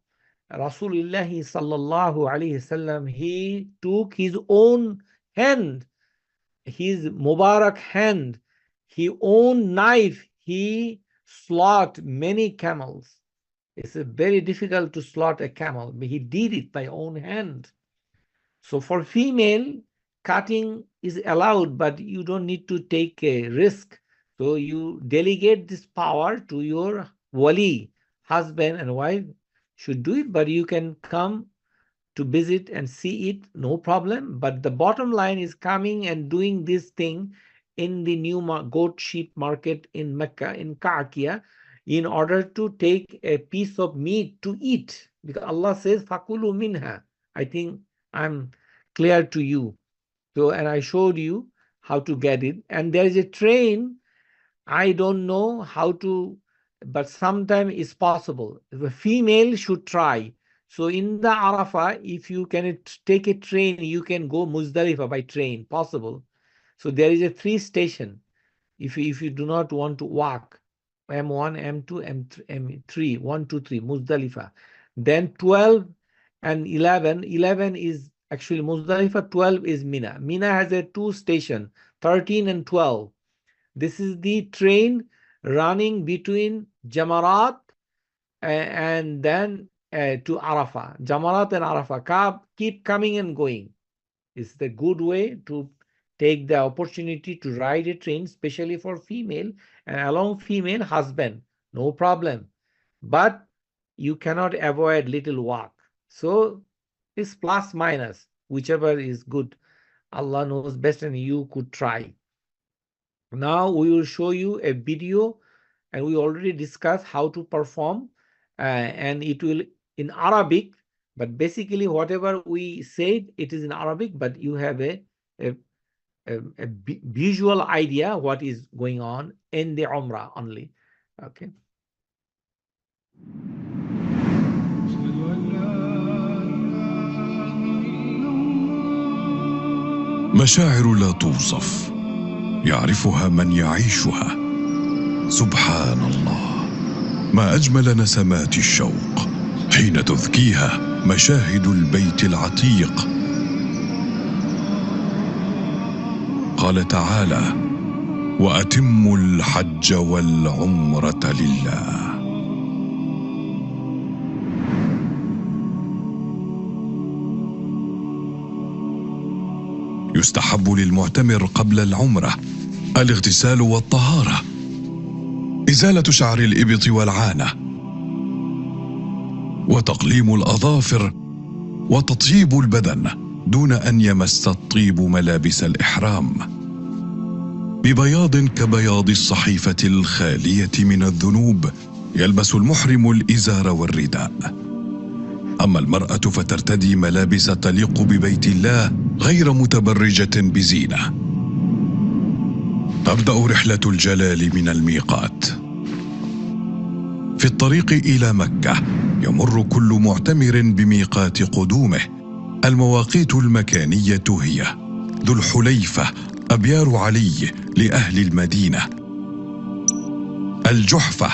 Rasulullah sallallahu alaihi wasallam, he took his own hand, his Mubarak hand, his own knife, he slaughtered many camels. It's very difficult to slaughter a camel, but he did it by own hand. So for female, cutting is allowed, but you don't need to take a risk. So you delegate this power to your wali, husband and wife should do it, but you can come to visit and see it, no problem. But the bottom line is coming and doing this thing in the new goat sheep market in Mecca, in Ka'kia, in order to take a piece of meat to eat. Because Allah says, Fakulu minha. I think I'm clear to you. So, and I showed you how to get it. And there is a train. I don't know how to, but sometime it's possible. The female should try. So in the Arafah, if you can take a train, you can go Muzdalifah by train, possible. So there is a 3 station. If you do not want to walk, M1, M2, M3, 1, 2, 3, Muzdalifah. Then 12 and 11. 11 is actually Muzdalifah, 12 is Mina. Mina has a 2 station, 13 and 12. This is the train running between Jamarat and then to Arafah. Jamarat and Arafah keep coming and going. It's the good way to take the opportunity to ride a train, especially for female, and along female husband, no problem. But you cannot avoid little walk. So it's plus minus, whichever is good. Allah knows best, and you could try. Now we will show you a video, and we already discussed how to perform, and it will in Arabic, but basically whatever we said, it is in Arabic, but you have a visual idea what is going on in the Umrah only. Okay. مشاعر لا توصف يعرفها من يعيشها. سبحان الله، ما أجمل نسمات الشوق حين تذكيها مشاهد البيت العتيق. قال تعالى: وأتموا الحج والعمرة لله. يستحب للمعتمر قبل العمرة الاغتسال والطهارة، إزالة شعر الإبط والعانة، وتقليم الأظافر، وتطيب البدن دون أن يمس الطيب ملابس الإحرام، ببياض كبياض الصحيفة الخالية من الذنوب. يلبس المحرم الإزار والرداء. أما المرأة فترتدي ملابس تليق ببيت الله غير متبرجة بزينة. تبدأ رحلة الجلال من الميقات. في الطريق إلى مكة يمر كل معتمر بميقات قدومه. المواقيت المكانية هي: ذو الحليفة أبيار علي لأهل المدينة، الجحفة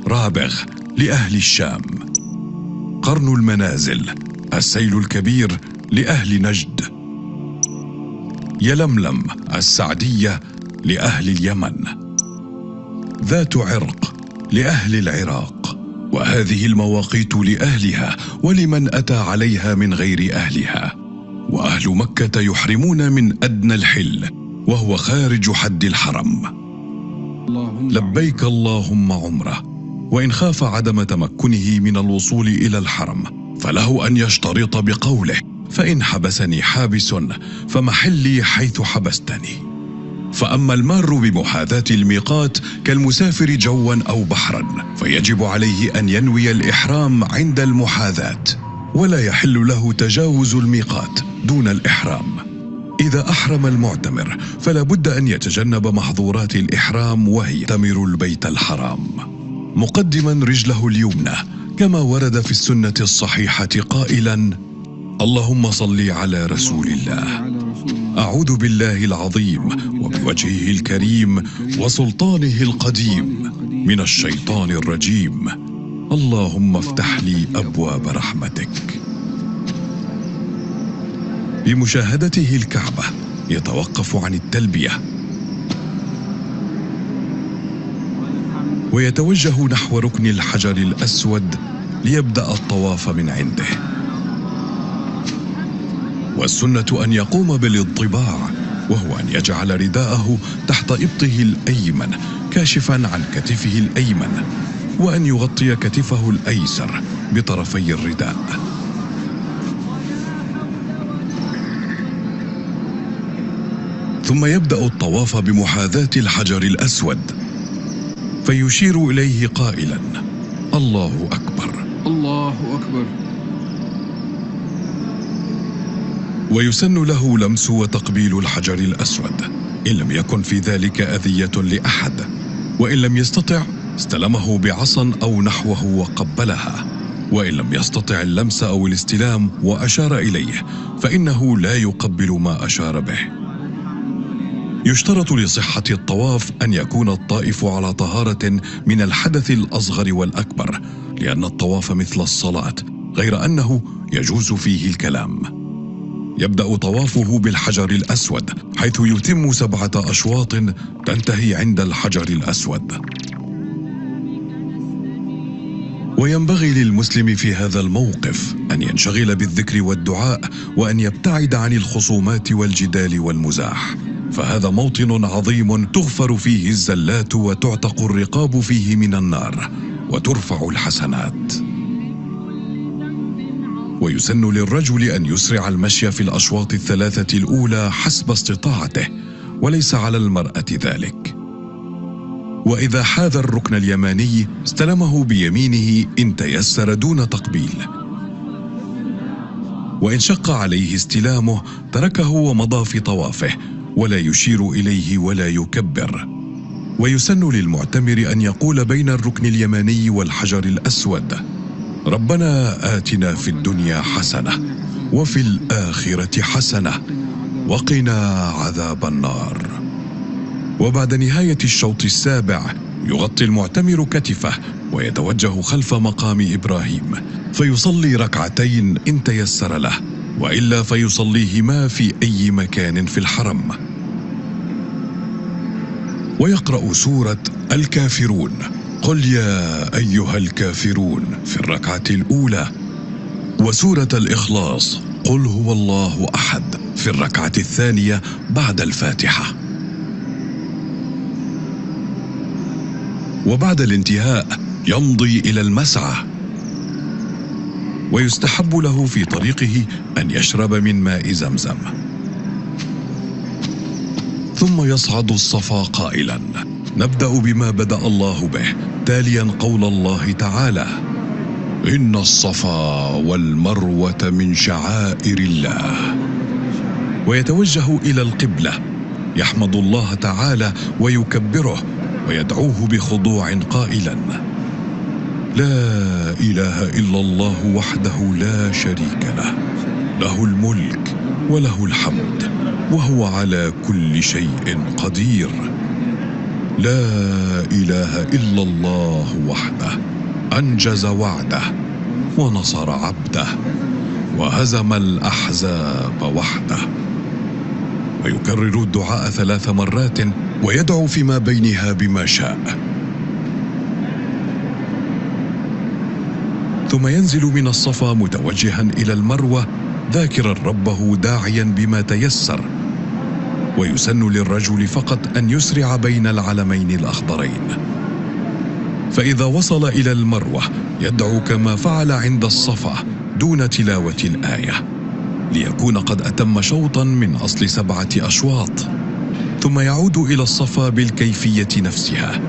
رابغ لأهل الشام، قرن المنازل السيل الكبير لأهل نجد، يلملم السعدية لأهل اليمن، ذات عرق لأهل العراق. وهذه المواقيت لأهلها ولمن أتى عليها من غير أهلها. وأهل مكة يحرمون من أدنى الحل وهو خارج حد الحرم. لبيك اللهم عمره. وإن خاف عدم تمكنه من الوصول إلى الحرم فله أن يشترط بقوله: فإن حبسني حابس فمحلي حيث حبستني. فأما المار بمحاذاة الميقات كالمسافر جوا أو بحرا فيجب عليه أن ينوي الإحرام عند المحاذاة، ولا يحل له تجاوز الميقات دون الإحرام. إذا أحرم المعتمر فلا بد أن يتجنب محظورات الإحرام، وهي تمر البيت الحرام مقدما رجله اليمنى كما ورد في السنة الصحيحة قائلا: اللهم صل على رسول الله. أعوذ بالله العظيم وبوجهه الكريم وسلطانه القديم من الشيطان الرجيم. اللهم افتح لي أبواب رحمتك. بمشاهدته الكعبة يتوقف عن التلبية ويتوجه نحو ركن الحجر الأسود ليبدأ الطواف من عنده. والسنة أن يقوم بالاضطباع، وهو أن يجعل رداءه تحت إبطه الأيمن كاشفا عن كتفه الأيمن، وأن يغطي كتفه الأيسر بطرفي الرداء. ثم يبدأ الطواف بمحاذاة الحجر الأسود، فيشير إليه قائلا: الله أكبر، الله أكبر. ويسن له لمس وتقبيل الحجر الأسود إن لم يكن في ذلك أذية لأحد، وإن لم يستطع استلمه بعصا أو نحوه وقبلها، وإن لم يستطع اللمس أو الاستلام وأشار إليه فإنه لا يقبل ما أشار به. يشترط لصحة الطواف أن يكون الطائف على طهارة من الحدث الأصغر والأكبر، لأن الطواف مثل الصلاة، غير أنه يجوز فيه الكلام. يبدأ طوافه بالحجر الأسود، حيث يتم 7 أشواط تنتهي عند الحجر الأسود. وينبغي للمسلم في هذا الموقف أن ينشغل بالذكر والدعاء، وأن يبتعد عن الخصومات والجدال والمزاح، فهذا موطن عظيم تغفر فيه الزلات وتعتق الرقاب فيه من النار وترفع الحسنات. ويسن للرجل أن يسرع المشي في الأشواط 3 الأولى حسب استطاعته، وليس على المرأة ذلك. وإذا حاذ الركن اليماني استلمه بيمينه إن تيسر دون تقبيل، وإن شق عليه استلامه تركه ومضى في طوافه، ولا يشير إليه ولا يكبر. ويسن للمعتمر أن يقول بين الركن اليماني والحجر الأسود: ربنا آتنا في الدنيا حسنة وفي الآخرة حسنة وقنا عذاب النار. وبعد نهاية الشوط السابع يغطي المعتمر كتفه ويتوجه خلف مقام إبراهيم، فيصلي ركعتين إن تيسر له، وإلا فيصليهما في أي مكان في الحرم. ويقرأ سورة الكافرون، قل يا أيها الكافرون، في الركعة الأولى، وسورة الإخلاص، قل هو الله أحد، في الركعة الثانية بعد الفاتحة. وبعد الانتهاء يمضي إلى المسعى، ويستحب له في طريقه أن يشرب من ماء زمزم، ثم يصعد الصفا قائلا: نبدأ بما بدأ الله به، تاليا قول الله تعالى: إن الصفا والمروة من شعائر الله. ويتوجه إلى القبلة، يحمد الله تعالى ويكبره ويدعوه بخضوع قائلا: لا إله إلا الله وحده لا شريك له، له الملك وله الحمد وهو على كل شيء قدير. لا إله إلا الله وحده، أنجز وعده ونصر عبده وهزم الأحزاب وحده. ويكرر الدعاء 3 مرات ويدعو فيما بينها بما شاء، ثم ينزل من الصفا متوجها إلى المروة ذاكرا ربه داعيا بما تيسر. ويسن للرجل فقط أن يسرع بين العلمين الأخضرين، فإذا وصل إلى المروة يدعو كما فعل عند الصفا دون تلاوة الآية، ليكون قد أتم شوطا من أصل 7 أشواط، ثم يعود إلى الصفا بالكيفية نفسها.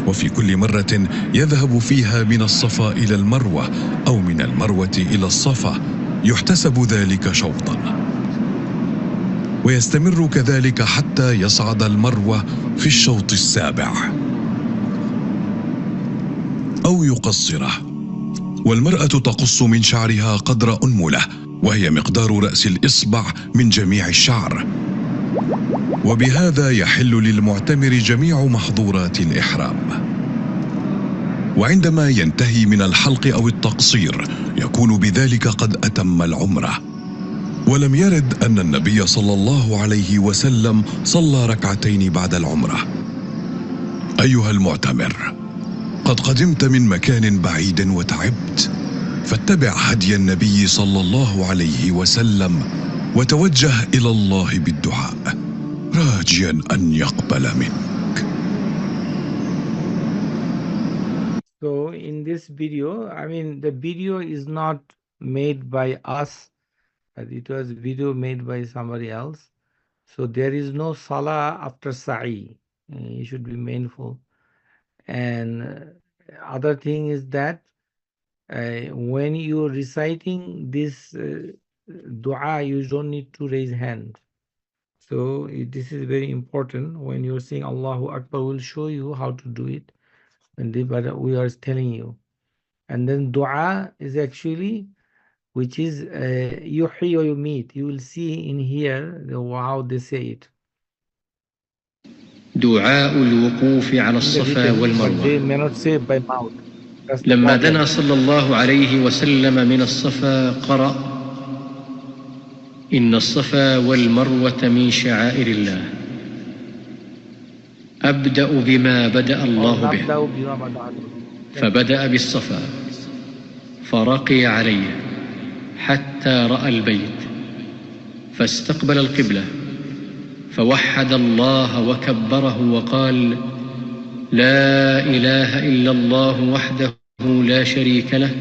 وفي كل مرة يذهب فيها من الصفا إلى المروة أو من المروة إلى الصفا يحتسب ذلك شوطا، ويستمر كذلك حتى يصعد المروة في الشوط السابع أو يقصره. والمرأة تقص من شعرها قدر أنملة، وهي مقدار رأس الإصبع من جميع الشعر، وبهذا يحل للمعتمر جميع محظورات الإحرام. وعندما ينتهي من الحلق أو التقصير يكون بذلك قد أتم العمرة. ولم يرد أن النبي صلى الله عليه وسلم صلى ركعتين بعد العمرة. أيها المعتمر، قد قدمت من مكان بعيد وتعبت، فاتبع هدي النبي صلى الله عليه وسلم وتوجه إلى الله بالدعاء راجيا أن يقبل منك. So in this video, the video is not made by us but it was video made by somebody else. So there is no salah after sa'i. You should be mindful. And other thing is that when you're reciting this dua, you don't need to raise hand. So this is very important. When you're saying Allahu Akbar, we'll show you how to do it. But we are telling you. And then dua is actually, which is yuhyi wa yumit. You will see in here how they say it. دعاء الوقوف على الصفا But والمروة. they may not say by mouth. That's the لما problem. دنا صلى الله عليه وسلم من الصفا قرأ: إن الصفا والمروة من شعائر الله، أبدأ بما بدأ الله به. فبدأ بالصفا فرقي عليه حتى رأى البيت، فاستقبل القبلة فوحد الله وكبره وقال: لا إله إلا الله وحده لا شريك له،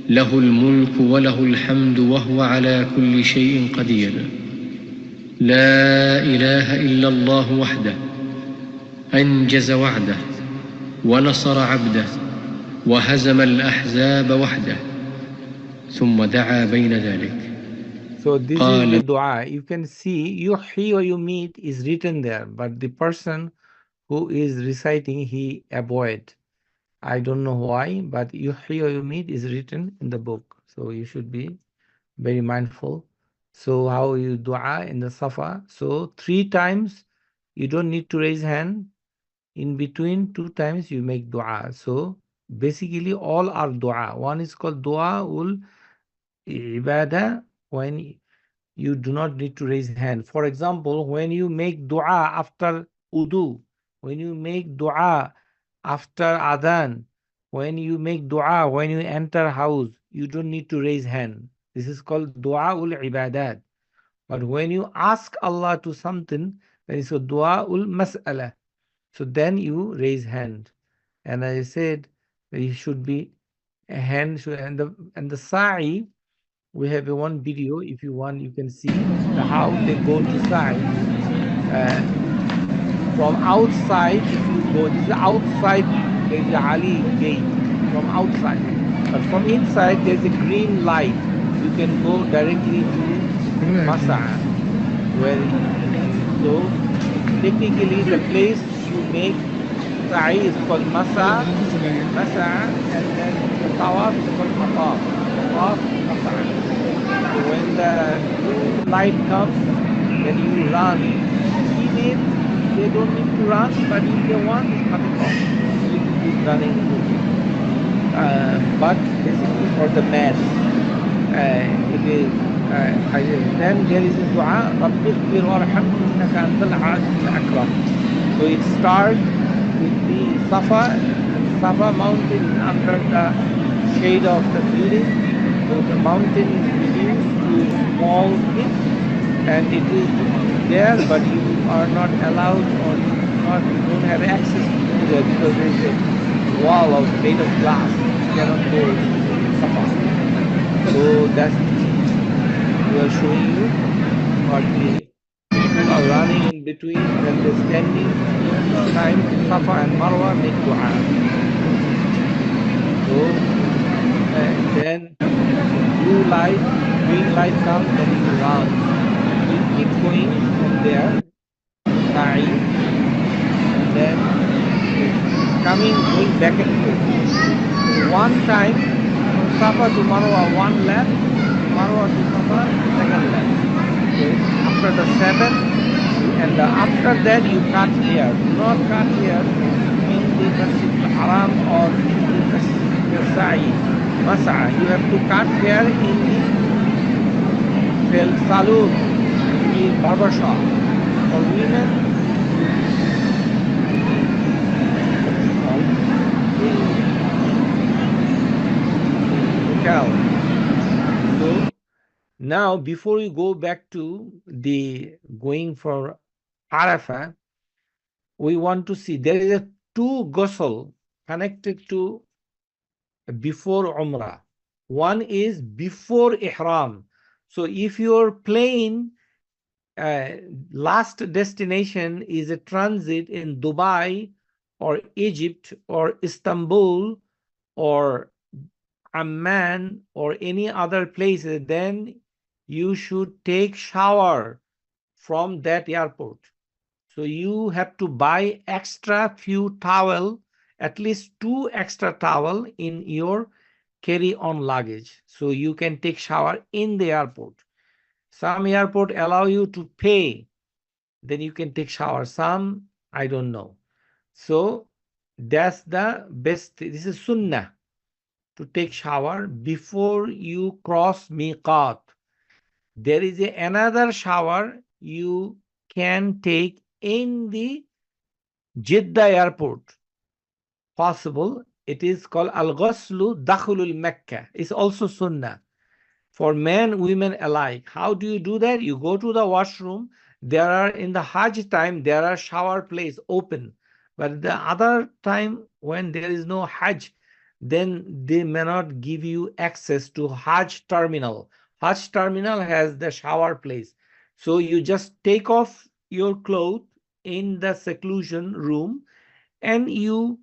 له الملك وله الحمد وهو على كل شيء قدير. لا إله إلا الله وحده أنجز وعده ونصر عبده وهزم الأحزاب وحده. ثم دعا بين ذلك. So this is the dua. You can see yuhyi wa yumit is written there, but the person who is reciting, he avoid. I don't know why, but yuhyi wa yumit is written in the book. So you should be very mindful. So how you dua in the safa? So 3 times you don't need to raise hand. In between 2 times you make dua. So basically all are dua. One is called dua ul ibadah, when you do not need to raise hand. For example, when you make dua after wudu, when you make dua after adhan, when you make dua when you enter house, you don't need to raise hand. This is called dua ul ibadat. But when you ask Allah to something, then it's a dua ul mas'ala. So then you raise hand. And I said that you should be a hand, and the sa'i, we have one video. If you want, you can see how they go to sa'i. From outside, if you go, this is outside, there is a Ali gate from outside. But from inside, there's a green light. You can go directly to Masa. So technically, the place you make sa'i is called Masa, and then the tawaf is called Mataf. So when the blue light comes, then you run. Females, they don't need to run, but if they want, it's nothing wrong. You can keep running. But basically for the men, it is. Then there is a dua, رَبِّ اغْفِرْ وَارْحَمْنِي إِنَّكَ أَنْتَ الْعَزِيزُ الْأَكْرَمُ. So it starts with the Safa mountain is under the shade of the building. So the mountain is reduced to small thing, and it is there, but you are not allowed, or you don't have access to there because there is a wall made of glass. You cannot go to Safa. So that's we are showing you what the people are running in between, when they're standing each time Safa and Marwa make dua. So then blue light, green light comes, then you run. You keep going from there, sa'i, and then going back and forth. One time from Safa to Marwa, one lap, Marwa to Safa, second lap. Okay. After the 7th, and after that you cut here. Do not cut here in the Masjid al-Haram or in the Masjid sa'i. Masa, you have to cut here in the saloon, the barber shop. For women, so now before we go back to the going for Arafah, we want to see there is a 2 ghusl connected to before Umrah. One is before Ihram. So if your plane last destination is a transit in Dubai or Egypt or Istanbul or Amman or any other places, then you should take shower from that airport. So you have to buy extra few towel, at least 2 extra towel in your carry-on luggage. So you can take shower in the airport. Some airport allow you to pay, then you can take shower. Some, I don't know. So that's the best. This is sunnah, to take shower before you cross miqat. There is another shower you can take in the Jeddah airport. Possible. It is called al-ghuslu dakhulul Mecca. It's also sunnah for men, women alike. How do you do that? You go to the washroom. There are, in the Hajj time, there are shower place open. But the other time when there is no Hajj, then they may not give you access to Hajj terminal. Hajj terminal has the shower place. So you just take off your clothes in the seclusion room and you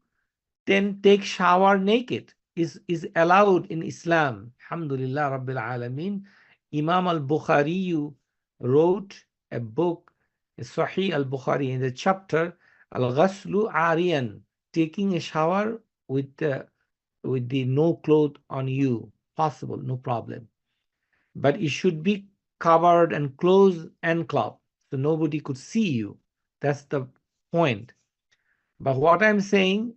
then take shower naked. Is allowed in Islam. Alhamdulillah Rabbil Alameen. Imam al-Bukhari wrote a book, Sahih al-Bukhari, in the chapter Al-Ghaslu Ariyan, taking a shower with the no cloth on you. Possible, no problem. But it should be covered and closed and clubbed, so nobody could see you. That's the point. But what I'm saying,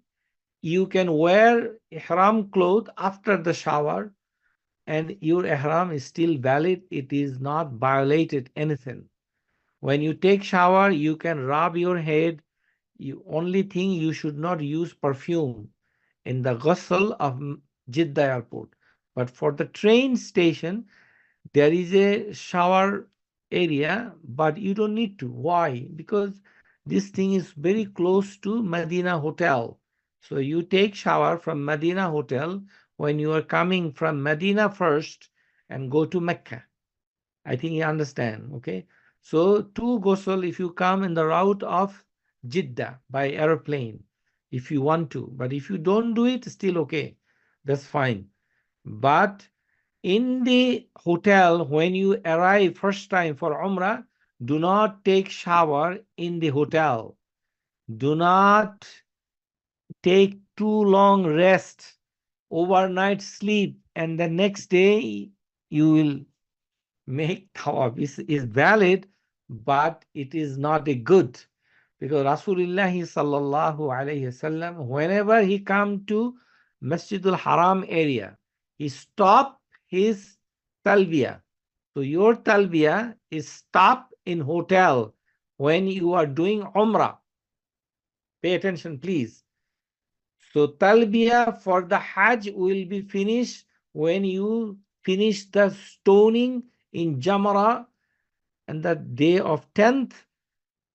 you can wear ihram cloth after the shower and your ihram is still valid. It is not violated anything. When you take shower, you can rub your head. You only thing, you should not use perfume in the ghusl of Jeddah airport. But for the train station, there is a shower area, but you don't need to. Why? Because this thing is very close to Medina Hotel. So you take shower from Medina Hotel when you are coming from Medina first and go to Mecca. I think you understand, okay? So to ghusl, if you come in the route of Jeddah by airplane, if you want to. But if you don't do it, still okay. That's fine. But in the hotel, when you arrive first time for Umrah, do not take shower in the hotel. Do not take too long rest, overnight sleep, and the next day you will make tawaf. Is valid, but it is not a good. Because Rasulullah sallallahu alayhi wasallam, whenever he come to Masjidul Haram area, he stop his talbiyah. So your talbiyah is stop in hotel when you are doing Umrah. Pay attention, please. So talbiyah for the Hajj will be finished when you finish the stoning in Jamra and the day of 10th.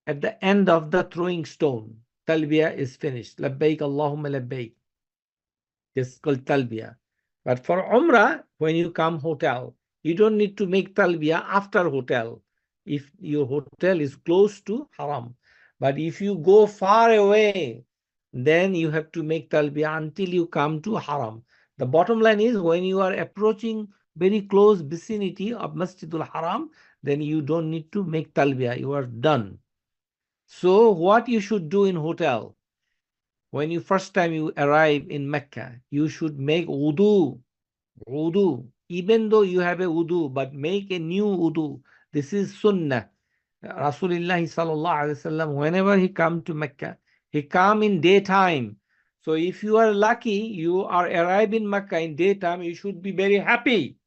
At the end of the throwing stone, talbiyah is finished. Labbaik Allahumma labbaik. This is called talbiyah. But for Umrah, when you come hotel, you don't need to make talbiyah after hotel if your hotel is close to Haram. But if you go far away, then you have to make talbiyah until you come to Haram. The bottom line is, when you are approaching very close vicinity of Masjidul Haram, then you don't need to make talbiyah. You are done. So what you should do in hotel, when you first time you arrive in Mecca, you should make wudu. Even though you have a wudu, but make a new wudu. This is sunnah. Rasulullah sallallahu alaihi wasallam, whenever he come to Mecca, he come in daytime. So if you are lucky, you are arrive in Mecca in daytime, you should be very happy,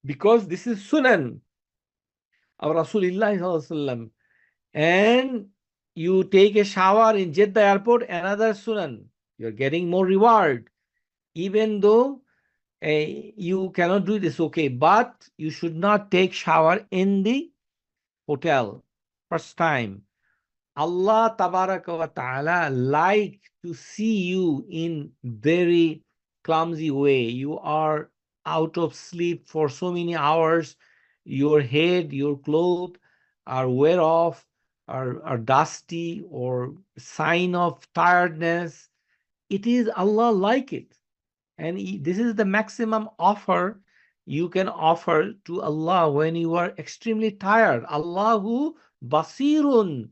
because this is sunnah of Rasulullah sallallahu alaihi wasallam. And you take a shower in Jeddah airport, another sunnah. You're getting more reward. Even though you cannot do this, okay, but you should not take shower in the hotel first time. Allah tabaraka wa ta'ala like to see you in very clumsy way. You are out of sleep for so many hours your head, your clothes are wear off, are dusty, or sign of tiredness, it is Allah like it. And this is the maximum offer you can offer to Allah when you are extremely tired. Allahu basirun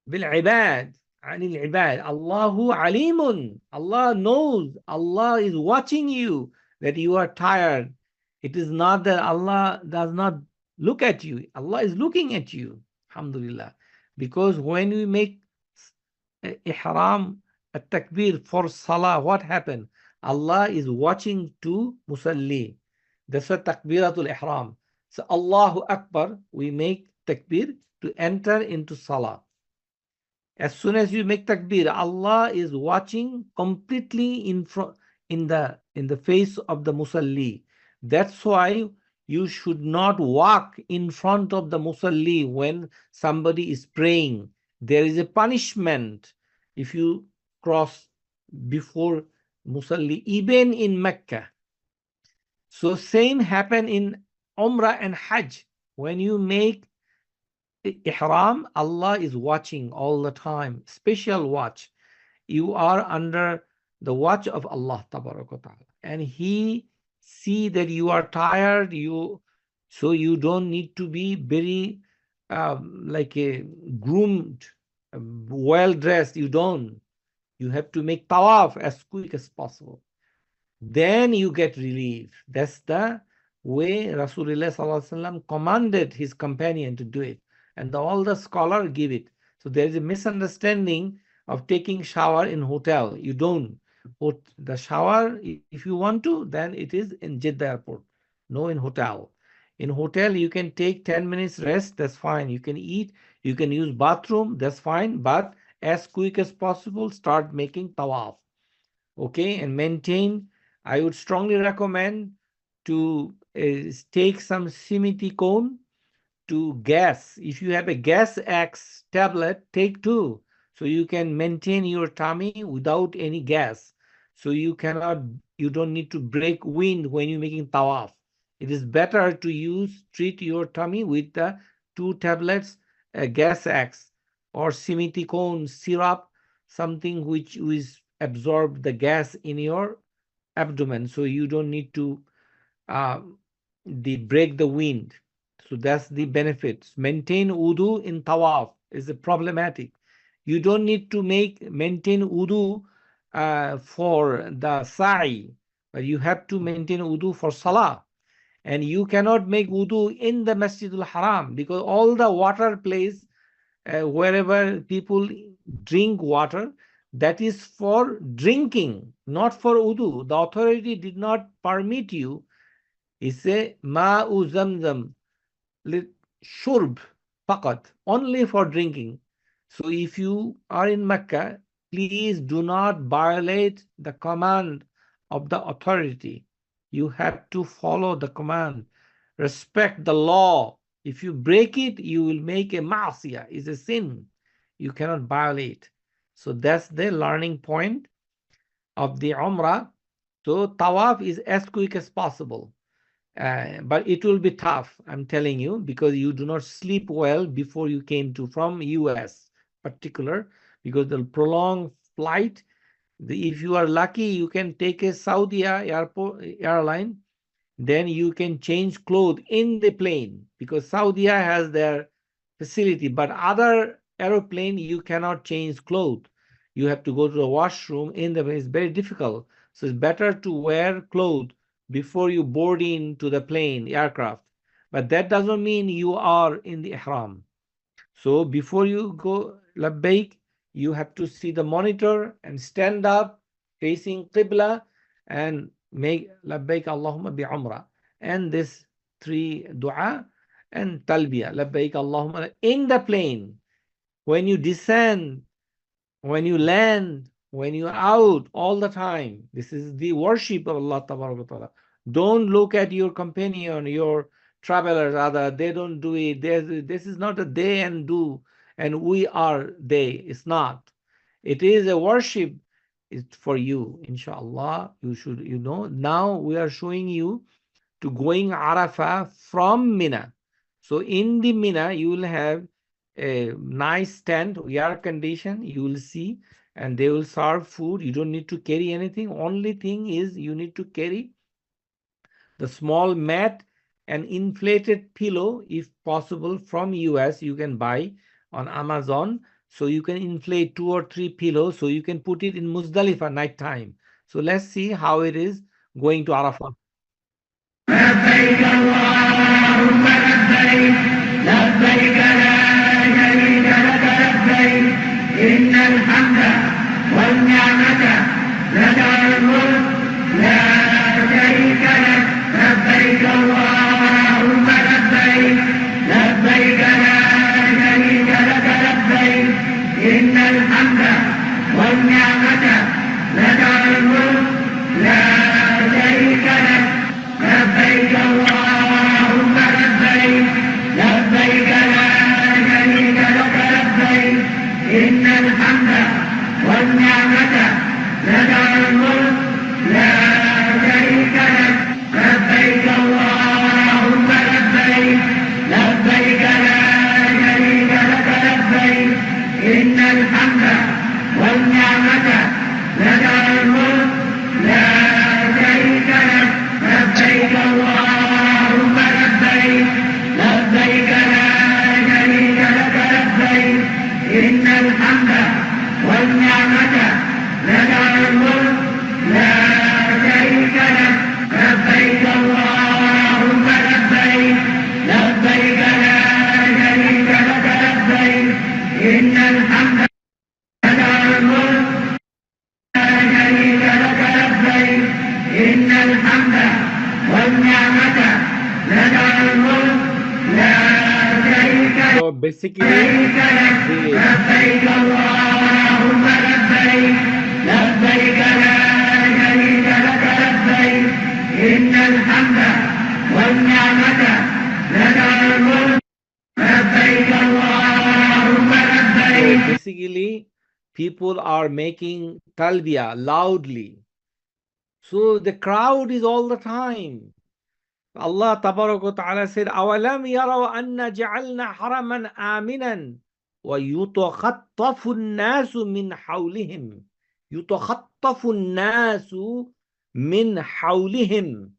bil ibad, anil ibad. Allahu alimun. Allah knows. Allah is watching you that you are tired. It is not that Allah does not look at you. Allah is looking at you. Alhamdulillah. Because when we make ihram, a takbir for salah, what happened? Allah is watching to musalli. That's a takbiratul ihram. So Allahu Akbar, we make takbir to enter into salah. As soon as you make takbir, Allah is watching completely in front, in the face of the musalli. That's why you should not walk in front of the musalli when somebody is praying. There is a punishment if you cross before musalli, even in Mecca. So same happen in Umrah and Hajj. When you make ihram, Allah is watching all the time, special watch. You are under the watch of Allah Ta'ala, and He see that you are tired. So you don't need to be very like a groomed, well dressed. You don't. You have to make tawaf as quick as possible. Then you get relief. That's the way Rasulullah commanded his companion to do it. And all the scholars give it. So there is a misunderstanding of taking shower in hotel. You don't. The shower, if you want to, then it is in Jeddah airport, no in hotel. In hotel, you can take 10 minutes rest, that's fine. You can eat, you can use bathroom, that's fine. But as quick as possible, start making tawaf. Okay, and maintain. I would strongly recommend to take some simeticone to gas. If you have a gas X tablet, take two. So you can maintain your tummy without any gas. So you don't need to break wind when you're making tawaf. It is better to treat your tummy with the two tablets, gas X or simeticone syrup, something which is absorb the gas in your abdomen. So you don't need to break the wind. So that's the benefits. Maintain wudu in tawaf is problematic. You don't need to maintain wudu for the sa'i, but you have to maintain wudu for salah. And you cannot make wudu in the Masjidul Haram because all the water place wherever people drink water, that is for drinking, not for wudu. The authority did not permit you. It's a ma'u zamzam shurb faqat, only for drinking. So if you are in Mecca, please do not violate the command of the authority. You have to follow the command. Respect the law. If you break it, you will make a ma'asiyah. It's a sin. You cannot violate. So that's the learning point of the Umrah. So tawaf is as quick as possible. But it will be tough, I'm telling you, because you do not sleep well before you came from US particular, because the prolonged flight, if you are lucky, you can take a Saudi airline, then you can change clothes in the plane because Saudi has their facility, but other aeroplane, you cannot change clothes. You have to go to the washroom it's very difficult. So it's better to wear clothes before you board into the plane, aircraft. But that doesn't mean you are in the ihram. So before you go labbaik, you have to see the monitor and stand up facing Qibla and make labbaik Allahumma bi umrah. And this 3 dua and talbiya, labbaik Allahumma in the plane. When you descend, when you land, when you're out, all the time. This is the worship of Allah Ta'ala. Don't look at your companion, your travelers, other. They don't do it. This is not a they and do, and we are they. It's not. It is a worship. It's for you, inshallah. You should, now we are showing you to going Arafah from Mina. So in the Mina, you will have a nice tent, air condition, you will see, and they will serve food. You don't need to carry anything. Only thing is you need to carry the small mat and inflated pillow, if possible, from US, you can buy on Amazon. So you can inflate 2 or 3 pillows, so you can put it in Muzdalifah night time. So let's see how it is going to Arafah. لبيك اللهم لبيك لبيك لا شريك لك لبيك إن الحمد والنعمة لك الملك لا شريك لك لبيك اللهم لبيك لبيك لا شريك لك لبيك إن الحمد والنعمة لك الملك لا شريك لك لبيك اللهم لبيك لبيك لا شريك لك لبيك إن الحمد والنعمة لك الملك لا شريك لك لبيك اللهم لبيك لبيك لا شريك لك لبيك إن الحمد والنعمة لك الملك لا شريك لك لبيك اللهم لبيك لبيك لا شريك لك لبيك إن الحمد والنعمة لك الملك لا شريك لك لبيك اللهم لبيك لبيك لا شريك لك لبيك إن الحمد لك الملك لا شريك لك لبيك إن الحمد والنعمة لك الملك لا شريك لك So basically, لبيك اللهم لبيك لبيك لا شريك لك لبيك إن الحمد والنعمة لك الملك لبيك اللهم لبيك basically, people are making talbiyah loudly. So the crowd is all the time. Allah Tabarak wa Ta'ala said, أَوَلَمْ يَرَوْا أَنَّ جَعَلْنَا حَرَمًا آمِنًا وَيُتَخَطَّفُ النَّاسُ مِنْ حَوْلِهِمْ يُتَخَطَّفُ النَّاسُ مِنْ حَوْلِهِمْ.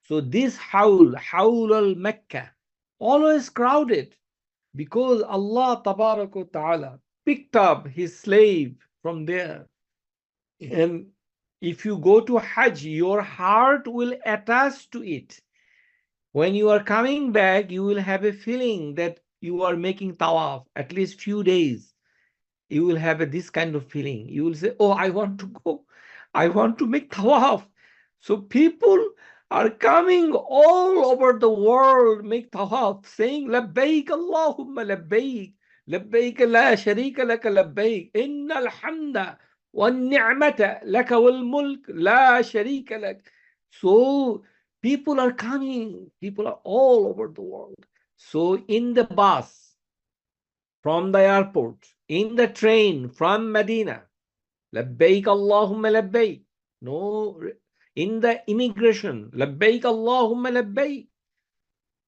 So this hawl al-Makkah, always crowded, because Allah Tabarak wa Ta'ala picked up his slave from there. And if you go to Hajj, your heart will attach to it. When you are coming back, you will have a feeling that you are making tawaf at least few days. You will have this kind of feeling. You will say, oh, I want to go. I want to make tawaf. So people are coming all over the world, make tawaf, saying, Labbaik Allahumma labbaik, labbaik la sharika laka labbaik, inna alhamda wa ni'mata laka wal mulk la sharika lak. So people are coming, people are all over the world. So in the bus, from the airport, in the train from Medina, Labbaik Allahumma labbaik. No, in the immigration, Labbaik Allahumma labbaik.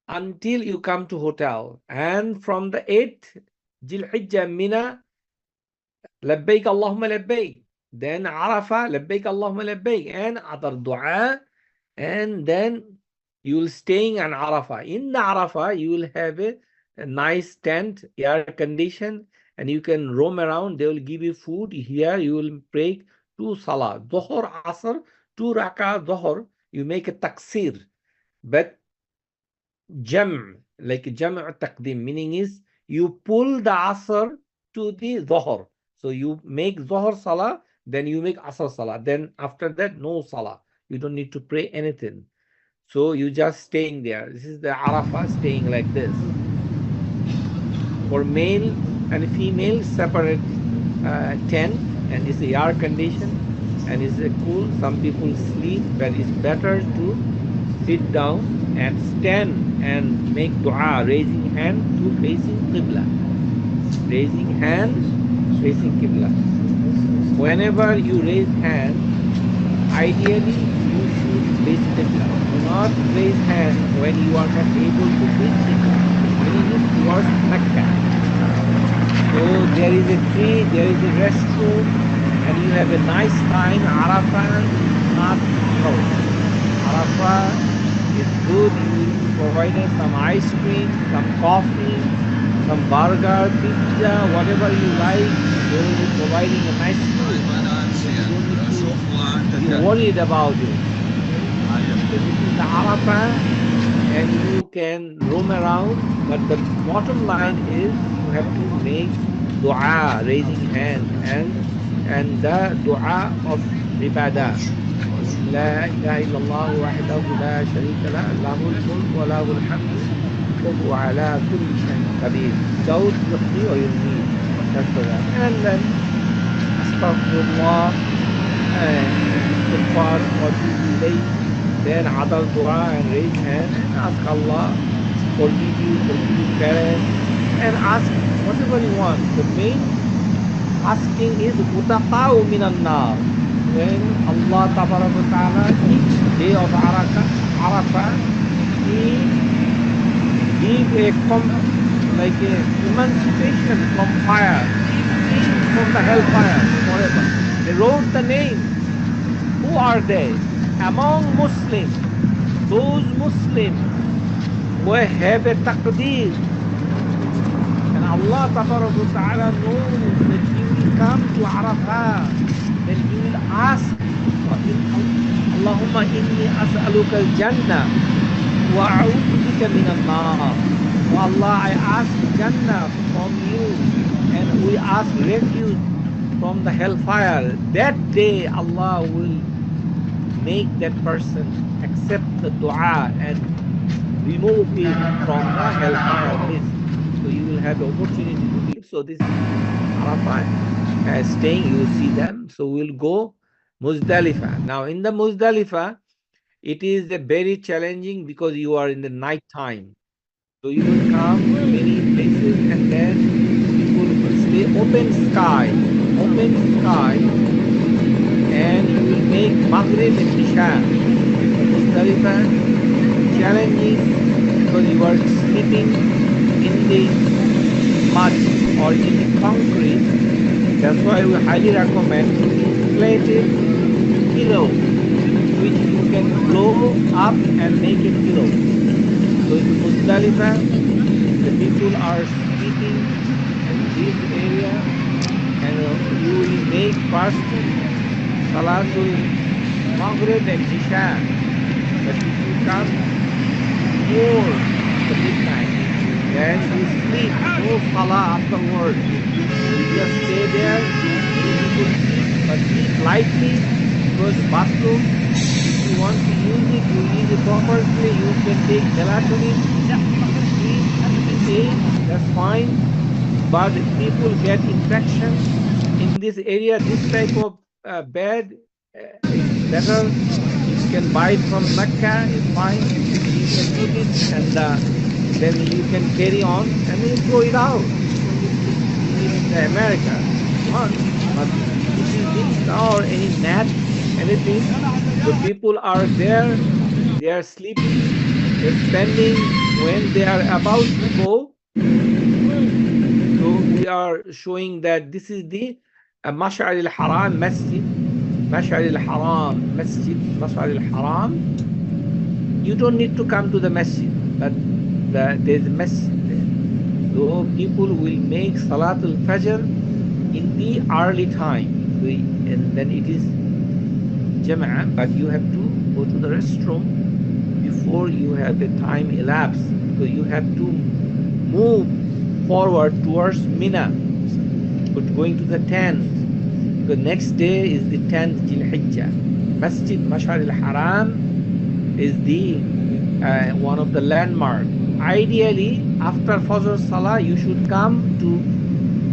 Until you come to hotel. And from the 8th Jil-Hijjah Mina, Labbaik Allahumma labbaik. Then Arafah, Labbaik Allahumma labbaik. And other dua. And then you will staying on Arafah. In the Arafah, you will have a nice tent, air condition, and you can roam around. They will give you food. Here you will pray 2 salah, Dhuhr, Asr, 2 rak'ah Dhuhr. You make a taksir. But jam', like jam' taqdim, meaning is you pull the Asr to the Dhuhr. So you make Dhuhr salah, then you make Asr salah. Then after that, no salah. You don't need to pray anything. So you just staying there. This is the Arafah, staying like this. For male and female, separate tent, and it's air condition, and it's cool. Some people sleep, but it's better to sit down and stand and make dua, raising hand to facing Qibla. Raising hands facing Qibla. Whenever you raise hand, ideally you should face the Qibla. Do not raise hand when you are not able to face the Qibla. Meaning it towards Mecca. So there is a tree, there is a restroom, and you have a nice time. Arafah is not closed. Arafah is good. You will be provided some ice cream, some coffee, some burger, pizza, whatever you like. They will be providing a nice food. So you don't need to be worried about it. So this is the Arafah, and you can roam around. But the bottom line is you have to make dua, raising hand, and the dua of ibadah. لا إله إلا الله وحده لا شريك له له الملك وله الحمد وهو على كل شيء قدير. Don't يخطي ويميت. That's the one. And then Astaghfirullah, istighfar, what you relate, then adal dua and raise hand and ask Allah forgive you parents, and ask whatever you want. The main asking is utaqa'u minan nar. When Allah Ta'ala, each day of Arafah, He give like a emancipation from fire, from the hellfire forever. They wrote the name. Who are they? Among Muslims, those Muslims who have a taqdeer. And Allah Ta'ala knows that you will come to Arafah. Then you will ask, Allahumma inni as'aluka al-jannah wa a'udhu bika min al-nar. Oh Allah, I ask Jannah from you, and we ask refuge from the hellfire. That day Allah will make that person accept the dua and remove it from the hellfire list. So you will have the opportunity to live. So this Arafah. Staying, you will see them. So we'll go Muzdalifah. Now in the Muzdalifah, it is a very challenging because you are in the night time. So you will come many places, and then you will stay open sky, and you will make Maghrib and Isha. Muzdalifah challenging because you are sleeping in the mud or in the concrete. That's why we highly recommend inflated pillow, which you can blow up and make a pillow. So in Muzdalifah, the people are sleeping in this area, and you will make first Salatul Maghrib and Isha. But if you come before the midnight, then you sleep, no Salah afterwards. You just stay there, but sleep lightly, because bathroom, if you want to use it, you use it properly, you can take melatonin, sleep, that's fine. But people get infection in this area. This type of bed is better. You can buy it from Mecca, it's fine. You can put it, and then you can carry on, and then you throw it out. In America, but if you didn't or any net, anything, the people are there, they are sleeping, they're standing when they are about to go. So we are showing that this is the Mash'ar al-Haram Masjid. Mash'ar al-Haram Masjid, Mash'ar al-Haram. You don't need to come to the masjid, but there's a masjid there. So people will make Salatul Fajr in the early time, and then it is Jama'ah, but you have to go to the restroom before you have the time elapsed. So you have to move forward towards Mina, but going to the 10th. The next day is the 10th Dhul-Hijjah. Masjid Mash'ar al-Haram is the one of the landmark. Ideally, after Fajr Salah, you should come to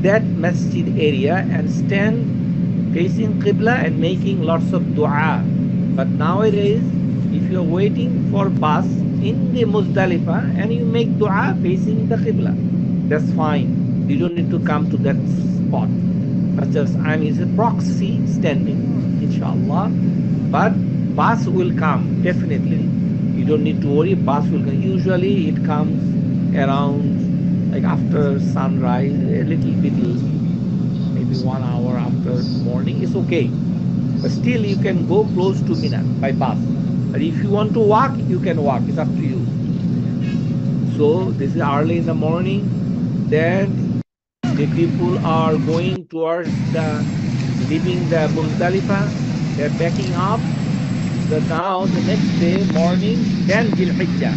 that masjid area and stand facing Qibla and making lots of dua. But nowadays, if you're waiting for bus in the Muzdalifah and you make dua facing the Qibla, that's fine. You don't need to come to that spot. But just it's a proxy standing, inshallah. But bus will come, definitely. You don't need to worry, bus will come. Usually it comes around like after sunrise, a little bit, maybe 1 hour after morning. It's okay. But still, you can go close to Mina by bus. But if you want to walk, you can walk. It's up to you. So this is early in the morning. Then the people are going towards the leaving the Muzdalifah. They're backing up. So now the next day morning, 10 Dhul Hijjah.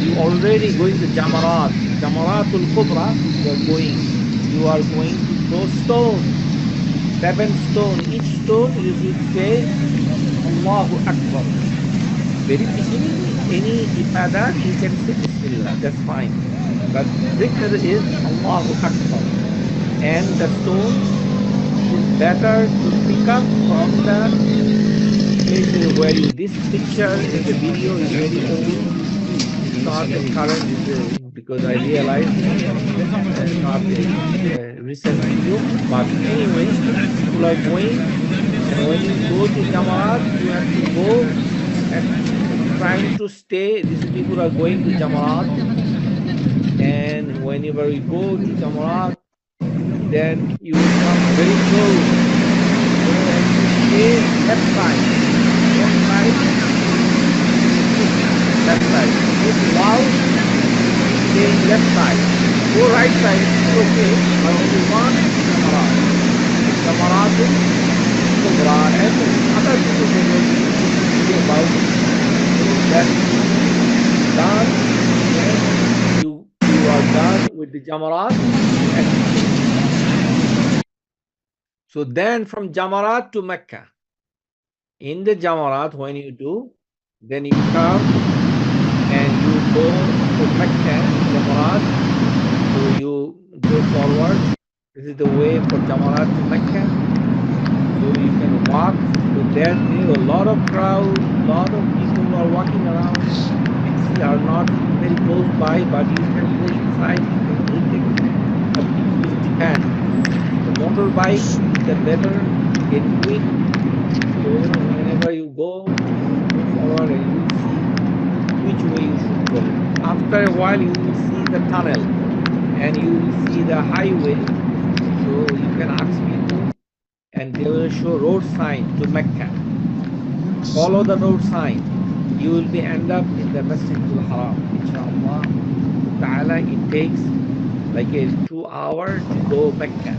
You already going to Jamarat, Jamaratul Kubra. You are going to throw stones, 7 stones. Each stone you should say Allahu Akbar. Very beginning, any ibadat, you can say Bismillah, that's fine. But zikr is Allahu Akbar. And the stone is better to pick up from the places where you, this picture in the video is very old. It's not a current, because I realized it's not a recent video. But anyway, people are going, and when you go to Jamaat, you have to go and trying to stay. These people are going to Jamaat, and whenever you go to Jamaat, then you will come very close. And you stay left side. Left side. Left side. Move loud, stay left side. Go right side, it's okay. But only one Jamaat. Jamaat is Kubra, and other people they will see about that. Done. You are done with the Jamarat. So then from Jamarat to Mecca. In the Jamarat, when you do, then you come and you go to Mecca, Jamarat. So you go forward. This is the way for Jamarat to Mecca. So you can walk. So there is a lot of crowd, lot of people are walking around. Taxis are not very close by, but you can go inside, you can go take it. But it depends. The motorbike, the better, get quick. So whenever you go forward and you see which way you should go. After a while you will see the tunnel and you will see the highway. So you can ask people and they will show road sign to Mecca. Follow the road sign. You will be end up in the Masjid al-Haram, inshallah ta'ala. It takes like 2 hours to go Mecca.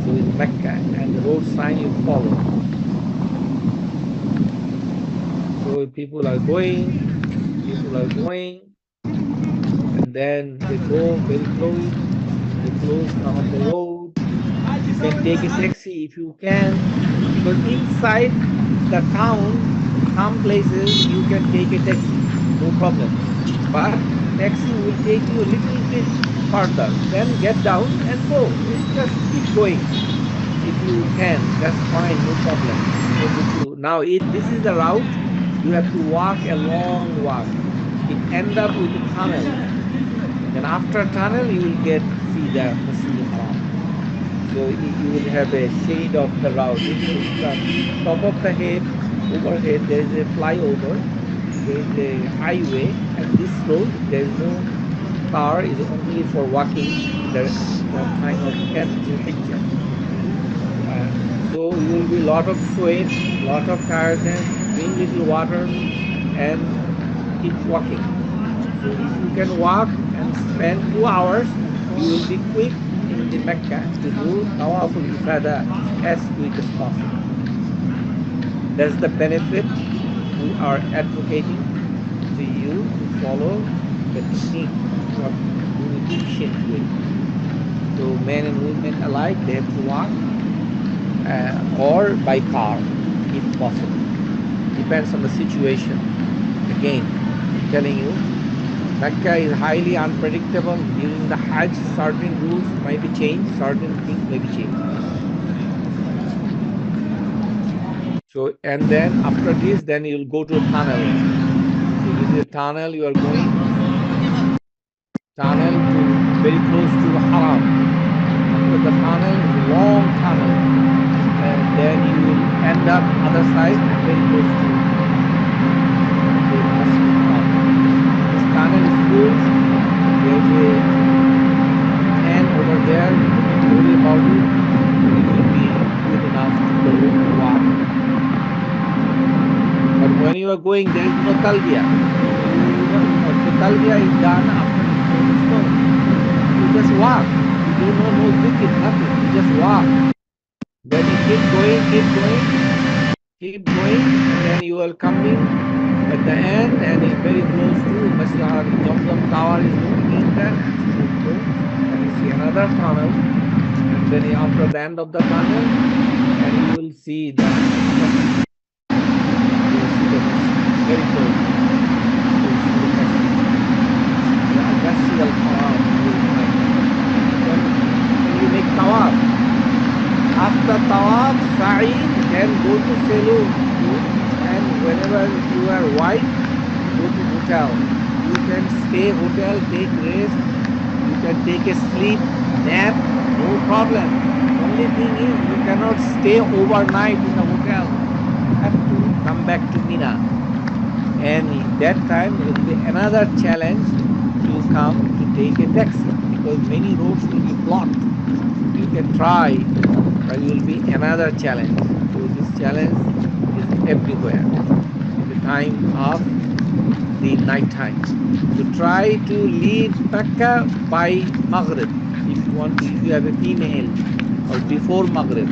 So in Mecca, and the road sign you follow. So people are going, and then they go very close. They close on the road. You can take a taxi if you can, because inside the town, some places you can take a taxi, no problem. But taxi will take you a little bit further. Then get down and go. Just keep going. If you can, that's fine, no problem. Now this is the route. You have to walk a long walk. It ends up with a tunnel. And after a tunnel, you will see the Masjid al-Haram. So you will have a shade of the route. This is the top of the head. Overhead there is a flyover, there is a highway, and this road there is no car, is only for walking. There is no time of 10 Dhul Hijjah. So you will be lot of sweat, lot of tiredness, drink little water and keep walking. So if you can walk and spend 2 hours, you will be quick in the Mecca to do Tawaful Ifadah as quick as possible. That's the benefit we are advocating to you to follow the technique, what you will be efficient with. So men and women alike, they have to walk or by car if possible. Depends on the situation. Again, I'm telling you, Mecca is highly unpredictable. During the Hajj, certain rules might be changed, certain things may be changed. So, and then after this, then you'll go to a tunnel. So this is a tunnel you are going. Tunnel to very close to the Haram. After the tunnel is a long tunnel. And then you will and the other side very close to the Masjid Haram. This tunnel is full. There's a hand over there. You don't need to worry about it. It will be good enough to go walk. But when you are going, there is no talbiya. The talbiya is done after you throw the stone. You just walk. You do no zikr, nothing. You just walk. Then you keep going, and then you are coming at the end, and it's very close to Masjid Haram. Zamzam Tower is looking at that, and you see another tunnel, and then after the end of the tunnel, and you will see the very close. Masjid al-Haram. When you make tawaf, after tawaf, sa'i, then go to salon, and whenever you are white, go to hotel. You can stay hotel, take rest, you can take a sleep, nap, no problem. Only thing is you cannot stay overnight in the hotel. You have to come back to Mina. And that time it will be another challenge to come to take a taxi, because many roads will be blocked. You can try, but it will be another challenge. So this challenge is everywhere in the time of the night time. So try to leave Mecca by Maghrib if you want to, if you have a female, or before Maghrib.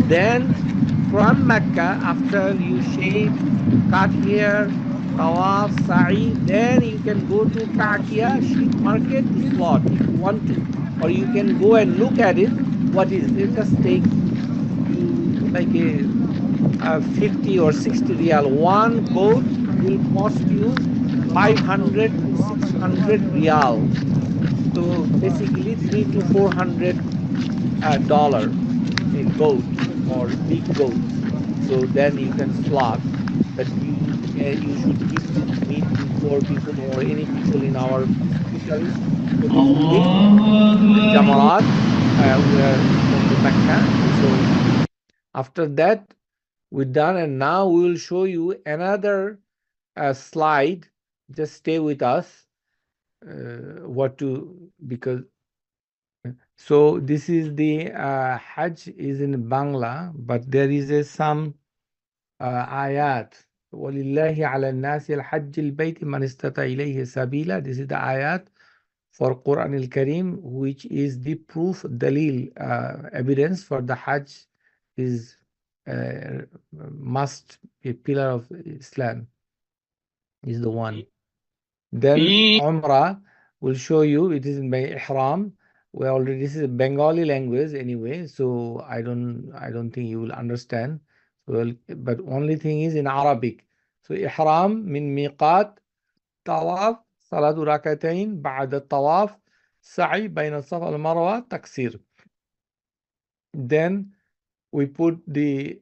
Then from Mecca, after you shave, cut hair, tawaf, sa'i, then you can go to Kakia sheep market to slot if you want to, or you can go and look at it. What is it? Just take you like a 50 or 60 real. One goat will cost you 500 to 600 real. So basically 3 to 400 dollar a goat, or big goat. So then you can slot. But you should give this meat to poor people or any people in our especially. So this is big Jamarat, we are going to Mecca. So after that, we're done, and now we will show you another slide. Just stay with us. Because so this is the Hajj is in Bangla, but there is some ayat. وَلِلَّهِ عَلَى النَّاسِ الْحَجِّ الْبَيْتِ مَنِ اسْتَطَاعَ إِلَيْهِ سَبِيلًا. This is the ayat for Quran al-Karim, which is the proof, dalil, evidence for the Hajj is must be a pillar of Islam, is the one. Then Umrah will show you, it is in Ihram. We already, this is a Bengali language anyway, so I don't think you will understand. Well, but only thing is in Arabic. So Ihram min miqat, tawaf, salatu rakatain, ba'da tawaf, sa'i bayna safa al marwa, taksir. Then we put the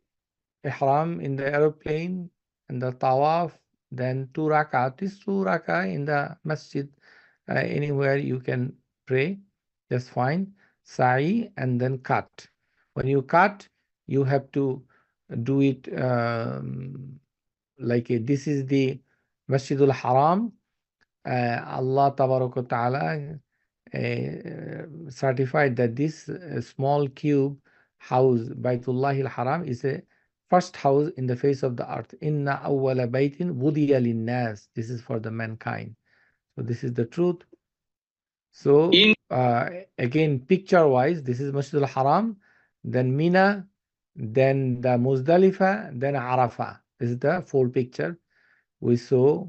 Ihram in the aeroplane and the tawaf, then 2 rak'ah. This 2 rak'ah in the masjid, anywhere you can pray, that's fine. Sa'i, and then cut. When you cut, you have to do it like this is the Masjidul Haram. Allah Tabaraka Ta'ala certified that this small cube house, Baitullah al-Haram, is a first house in the face of the earth. Inna awwala baytin wudiya lin-nas. This is for the mankind. So this is the truth. So again, picture-wise, this is Masjid al-Haram, then Mina, then the Muzdalifah, then Arafah. This is the full picture. We saw,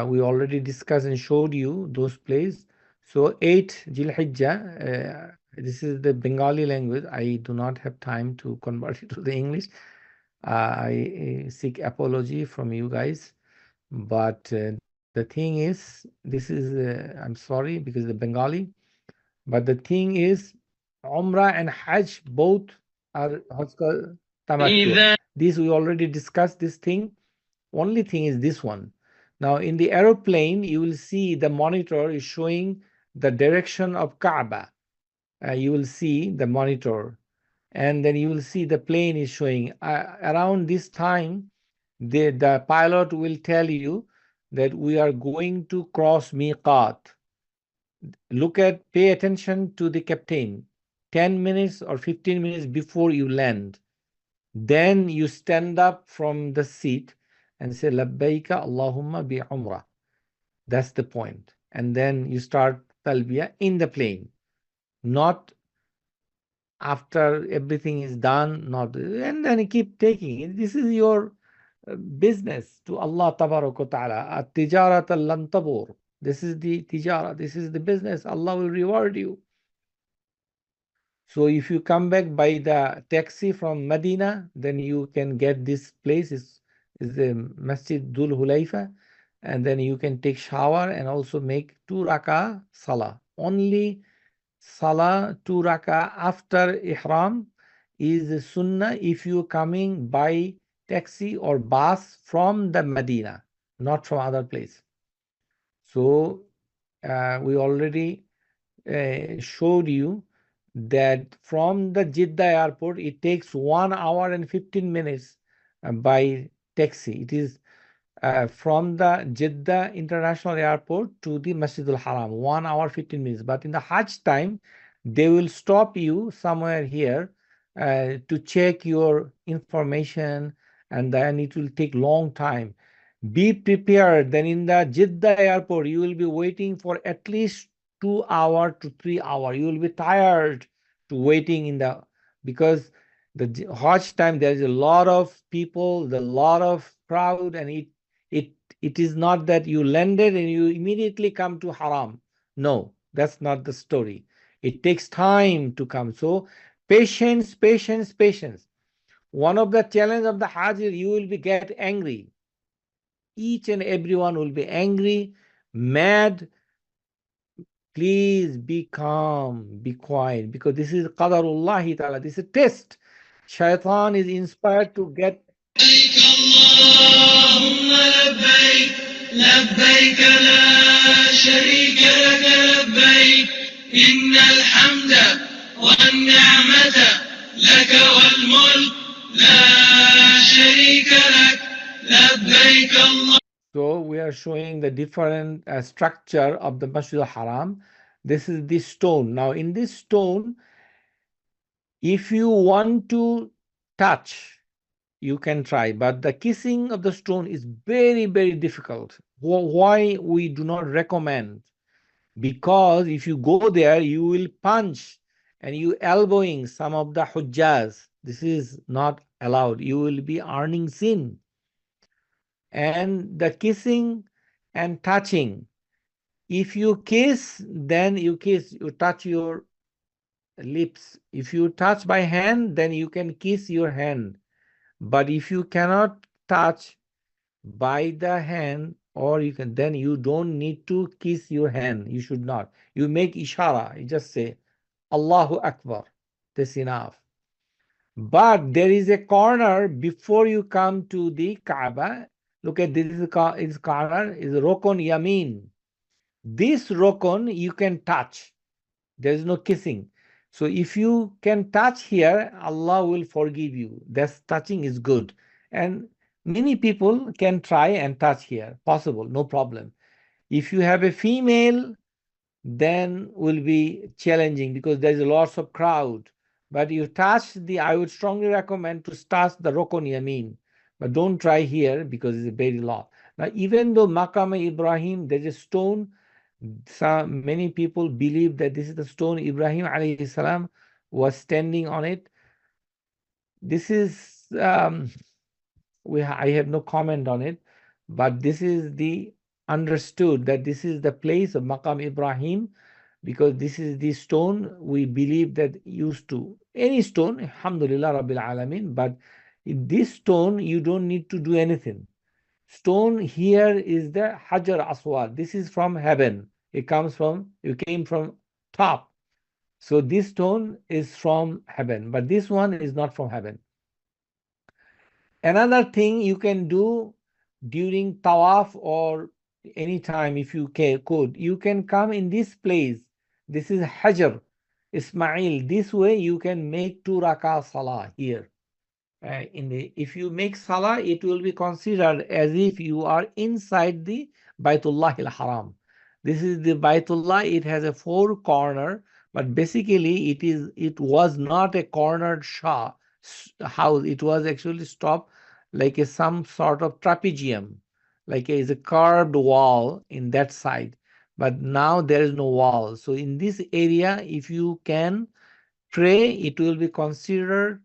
we already discussed and showed you those places. So 8 Zilhijjah, this is the Bengali language. I do not have time to convert it to the English. I seek apology from you guys. But the thing is, this is, I'm sorry because the Bengali, but the thing is, Umrah and Hajj both are tamattu. This we already discussed this thing. Only thing is this one. Now in the aeroplane, you will see the monitor is showing the direction of Kaaba. You will see the monitor. and then you will see the plane is showing. Around this time, the pilot will tell you that we are going to cross miqat. Pay attention to the captain 10 minutes or 15 minutes before you land. Then you stand up from the seat and say, Labbaika Allahumma bi umrah. That's the point. And then you start talbiyah in the plane, not after everything is done, not, and then you keep taking it. This is your business to Allah Tabaraka Ta'ala. At-tijarat lan tabur. This is the tijara, this is the business. Allah will reward you. So if you come back by the taxi from Medina, then you can get this place is the Masjid Dhul Hulayfa, and then you can take shower and also make 2 rakah salah. Only salah 2 rakah after ihram is sunnah if you coming by taxi or bus from the Medina, not from other place. So we already showed you that from the Jeddah airport, it takes 1 hour and 15 minutes by taxi. It is from the Jeddah International Airport to the Masjid al-Haram, 1 hour 15 minutes. But in the Hajj time, they will stop you somewhere here to check your information, and then it will take long time. Be prepared. Then in the Jeddah airport, you will be waiting for at least 2 hours to 3 hours. You will be tired to waiting in the, because the Hajj time there is a lot of people, a lot of crowd, and it is not that you landed and you immediately come to Haram. No, that's not the story. It takes time to come. So patience, patience, patience. One of the challenge of the Hajj is you will be get angry. Each and everyone will be angry, mad. Please be calm, be quiet, because this is Qadarullah Ta'ala. This is a test. Shaitan is inspired to get. لبيك لا شريك لك لبيك إن الحمد والنعمة لك والملك لا شريك لك لبيك الله. So we are showing the different structure of the Masjid al-Haram. This is the stone. Now in this stone, if you want to touch, you can try, but the kissing of the stone is very, very difficult. Why we do not recommend? Because if you go there, you will punch and you elbowing some of the hujjaz. This is not allowed. You will be earning sin. And the kissing and touching, if you kiss, then you kiss, you touch your lips. If you touch by hand, then you can kiss your hand. But if you cannot touch by the hand, or you can, then you don't need to kiss your hand. You should not. You make ishara. You just say, Allahu Akbar. That's enough. But there is a corner before you come to the Kaaba. Look at this is corner, is Rokon Yamin. This Rokon you can touch. There is no kissing. So if you can touch here, Allah will forgive you. That's touching is good. And many people can try and touch here. Possible, no problem. If you have a female, then will be challenging because there is lots of crowd. But you touch I would strongly recommend to touch the Rokon Yamin. But don't try here because it's very long. Now, even though Maqam Ibrahim, there's a stone, many people believe that this is the stone Ibrahim alayhi salam was standing on it. This is, I have no comment on it, but this is the understood that this is the place of Maqam Ibrahim, because this is the stone we believe that used to, any stone, alhamdulillah rabbil alameen, but in this stone you don't need to do anything. Stone here is the Hajar Aswad. This is from heaven. It came from top. So this stone is from heaven, but this one is not from heaven. Another thing you can do during tawaf or any time if you could, you can come in this place. This is Hajar. Ismail, this way you can make 2 rakah salah here. If you make salah, it will be considered as if you are inside the Baitullah al-Haram. This is the Baitullah. It has a 4 corner, but basically it was not a cornered house. It was actually stopped like some sort of trapezium, like is a curved wall in that side. But now there is no wall. So in this area, if you can pray, it will be considered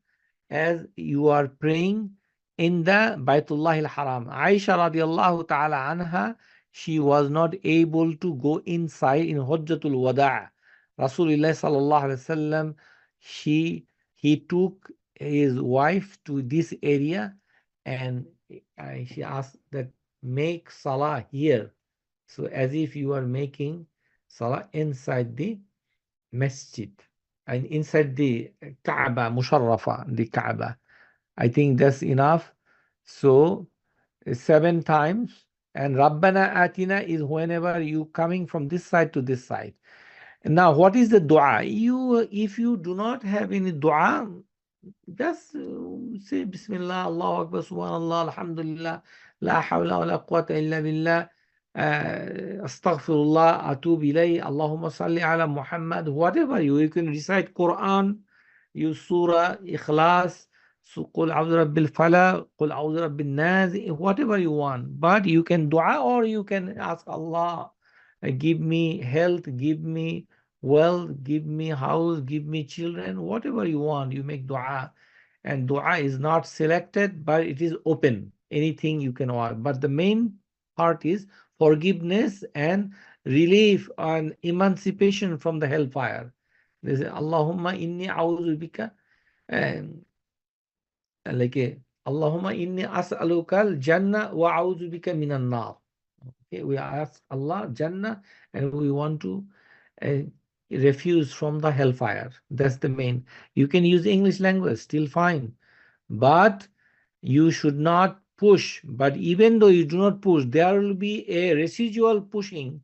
as you are praying in the Baitullah al-Haram. Aisha radiallahu ta'ala anha, she was not able to go inside in Hajjatul Wada'. Rasulullah sallallahu alaihi wasallam, he took his wife to this area, and she asked that make salah here. So as if you are making salah inside the masjid and inside the Kaaba, Musharrafa, the Kaaba. I think that's enough. So 7 times. And Rabbana Atina is whenever you coming from this side to this side. Now, what is the dua? If you do not have any dua, just say Bismillah, Allahu Akbar, Subhanallah, Alhamdulillah, La hawla wa la quwwata illa billah, Astaghfirullah, Atub ilay, Allahumma salli ala Muhammad, whatever you can recite Quran, you Surah, Ikhlas, Qul a'udhu rabbil falaq, Qul a'udhu rabbil nas, whatever you want. But you can dua or you can ask Allah, give me health, give me wealth, give me house, give me children, whatever you want, you make dua. And dua is not selected, but it is open. Anything you can want. But the main part is forgiveness and relief and emancipation from the hellfire. They say, Allahumma inni a'udhu bika, Allahumma inni as'alukal jannah wa a'udhu bika minan nar. Okay, we ask Allah Jannah and we want to refuse from the hellfire. That's the main. You can use English language, still fine. But you should not push. But even though you do not push, there will be a residual pushing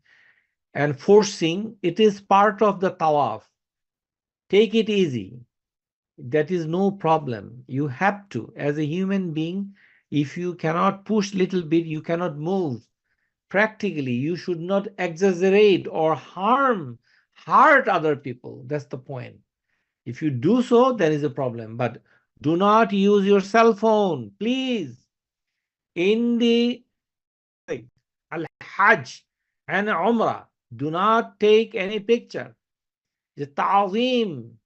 and forcing. It is part of the tawaf. Take it easy. That is no problem. You have to. As a human being, if you cannot push little bit, you cannot move. Practically, you should not exaggerate or hurt other people. That's the point. If you do so, there is a problem. But do not use your cell phone, please. In the Al-Hajj and Umrah, do not take any picture. The ta'zim.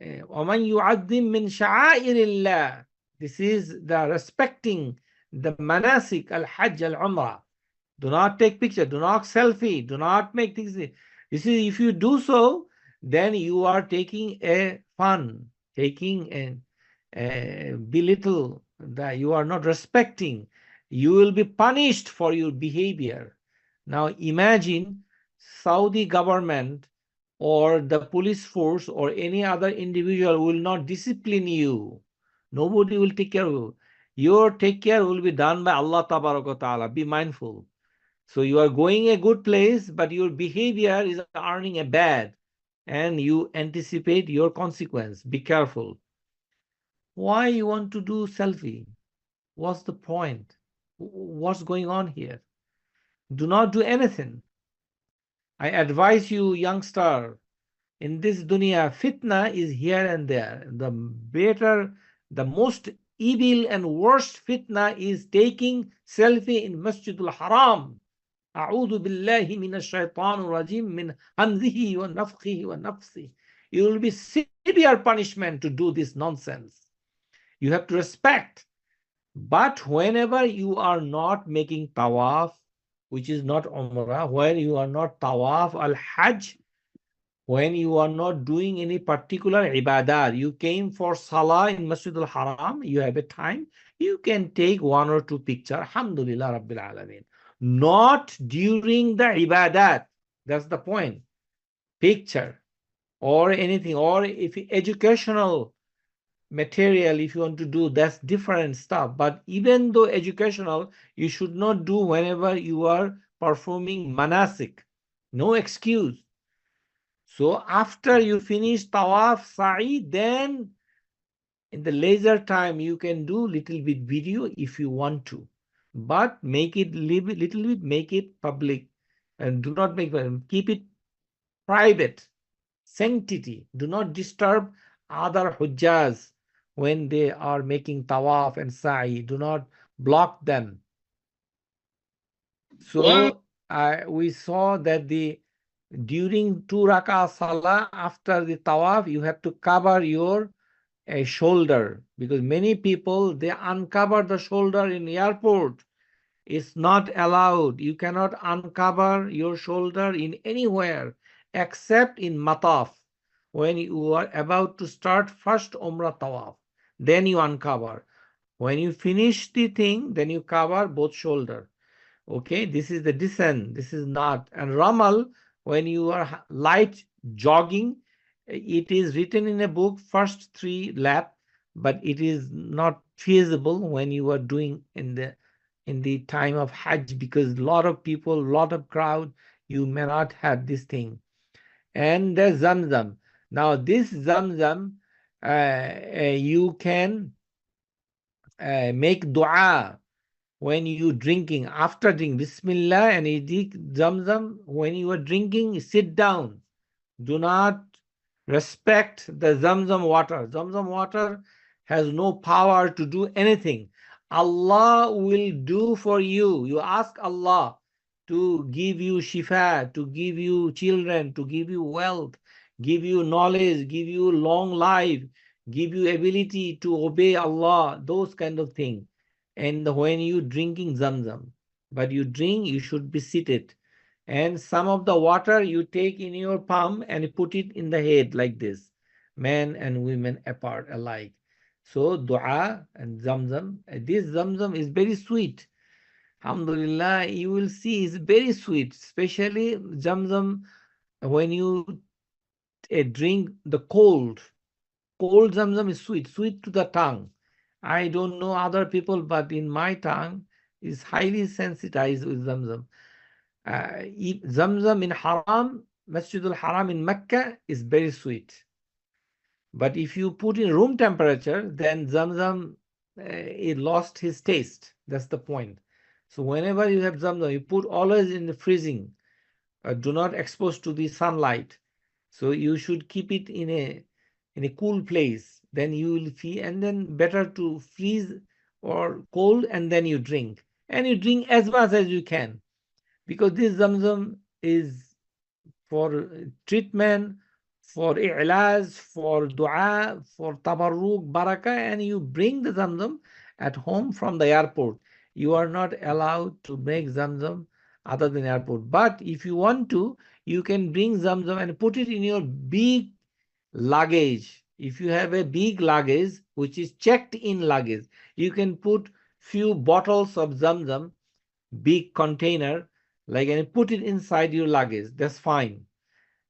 وَمَنْ يُعَظِّمْ مِنْ شَعَائِرِ اللَّهِ. This is the respecting the manasik, Al-Hajj, Al-Umrah. Do not take picture, do not selfie, do not make things. You see, if you do so, then you are taking a fun, taking a belittle, that you are not respecting. You will be punished for your behavior. Now imagine Saudi government or the police force or any other individual will not discipline you. Nobody will take care of you. Your take care will be done by Allah Ta'ala. Be mindful. So you are going a good place, but your behavior is earning a bad, and you anticipate your consequence. Be careful. Why you want to do selfie? What's the point? What's going on here? Do not do anything. I advise you, youngster, in this dunya, fitna is here and there. The most evil and worst fitna is taking selfie in Masjidul Haram. أعوذ بالله من الشيطان الرجيم من همزه ونفخه ونفسه. You will be severe punishment to do this nonsense. You have to respect. But whenever you are not making tawaf, which is not umrah, when you are not tawaf al-hajj, when you are not doing any particular ibadah, you came for salah in Masjid al-Haram, you have a time, you can take 1 or 2 pictures. Alhamdulillah Rabbil Alameen. Not during the ibadat. That's the point. Picture or anything, or if educational material, if you want to do, that's different stuff. But even though educational, you should not do whenever you are performing manasik. No excuse. So after you finish tawaf, sa'i, then in the leisure time you can do little bit video if you want to, but make it little bit, make it public, and do not make, keep it private, sanctity. Do not disturb other hujjahs when they are making tawaf and sa'i. Do not block them. So we saw that during 2 rak'ah salah after the tawaf, you have to cover your shoulder, because many people, they uncover the shoulder in airport. It's not allowed. You cannot uncover your shoulder in anywhere except in mataf, when you are about to start first umrah tawaf. Then you uncover. When you finish the thing, then you cover both shoulder. Okay, this is the descent. This is not. And Ramal, when you are light jogging, it is written in a book, first 3 lap, but it is not feasible when you are doing in the time of Hajj, because a lot of people, a lot of crowd, you may not have this thing. And the Zamzam. Now this Zamzam, you can make dua when you drinking, after drinking Bismillah and you drink Zamzam. When you are drinking, sit down. Do not respect the Zamzam water. Zamzam water has no power to do anything. Allah will do for you. You ask Allah to give you shifa, to give you children, to give you wealth, give you knowledge, give you long life, give you ability to obey Allah, those kind of things. And when you drinking Zamzam, but you drink, you should be seated. And some of the water you take in your palm and put it in the head like this, men and women apart alike. So dua and Zamzam, this Zamzam is very sweet. Alhamdulillah, you will see it's very sweet, especially Zamzam when you drink the cold. Cold Zamzam is sweet, sweet to the tongue. I don't know other people, but in my tongue is highly sensitized with Zamzam. Zamzam in Haram, Masjidul Haram in Mecca is very sweet. But if you put in room temperature, then Zamzam, it lost his taste. That's the point. So whenever you have Zamzam, you put always in the freezing. Do not expose to the sunlight. So you should keep it in a cool place. Then you will feel, and then better to freeze or cold, and then you drink. And you drink as much as you can, because this Zamzam is for treatment, for i'laz, for dua, for tabarruk, barakah, and you bring the Zamzam at home from the airport. You are not allowed to make Zamzam other than airport. But if you want to, you can bring Zamzam and put it in your big luggage. If you have a big luggage, which is checked in luggage, you can put few bottles of Zamzam, big container, like, and put it inside your luggage. That's fine.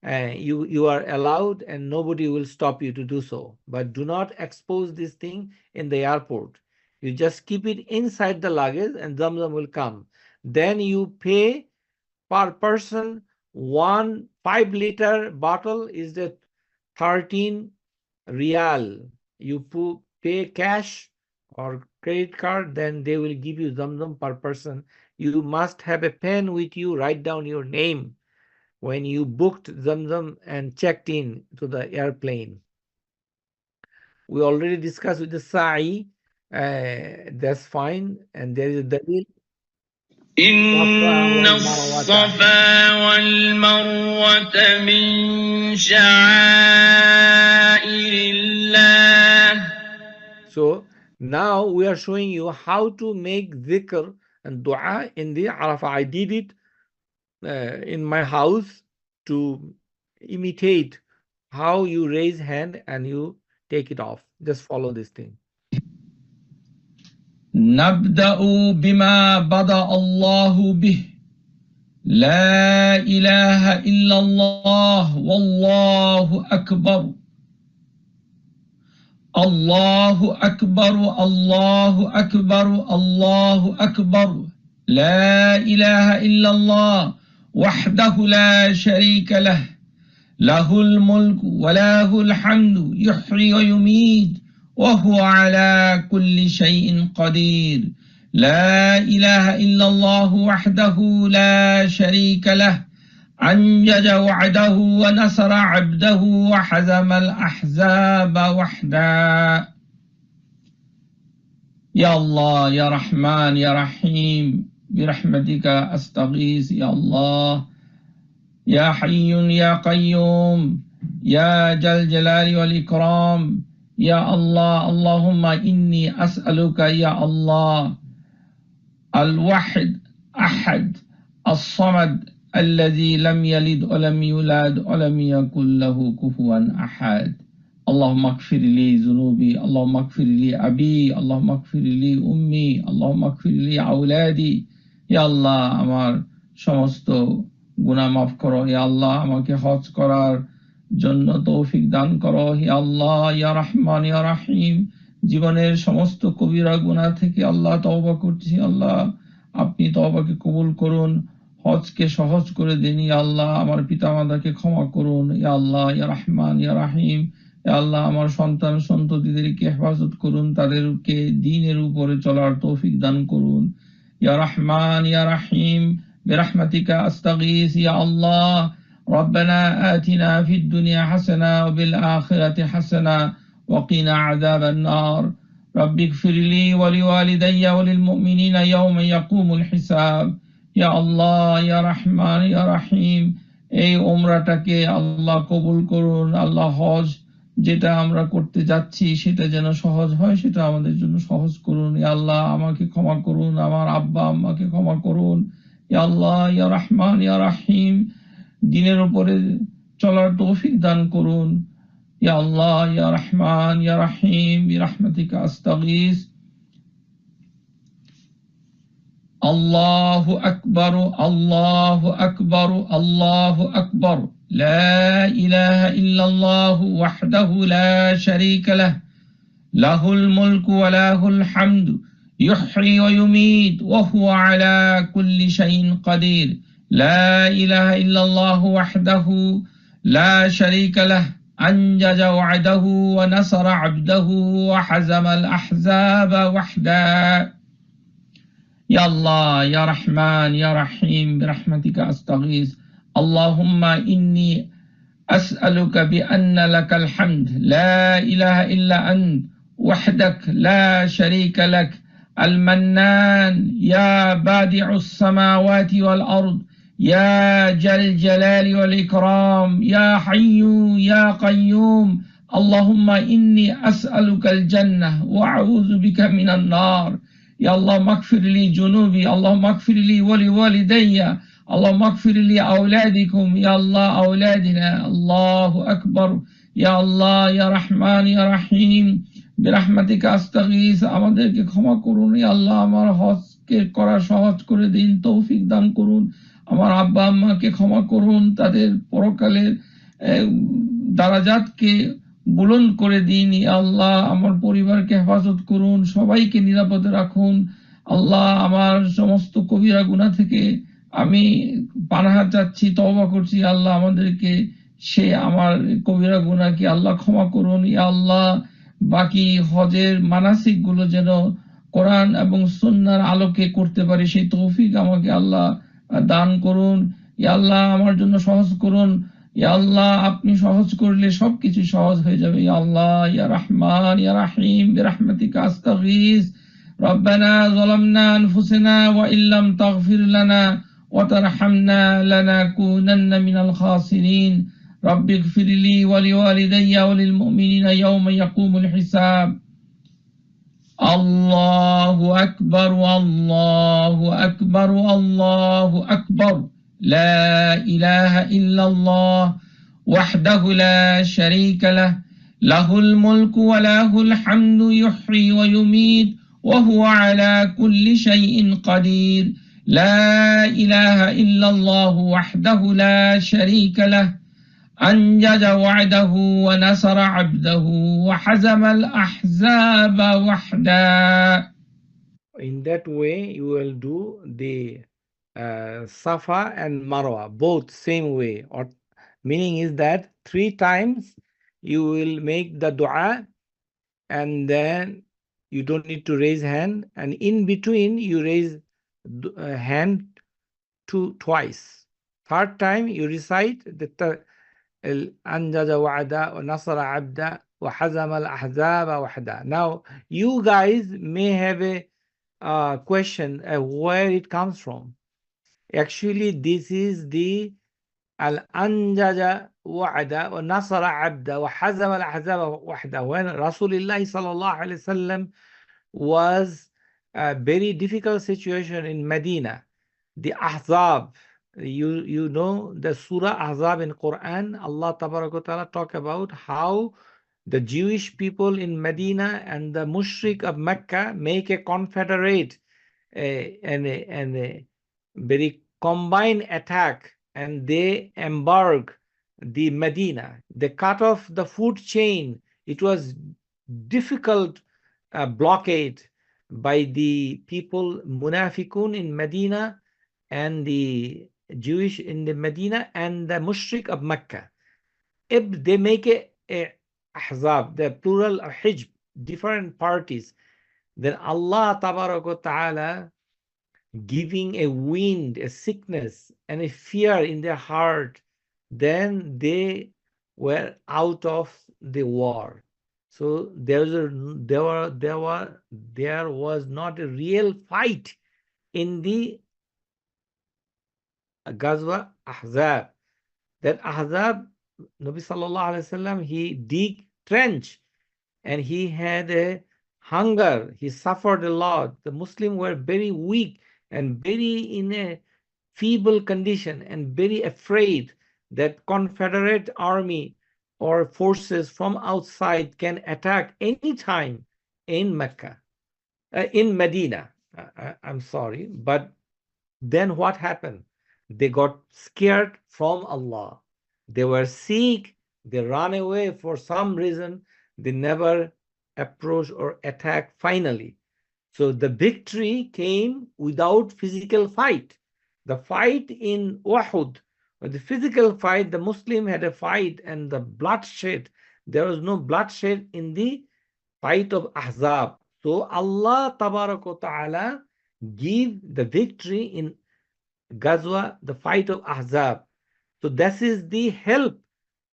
You are allowed, and nobody will stop you to do so. But do not expose this thing in the airport. You just keep it inside the luggage, and Zamzam will come. Then you pay per person. 1 5-liter bottle is the 13 Riyal. You pay cash or credit card, then they will give you Zamzam per person. You must have a pen with you, write down your name when you booked Zamzam and checked in to the airplane. We already discussed with the sa'i, that's fine, and there is a dalil. إن الصفا والمروة من شعائر الله. So now we are showing you how to make dhikr and dua in the Arafah. I did it in my house to imitate how you raise hand and you take it off. Just follow this thing. نبدأ بما بدأ الله به لا إله إلا الله والله أكبر الله أكبر الله أكبر الله أكبر لا إله إلا الله وحده لا شريك له له الملك وله الحمد يحيي ويميت وهو على كل شيء قدير لا إله إلا الله وحده لا شريك له أنجز وعده ونصر عبده وحزم الأحزاب وحده. يا الله يا رحمن يا رحيم برحمتك أستغيث يا الله يا حي يا قيوم يا ذا الجلال والإكرام يا الله اللهم إني أسألك يا الله الوحد أحد الصمد الذي لم يلد ولم يولد ولم يكن له كفوا أحد. اللهم اغفر لي ذنوبي اللهم اغفر لي أبي اللهم اغفر لي أمي اللهم اغفر لي أولادي يا الله আমার সমস্ত গুনাহ মাফ করো হে আল্লাহ আমাকে হজ করার জন্য তৌফিক দান করো হে আল্লাহ ইয়া রহমান ইয়া রহিম জীবনের সমস্ত কবিরা গুনাহ থেকে আল্লাহ তওবা করছি আল্লাহ আপনি তওবাকে কবুল করুন হজকে সহজ করে দিন ইয়া আল্লাহ আমার পিতামাতাকে ক্ষমা করুন ইয়া আল্লাহ ইয়া রহমান ইয়া রহিম ইয়া আল্লাহ আমার সন্তান সন্ততিদেরকে হেফাজত করুন তাদেরকে দ্বীনের উপরে চলার তৌফিক দান করুন ইয়া রহমান ইয়া রহিম برحمتك أستغيث يا الله ربنا آتنا في الدنيا حسنة وفي الآخرة حسنة وقنا عذاب النار رب اغفر لي ولوالدي وللمؤمنين يوم يقوم الحساب يا الله يا رحمن يا رحيم এই উমরাটাকে আল্লাহ কবুল করুন আল্লাহ হজ যেটা আমরা করতে যাচ্ছি সেটা যেন সহজ হয় সেটা আমাদের জন্য সহজ করুন ইয়া আল্লাহ আমাকে ক্ষমা করুন আমার আব্বা আম্মাকে ক্ষমা করুন ইয়া আল্লাহ ইয়া রহমান ইয়া রহিম দ্বীনের উপরে চলার তৌফিক দান করুন ইয়া আল্লাহ ইয়া রহমান ইয়া রহিম বিরহমাতিকা আস্তাগীস আল্লাহু আকবার আল্লাহু আকবার আল্লাহু আকবার লা ইলাহা ইল্লাল্লাহ ওয়াহদাহু লা শারীকা লাহ লাহুল মুলকু ওয়া লাহুল হামদু يحيي ويميت وهو على كل شيء قدير لا إله إلا الله وحده لا شريك له أنجز وعده ونصر عبده وحزم الأحزاب وحده يا الله يا رحمن يا رحيم برحمتك أستغيث اللهم إني أسألك بأن لك الحمد لا إله إلا أنت وحدك لا شريك لك المنان يا بادع السماوات والأرض يا ذا الجلال والإكرام يا حي يا قيوم اللهم إني أسألك الجنة وأعوذ بك من النار يا الله اغفر لي جنوبي اللهم اغفر لي ولوالدي اللهم اغفر لي أولادكم يا الله أولادنا الله أكبر يا الله يا رحمن يا رحيم বিরহমাতিকা আস্তাগীস আমাদেরকে ক্ষমা করুন ইয়া আল্লাহ আমার হজকে করা সহজ করে দিন তৌফিক দান করুন আমার আব্বা আম্মাকে ক্ষমা করুন তাদের পরকালের দারাজাতকে বুলন্দ করে দিন ইয়া আল্লাহ আমার পরিবারকে হেফাজত করুন সবাইকে নিরাপদে রাখুন আল্লাহ আমার সমস্ত কবিরা গুনাহ থেকে আমি পানাহ চাচ্ছি তওবা করছি আল্লাহ আমাদেরকে সে আমার কবিরা গুনাহকে আল্লাহ ক্ষমা করুন ইয়া আল্লাহ বাকি হজের মানাসিক গুলো যেন কোরআন এবং সুন্নাহর আলোকে করতে পারি সেই তৌফিক আমাকে আল্লাহ দান করুন ইয়া আল্লাহ আমার জন্য সহজ করুন ইয়া আল্লাহ আপনি সহজ করলে সবকিছু সহজ হয়ে যাবে ইয়া আল্লাহ ইয়া রহমান ইয়া রহিম বিরহমাতিকা আস্তাগীস রব্বানা যালামনা আনফুসানা ওয়া ইল্লাম তাগফির লানা ওয়া তারহামনা লানাকুনান্না মিনাল খাসিরিন رب اغفر لي ولوالدي وللمؤمنين يوم يقوم الحساب الله أكبر الله أكبر الله أكبر لا إله إلا الله وحده لا شريك له له الملك وله الحمد يحيي ويميت وهو على كل شيء قدير لا إله إلا الله وحده لا شريك له أنجز وعده ونصر عبده وحزم الأحزاب وحده. In that way, you will do the Safa and Marwa, both same way, or Meaning is that 3 times you will make the dua, and then you don't need to raise hand, and in between you raise hand twice. Third time you recite the أنجز وعدا ونصر عبدا وحزم الأحزاب وحدا. Now you guys may have a question where it comes from. Actually, this is the Al-Anjaja Wa'ada wa Nasara Abda wa Hazama al-Ahzaba Wahda. When Rasulullah sallallahu alayhi wasallam was a very difficult situation in Medina, the Ahzab, you know the Surah Ahzab in Quran, Allah Ta'ala talk about how the Jewish people in Medina and the Mushrik of Mecca make a confederate and a very combined attack, and they embark the Medina. They cut off the food chain. It was difficult blockade by the people Munafiqun in Medina and the Jewish in the Medina and the Mushrik of Mecca. If they make a Ahzab, the plural of Hijb, different parties, then Allah Ta'ala giving a wind, a sickness, and a fear in their heart, then they were out of the war. So there was not a real fight in the Ghazwa Ahzab. That Ahzab, Nabi Sallallahu Alaihi Wasallam, he dig trench and he had a hunger. He suffered a lot. The Muslims were very weak and very in a feeble condition and very afraid that Confederate army or forces from outside can attack any time in Mecca, in Medina. I'm sorry, but then what happened? They got scared from Allah. They were sick. They ran away for some reason. They never approached or attacked finally. So the victory came without physical fight. The fight in Uhud, the physical fight, the Muslim had a fight and the bloodshed. There was no bloodshed in the fight of Ahzab. So Allah Ta'ala give the victory in Ghazwa, the fight of Ahzab. So this is the help.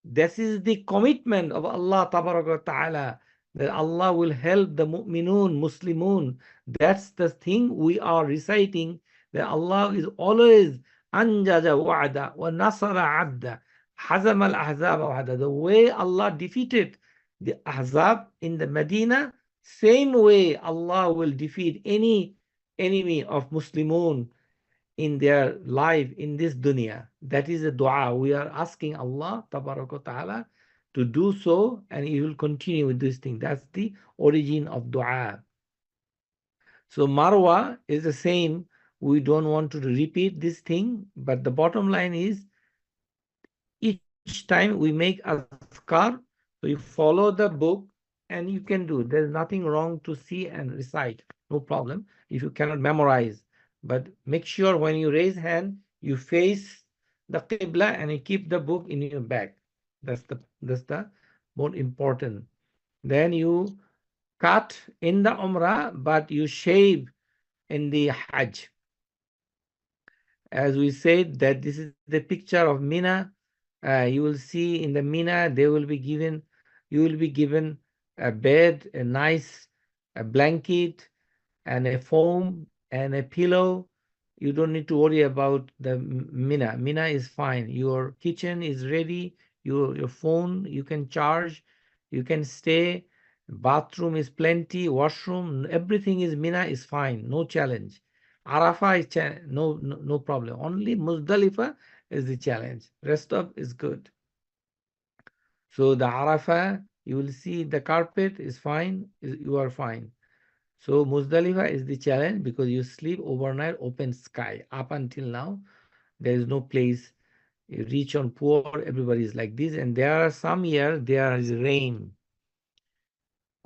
This is the commitment of Allah Ta'ala, that Allah will help the mu'minun, Muslimun. That's the thing we are reciting, that Allah is always anjaja wa'ada wa nasara abda hazam al-ahzab wa'ada. The way Allah defeated the Ahzab in the Medina, same way Allah will defeat any enemy of Muslimun in their life in this dunya. That is a dua. We are asking Allah Ta'ala to do so, and He will continue with this thing. That's the origin of dua. So Marwa is the same. We don't want to repeat this thing, but the bottom line is each time we make azkar, so you follow the book and you can do. There's nothing wrong to see and recite. No problem if you cannot memorize. But make sure when you raise hand, you face the Qibla and you keep the book in your bag. That's the more important. Then you cut in the Umrah, but you shave in the Hajj. As we said, that this is the picture of Mina. You will see in the Mina, you will be given a bed, a nice blanket, and a foam and a pillow. You don't need to worry about the Mina. Mina is fine. Your kitchen is ready. Your phone you can charge. You can stay. Bathroom is plenty. Washroom, everything is Mina is fine. No challenge. Arafah is no problem. Only Muzdalifah is the challenge. Rest of is good. So the Arafah, you will see the carpet is fine. You are fine. So Muzdalifah is the challenge because you sleep overnight, open sky. Up until now, there is no place. You reach on poor, everybody is like this. And there are some years there is rain.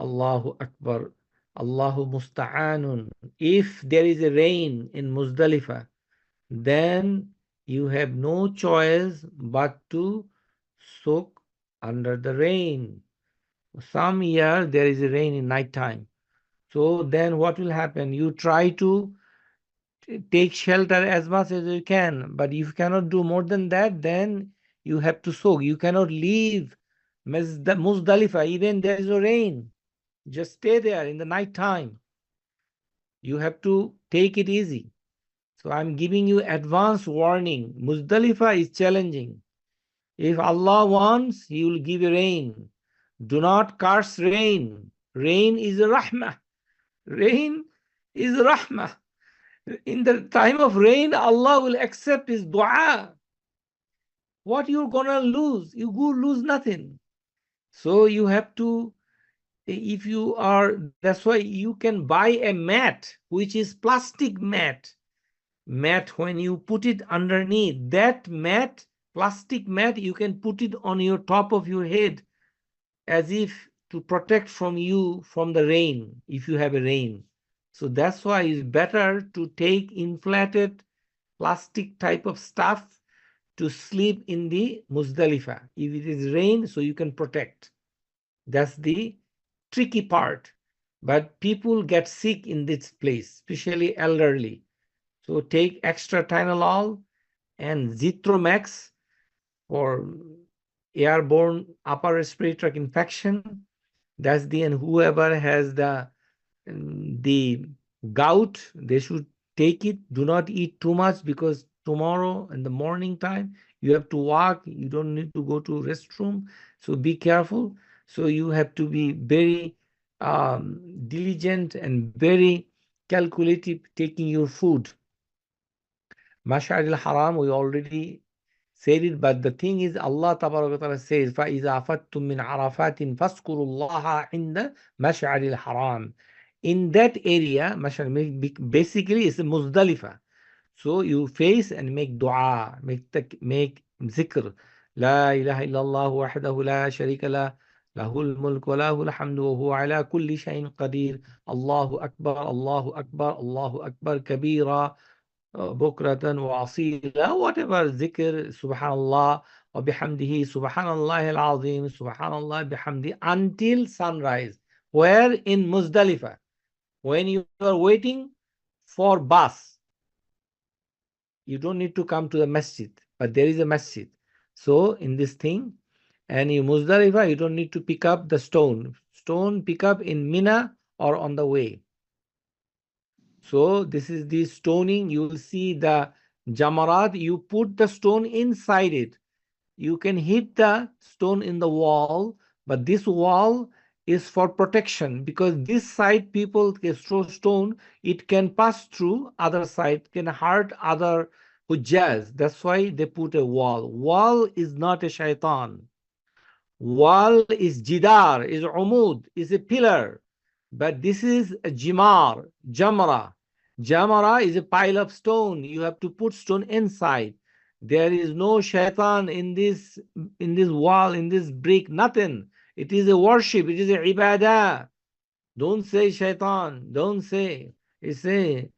Allahu Akbar. Allahu Musta'anun. If there is a rain in Muzdalifah, then you have no choice but to soak under the rain. Some year there is a rain in night time. So then what will happen? You try to take shelter as much as you can, but if you cannot do more than that, then you have to soak. You cannot leave Muzdalifah, even there is no rain. Just stay there in the night time. You have to take it easy. So I'm giving you advance warning. Muzdalifah is challenging. If Allah wants, He will give rain. Do not curse rain. Rain is rahmah. Rain is rahmah. In the time of rain, Allah will accept his dua. What you're gonna lose? You go lose nothing. So you have to, if you are, that's why you can buy a mat, which is plastic mat. Mat, when you put it underneath, that mat, plastic mat, you can put it on your top of your head as if to protect from you from the rain, if you have a rain. So that's why it's better to take inflated plastic type of stuff to sleep in the Muzdalifah. If it is rain, so you can protect. That's the tricky part. But people get sick in this place, especially elderly. So take extra Tylenol and Zithromax for airborne upper respiratory tract infection. That's the, and whoever has the gout, they should take it. Do not eat too much, because tomorrow in the morning time you have to walk, you don't need to go to restroom, so be careful. So you have to be very diligent and very calculative taking your food. Mash'ar al-Haram, we already said it, but the thing is, Allah Ta'ala says, فَإِذَا أَفَدْتُم مِّنْ عَرَفَاتٍ فَاذْكُرُوا اللَّهَ عِنْدَ مَشْعَرِ الْحَرَامِ. In that area, basically it's a Muzdalifah. So you face and make dua, make zikr. La ilaha illallah wahdahu la sharika la, lahul mulk wa lahul hamdu wa huwa ala kulli shay'in qadir. Allahu akbar, Allahu akbar, Allahu akbar kabira. بكرة وأصيلا, whatever ذكر, subhanallah wa bihamdihi, subhanallah al-azim, subhanallah bihamdi, until sunrise. Where? In Muzdalifah. When you are waiting for bus, you don't need to come to the masjid, but there is a masjid. So in this thing, and in Muzdalifah, you don't need to pick up the stone. Stone pick up in Mina or on the way. So this is the stoning. You will see the jamarat. You put the stone inside it. You can hit the stone in the wall, but this wall is for protection, because this side people can throw stone, it can pass through, other side can hurt other hujjaz. That's why they put a wall. Wall is not a shaitan. Wall is jidar, is umud, is a pillar. But this is a jamra. Jamra is a pile of stone. You have to put stone inside. There is no shaitan in this wall, in this brick, nothing. It is a worship, it is a ibadah. Don't say shaitan, don't say. It's a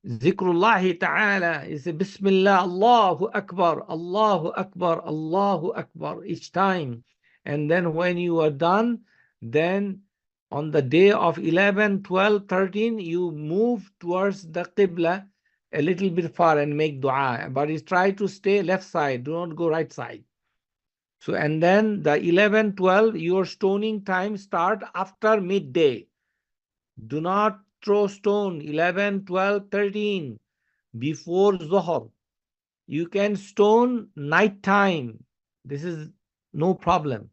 Zikrullah ta'ala, it's a Bismillah, Allahu Akbar, Allahu Akbar, Allahu Akbar each time. And then when you are done, then on the day of 11, 12, 13, you move towards the Qibla a little bit far and make dua. But you try to stay left side, do not go right side. So, and then the 11, 12, your stoning time start after midday. Do not throw stone 11, 12, 13 before Zohar. You can stone night time. This is no problem.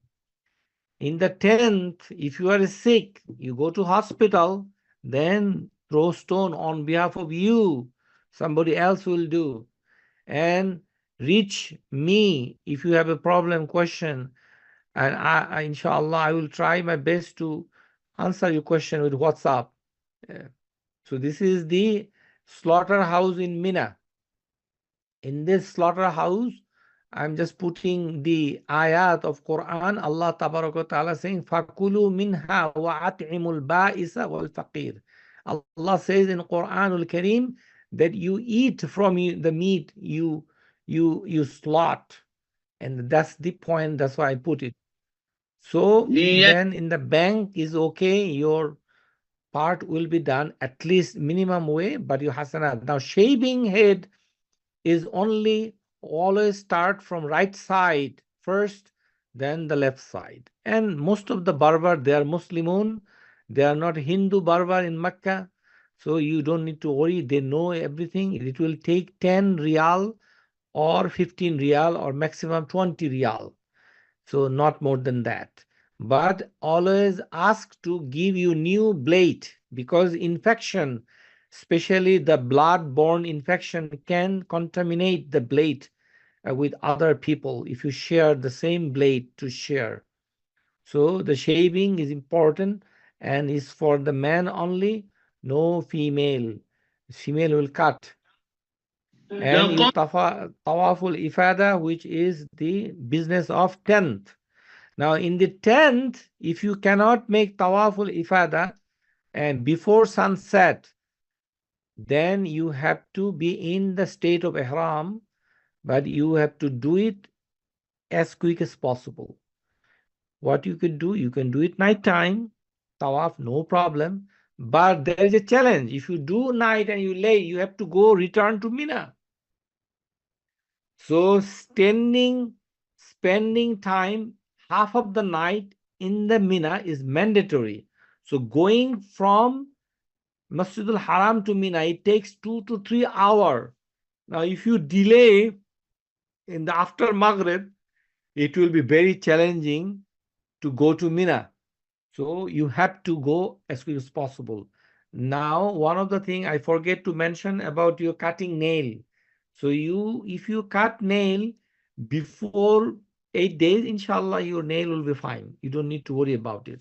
In the 10th, if you are sick, you go to hospital, then throw stone on behalf of you. Somebody else will do. And reach me if you have a problem, question. And I inshallah, I will try my best to answer your question with WhatsApp. So this is the slaughterhouse in Mina. In this slaughterhouse, I'm just putting the ayat of Quran. Allah Ta'ala saying, "Fakulu minha wa at'imul ba'isa wal faqir." Allah says in Quranul Kareem that you eat from the meat you slaughter. And that's the point. That's why I put it. So لي then in the bank is okay. Your part will be done at least minimum way, but your hasanat. Now shaving head is only always start from right side first, then the left side. And most of the barber, they are Muslimun. They are not Hindu barber in Mecca. So you don't need to worry. They know everything. It will take 10 riyal or 15 riyal or maximum 20 riyal. So not more than that. But always ask to give you new blade, because infection, especially the blood-borne infection, can contaminate the blade with other people if you share the same blade to share. So the shaving is important and is for the man only, no female. Female will cut. And you tawaful ifada, which is the business of 10th. Now, in the 10th, if you cannot make tawaful ifada and before sunset, then you have to be in the state of ihram, but you have to do it as quick as possible. What you can do it nighttime, tawaf, no problem. But there is a challenge. If you do night and you late, you have to go return to Mina. So spending time half of the night in the Mina is mandatory. So going from Masjidul Haram to Mina, it takes 2 to 3 hours. Now, if you delay in the after Maghrib, it will be very challenging to go to Mina. So you have to go as quick as possible. Now, one of the things I forget to mention about your cutting nail. So if you cut nail before 8 days, inshallah, your nail will be fine. You don't need to worry about it.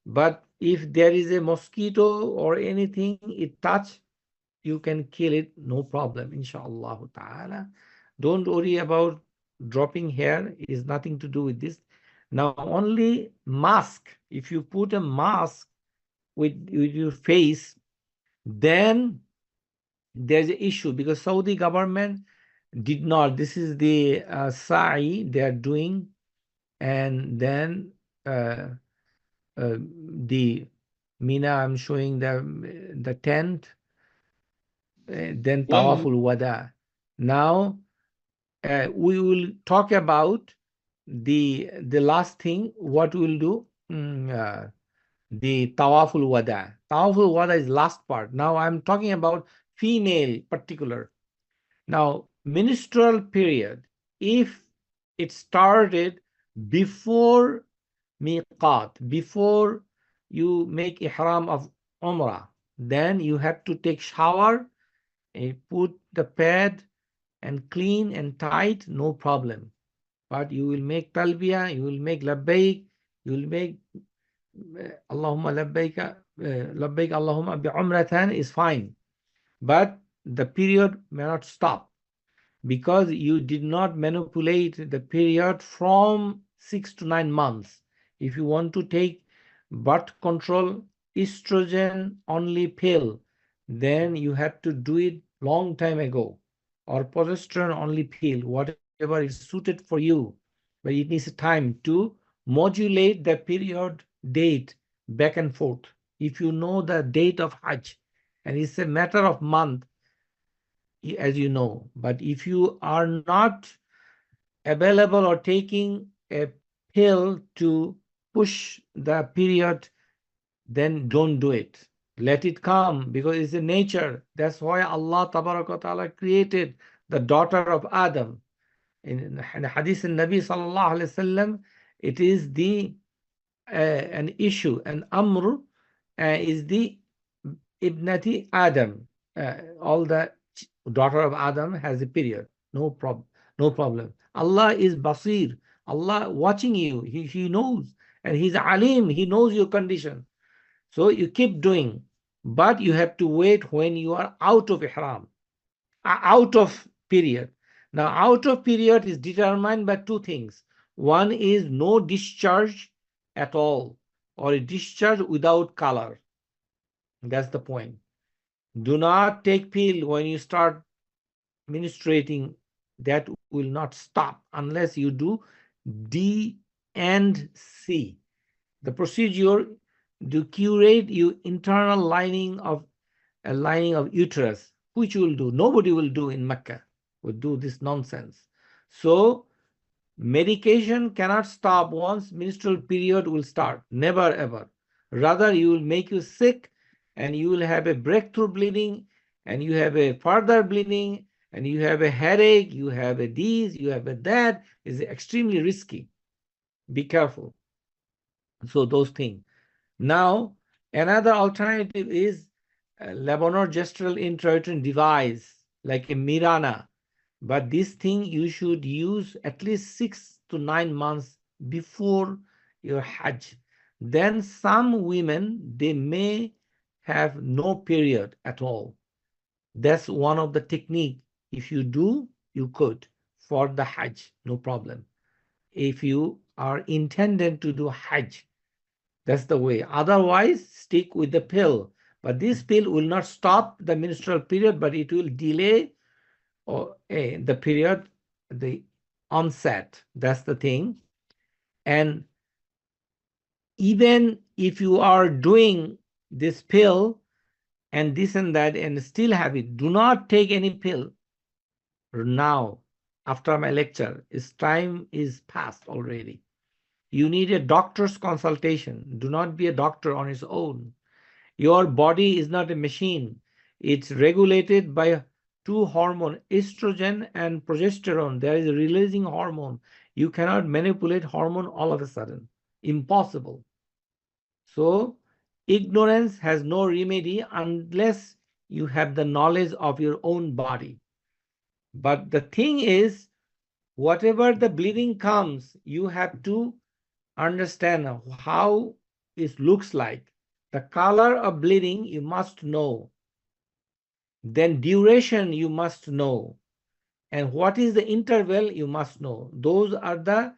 But if there is a mosquito or anything it touch, you can kill it, no problem, inshallah ta'ala. Don't worry about dropping hair. It is nothing to do with this. Now, only mask. If you put a mask with your face, then there's an issue, because Saudi government did not. This is the sa'i they are doing, and then the Mina, I'm showing the tent, then Tawaful Wada. Now we will talk about the last thing. What we'll do, the Tawaful Wada. Tawaful Wada is last part. Now I'm talking about female particular. Now, menstrual period, if it started before miqat, before you make ihram of umrah, then you have to take shower and put the pad and clean and tight, no problem. But you will make talbiyah, you will make labbaik, you will make Allahumma labbaik, labbaik Allahumma bi umratan is fine. But the period may not stop, because you did not manipulate the period from 6 to 9 months. If you want to take birth control, estrogen only pill, then you have to do it long time ago, or progesterone only pill, whatever is suited for you. But it needs time to modulate the period date back and forth. If you know the date of Hajj, and it's a matter of month, as you know. But if you are not available or taking a pill to push the period, then don't do it. Let it come, because it's a nature. That's why Allah Ta'ala created the daughter of Adam. In the Hadith in Nabi Sallallahu Alaihi Wasallam, it is the an issue, an amr is the ibnati Adam. All the daughter of Adam has a period. No problem. No problem. Allah is Basir. Allah watching you. He knows. And He's Alim. He knows your condition. So you keep doing. But you have to wait when you are out of ihram, out of period. Now, out of period is determined by two things. One is no discharge at all, or a discharge without color. That's the point. Do not take pill when you start menstruating that will not stop unless you do D and C. The procedure to curate your internal lining of uterus, which will do. Nobody will do in Mecca, would do this nonsense. So medication cannot stop once menstrual period will start. Never ever. Rather, you will make you sick and you will have a breakthrough bleeding and you have a further bleeding and you have a headache, you have a this, you have a that. Is extremely risky. Be careful. So those things. Now, another alternative is a levonorgestrel intrauterine device like a Mirana. But this thing you should use at least 6 to 9 months before your Hajj. Then some women, they may have no period at all. That's one of the technique. If you do, you could for the Hajj, no problem. If you are intended to do Hajj, that's the way. Otherwise, stick with the pill. But this pill will not stop the menstrual period, but it will delay the period, the onset. That's the thing. And even if you are doing this pill and this and that and still have it, do not take any pill now. After my lecture, its time is past already. You need a doctor's consultation. Do not be a doctor on its own. Your body is not a machine. It's regulated by two hormones, estrogen and progesterone. There is a releasing hormone. You cannot manipulate hormone all of a sudden. Impossible. So ignorance has no remedy unless you have the knowledge of your own body. But the thing is, whatever the bleeding comes, you have to understand how it looks like. The color of bleeding you must know. Then duration you must know. And what is the interval you must know. Those are the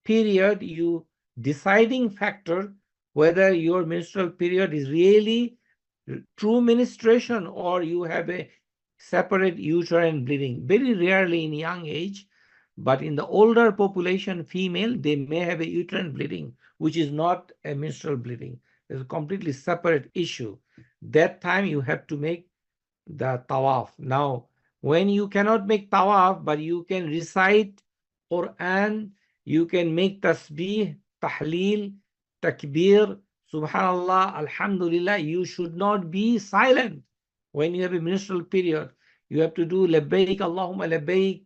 period you deciding factor whether your menstrual period is really true menstruation or you have a separate uterine bleeding. Very rarely in young age, but in the older population, female, they may have a uterine bleeding, which is not a menstrual bleeding. It's a completely separate issue. That time you have to make the tawaf. Now, when you cannot make tawaf, but you can recite Quran, you can make tasbih, tahleel, takbir, subhanallah, alhamdulillah, you should not be silent when you have a menstrual period. You have to do labbaik, Allahumma labbaik.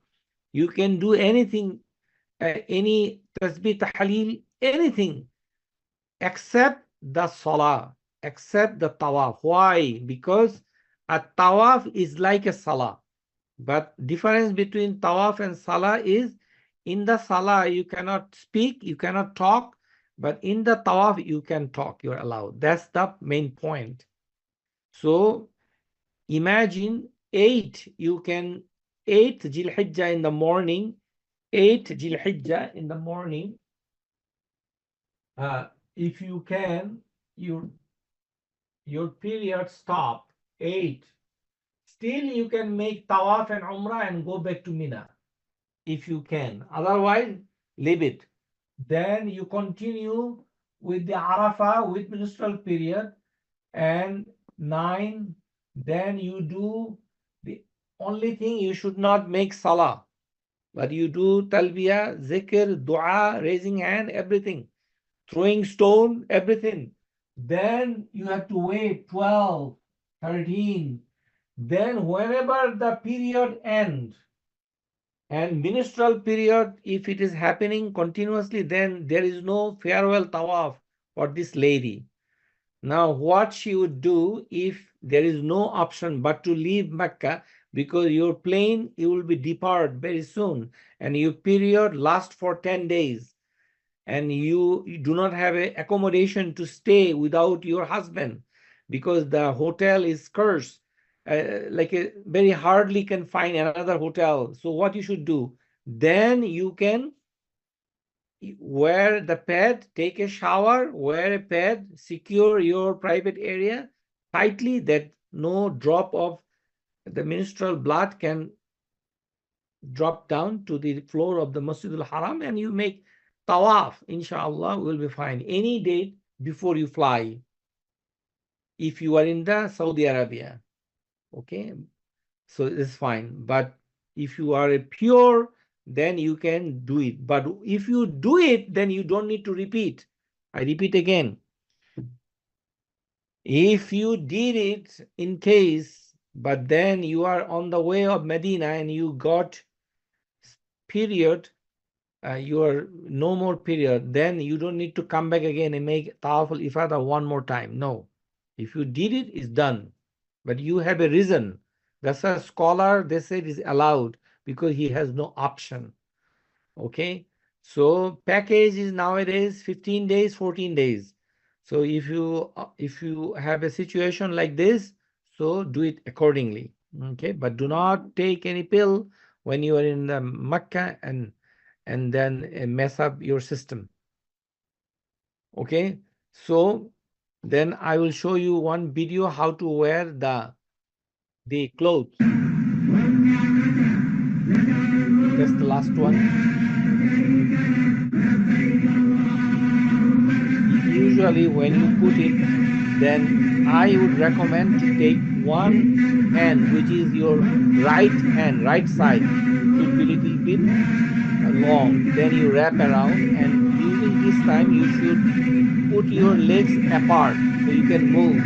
You can do anything, any tasbih, tahleel, anything, except the salah, except the tawaf. Why? Because a tawaf is like a salah. But difference between tawaf and salah is in the salah you cannot speak, you cannot talk, but in the tawaf you can talk, you're allowed. That's the main point. So imagine 8 Jil-Hijjah in the morning, 8 Jil-Hijjah in the morning. If you can, your period stop 8. Still you can make tawaf and umrah and go back to Mina if you can. Otherwise, leave it. Then you continue with the Arafah with menstrual period and 9. Then you do the only thing you should not make salah, but you do talbiyah, zikr, dua, raising hand, everything, throwing stone, everything. Then you have to wait 12, 13. Then whenever the period ends, and menstrual period, if it is happening continuously, then there is no farewell tawaf for this lady. Now, what she would do if there is no option but to leave Mecca, because your plane, you will be depart very soon, and your period lasts for 10 days, and you do not have a accommodation to stay without your husband, because the hotel is cursed. Very hardly can find another hotel. So what you should do, then you can wear the pad, take a shower, wear a pad, secure your private area tightly that no drop of the menstrual blood can drop down to the floor of the Masjid al-Haram and you make tawaf. Inshallah, will be fine. Any date before you fly, if you are in the Saudi Arabia, okay? So it's fine. But if you are a pure, then you can do it. But if you do it, then you don't need to repeat. I repeat again. If you did it in case, but then you are on the way of Medina and you got period, your no more period, then you don't need to come back again and make Tawaf al-Ifada one more time. No. If you did it, it's done. But you have a reason. That's a scholar, they said is allowed because he has no option. Okay. So package is nowadays 15 days, 14 days. So if you have a situation like this, so do it accordingly. Okay. But do not take any pill when you are in the Mecca and then mess up your system. Okay. So then I will show you one video how to wear the clothes. That's the last one. Usually when you put it, then I would recommend to take one hand, which is your right hand, right side, should be little bit long. Then you wrap around, and using this time you should put your legs apart so you can move.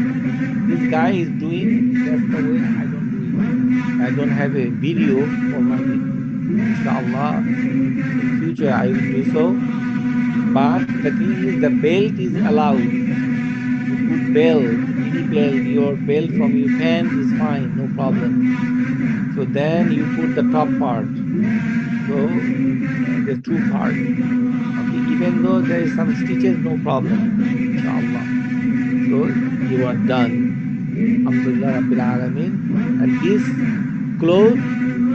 This guy is doing, that's the way I don't do it. I don't have a video for my video. Inshallah, in future I will do so. But the thing is, the belt is allowed. You put belt, any belt, your belt from your pants is fine, no problem. So then you put the top part. So the two parts. Okay, even though there is some stitches, no problem. Inshallah. So you are done. Alhamdulillah Rabbil Alameen. And this cloth,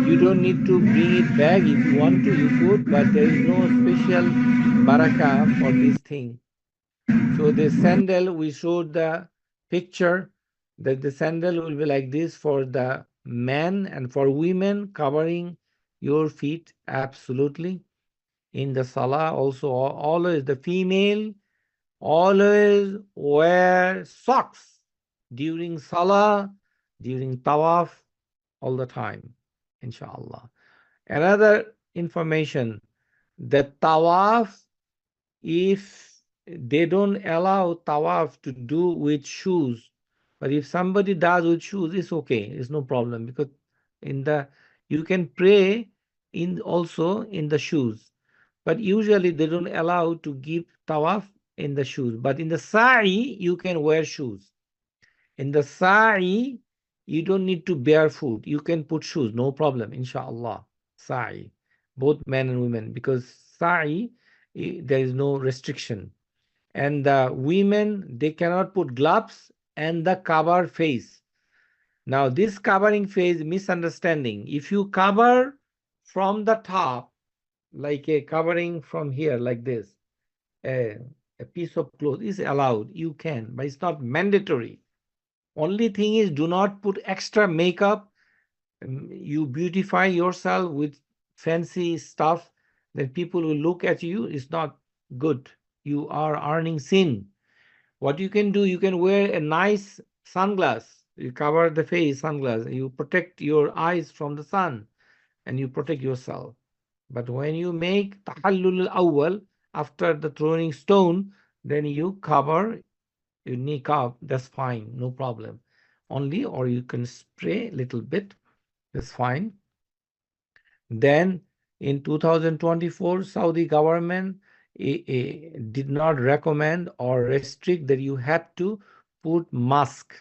you don't need to bring it back. If you want to, you could, but there is no special barakah for this thing. So the sandal, we showed the picture that the sandal will be like this for the men, and for women covering your feet absolutely. In the salah also, always the female always wear socks during salah, during tawaf, all the time, inshallah. Another information, the tawaf, if they don't allow tawaf to do with shoes, but if somebody does with shoes, it's okay, it's no problem, because you can pray in also in the shoes, but usually they don't allow to give tawaf in the shoes. But in the sa'i, you can wear shoes. In the sa'i, you don't need to barefoot. You can put shoes, no problem, inshallah. Sa'i, both men and women, because sa'i, there is no restriction. And the women, they cannot put gloves and the cover face. Now, this covering face, misunderstanding. If you cover from the top, like a covering from here, like this, a piece of cloth is allowed. You can, but it's not mandatory. Only thing is, do not put extra makeup. You beautify yourself with fancy stuff, then people will look at you. It's not good. You are earning sin. What you can do, you can wear a nice sunglass. You cover the face, sunglass. You protect your eyes from the sun and you protect yourself. But when you make tahallul al-awwal, after the throwing stone, then you cover your niqab. That's fine, no problem. Only, or you can spray a little bit. That's fine. Then in 2024, Saudi government did not recommend or restrict that you have to put mask.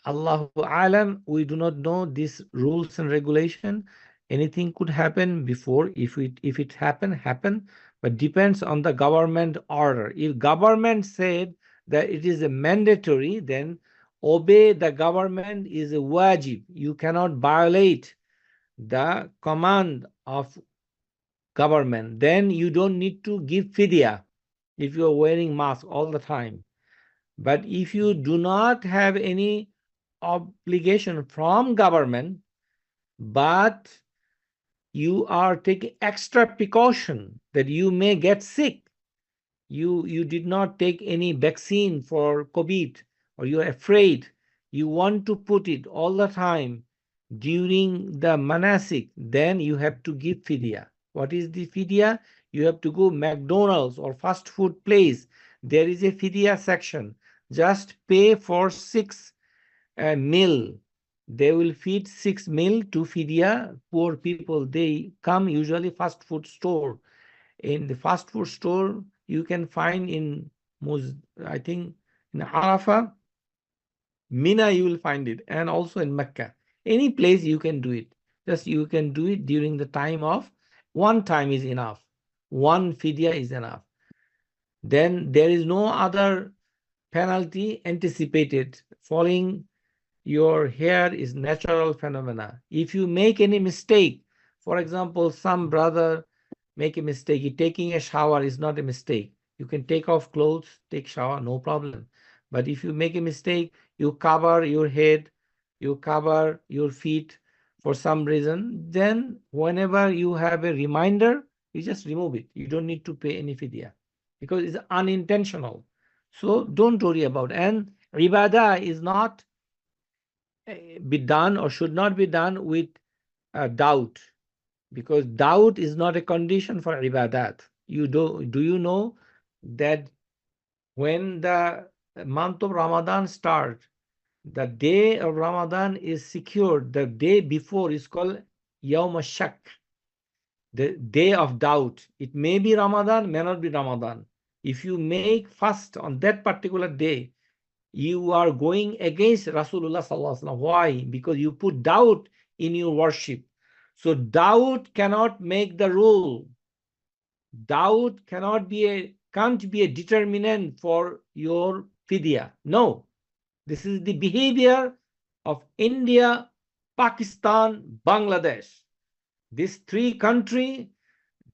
Allahu Alam, we do not know these rules and regulation. Anything could happen before. If it happen, but depends on the government order. If government said that it is a mandatory, then obey the government is a wajib. You cannot violate the command of government. Then you don't need to give fidya if you are wearing mask all the time. But if you do not have any obligation from government, but you are taking extra precaution that you may get sick. You did not take any vaccine for COVID, or you're afraid. You want to put it all the time during the manasik, then you have to give fidya. What is the fidya? You have to go McDonald's or fast food place. There is a fidya section. Just pay for 6 meal. They will feed 6 meal to fidya poor people. They come usually fast food store. In the fast food store, you can find in I think in Arafah, Mina, you will find it, and also in Mecca. Any place you can do it. Just you can do it during the time of one time is enough. One fidya is enough. Then there is no other penalty anticipated. Falling your hair is natural phenomena. If you make any mistake, for example, some brother make a mistake, taking a shower is not a mistake. You can take off clothes, take shower, no problem. But if you make a mistake, you cover your head, you cover your feet for some reason, then whenever you have a reminder, you just remove it. You don't need to pay any fidya because it's unintentional. So don't worry about it. And ibadah is not be done or should not be done with doubt, because doubt is not a condition for ibadat. Do you know that when the month of Ramadan starts, the day of Ramadan is secured. The day before is called Yawm Shak, the day of doubt. It may be Ramadan, may not be Ramadan. If you make fast on that particular day, you are going against Rasulullah sallallahu alaihi wasallam. Why? Because you put doubt in your worship. So doubt cannot make the rule. Doubt can't be a determinant for your fidya. No, this is the behavior of India, Pakistan, Bangladesh. These three countries,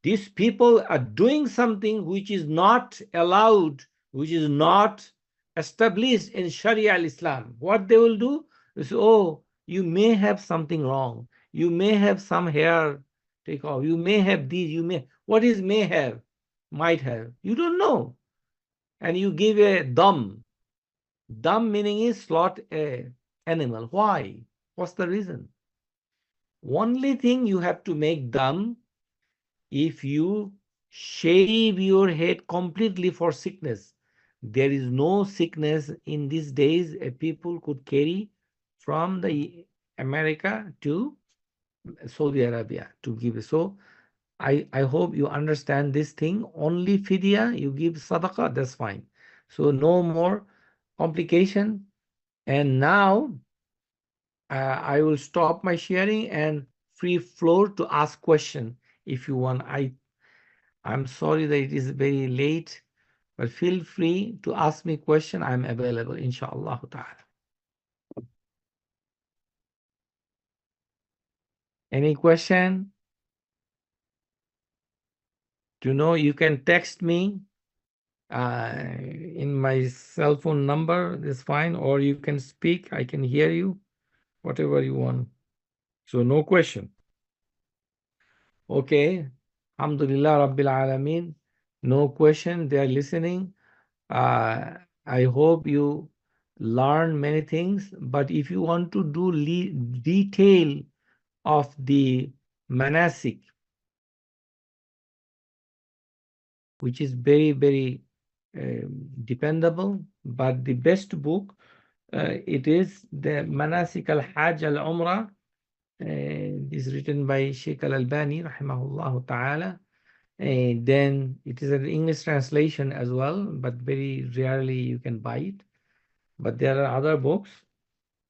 these people are doing something which is not allowed, which is not established in Sharia al-Islam. What they will do is, oh, you may have something wrong. You may have some hair take off. You may have these. What is may have? Might have. You don't know. And you give a dam. Dam meaning is slaughter a animal. Why? What's the reason? Only thing you have to make dam if you shave your head completely for sickness. There is no sickness in these days a people could carry from the America to Saudi Arabia to give. So I hope you understand this thing. Only fidya, you give sadaqah, that's fine. So no more complication. And now I will stop my sharing and free floor to ask question if you want. I'm sorry that it is very late, but feel free to ask me question. I'm available, inshallah ta'ala. Any question? You know, you can text me in my cell phone number, is fine, or you can speak. I can hear you, whatever you want. So no question. Okay. Alhamdulillah Rabbil Alameen. No question. They are listening. I hope you learn many things, but if you want to do detail of the manasik, which is very, very dependable, but the best book, it is the Manasik al-Hajj al-Umrah. Is written by Sheikh al-Albani, rahimahullah ta'ala. Then it is an English translation as well, but very rarely you can buy it. But there are other books.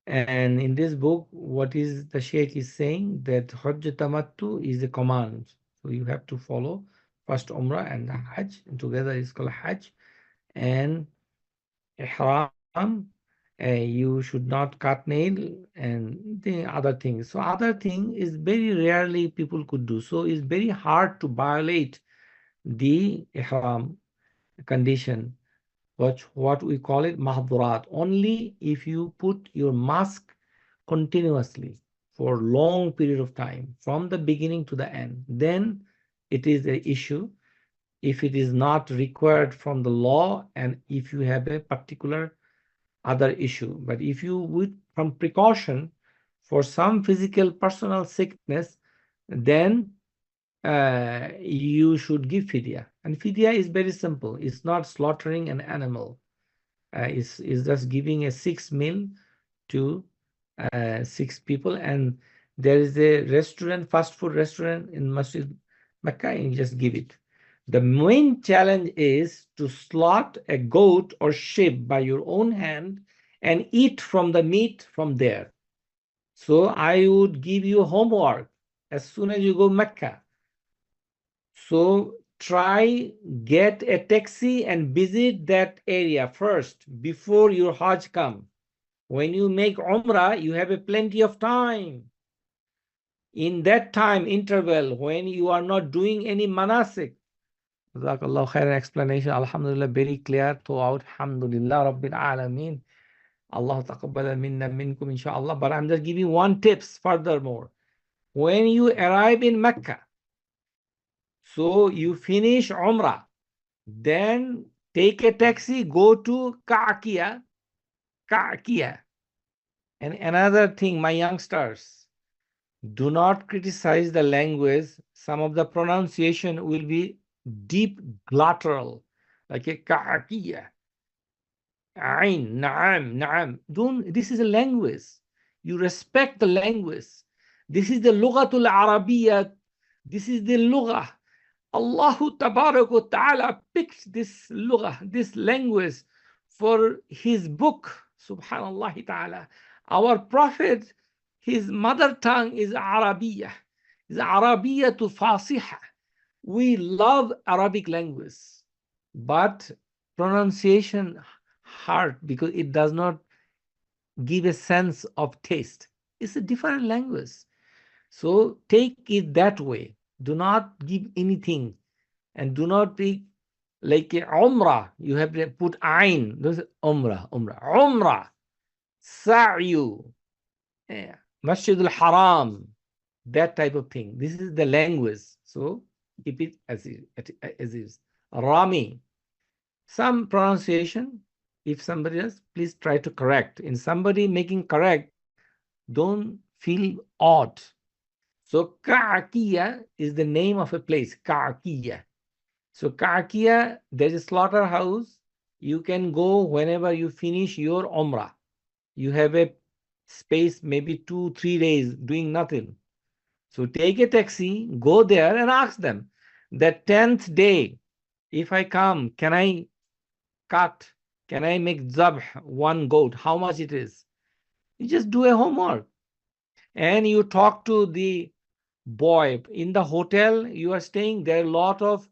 And in this book, what is the Sheikh is saying that Hajj Tamattu is a command. So you have to follow first Umrah and Hajj. And together it's called Hajj. And Ihram, you should not cut nail and the other things. So other thing is very rarely people could do. So it's very hard to violate the Ihram condition. What we call it mahdurat, only if you put your mask continuously. for long period of time, from the beginning to the end, then it is an issue. If it is not required from the law, and if you have a particular other issue. But if you would, from precaution for some physical personal sickness, then you should give fidya. And fidya is very simple. It's not slaughtering an animal. It's just giving a 6 meal to 6 people. And there is a restaurant, fast food restaurant in Masjid Mecca, and you just give it. The main challenge is to slaughter a goat or sheep by your own hand and eat from the meat from there. So I would give you homework as soon as you go Mecca. So try get a taxi and visit that area first before your Hajj come. When you make Umrah, you have a plenty of time. In that time interval, when you are not doing any manasik, Jazakallah khair explanation. Alhamdulillah, very clear throughout. Alhamdulillah Rabbil Alameen. Allah taqabbala minna minkum inshallah. But I'm just giving one tips furthermore. When you arrive in Mecca, so you finish Umrah, then take a taxi, go to Ka'kia. And another thing, my youngsters, do not criticize the language. Some of the pronunciation will be deep guttural, like a Ka'kia. Ain, na'am. This is a language. You respect the language. This is the Lughatul Arabiyyah. This is the Lughah. Allah Tabarak wa Ta'ala picked this Lughah, this language for his book. Subhanallah Ta'ala. Our Prophet, his mother tongue is Arabiyyah. Is Arabiyyah to Fasiha. We love Arabic language, but pronunciation hard because it does not give a sense of taste. It's a different language. So take it that way. Do not give anything, and do not be like a Umrah. You have to put Ain. Those Umrah. Sa'yu. Masjid al-Haram. That type of thing. This is the language. So keep it as is. Rami. Some pronunciation, if somebody else, please try to correct. In somebody making correct, don't feel odd. So Ka'kia is the name of a place, Ka'kia. So Ka'kia, there is a slaughterhouse. You can go whenever you finish your Umrah. You have a space, maybe 2-3 days doing nothing. So take a taxi, go there and ask them, the 10th day, if I come, can I cut? Can I make zabh, one goat? How much it is? You just do a homework. And you talk to the boy. In the hotel you are staying, there are a lot of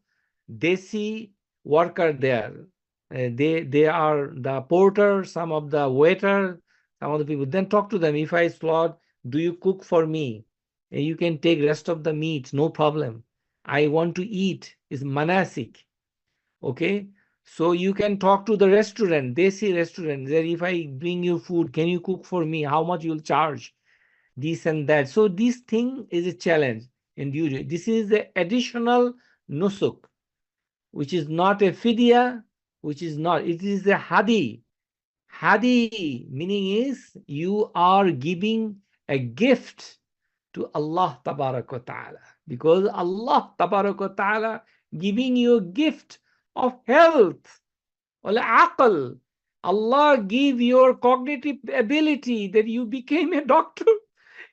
desi worker there. They are the porter, some of the waiter, some of the people. Then talk to them. If I slaughter, do you cook for me? And you can take rest of the meat, no problem. I want to eat. It's manasik. Okay? So you can talk to the restaurant, desi restaurant, that if I bring you food, can you cook for me? How much you'll charge? This and that. So this thing is a challenge. And this is the additional nusuk, which is not a fidya, which is not, it is a hadi. Hadi meaning is you are giving a gift to Allah Tabarak wa Ta'ala, because Allah Tabarak wa Ta'ala giving you a gift of health, wal aql. Allah give your cognitive ability that you became a doctor,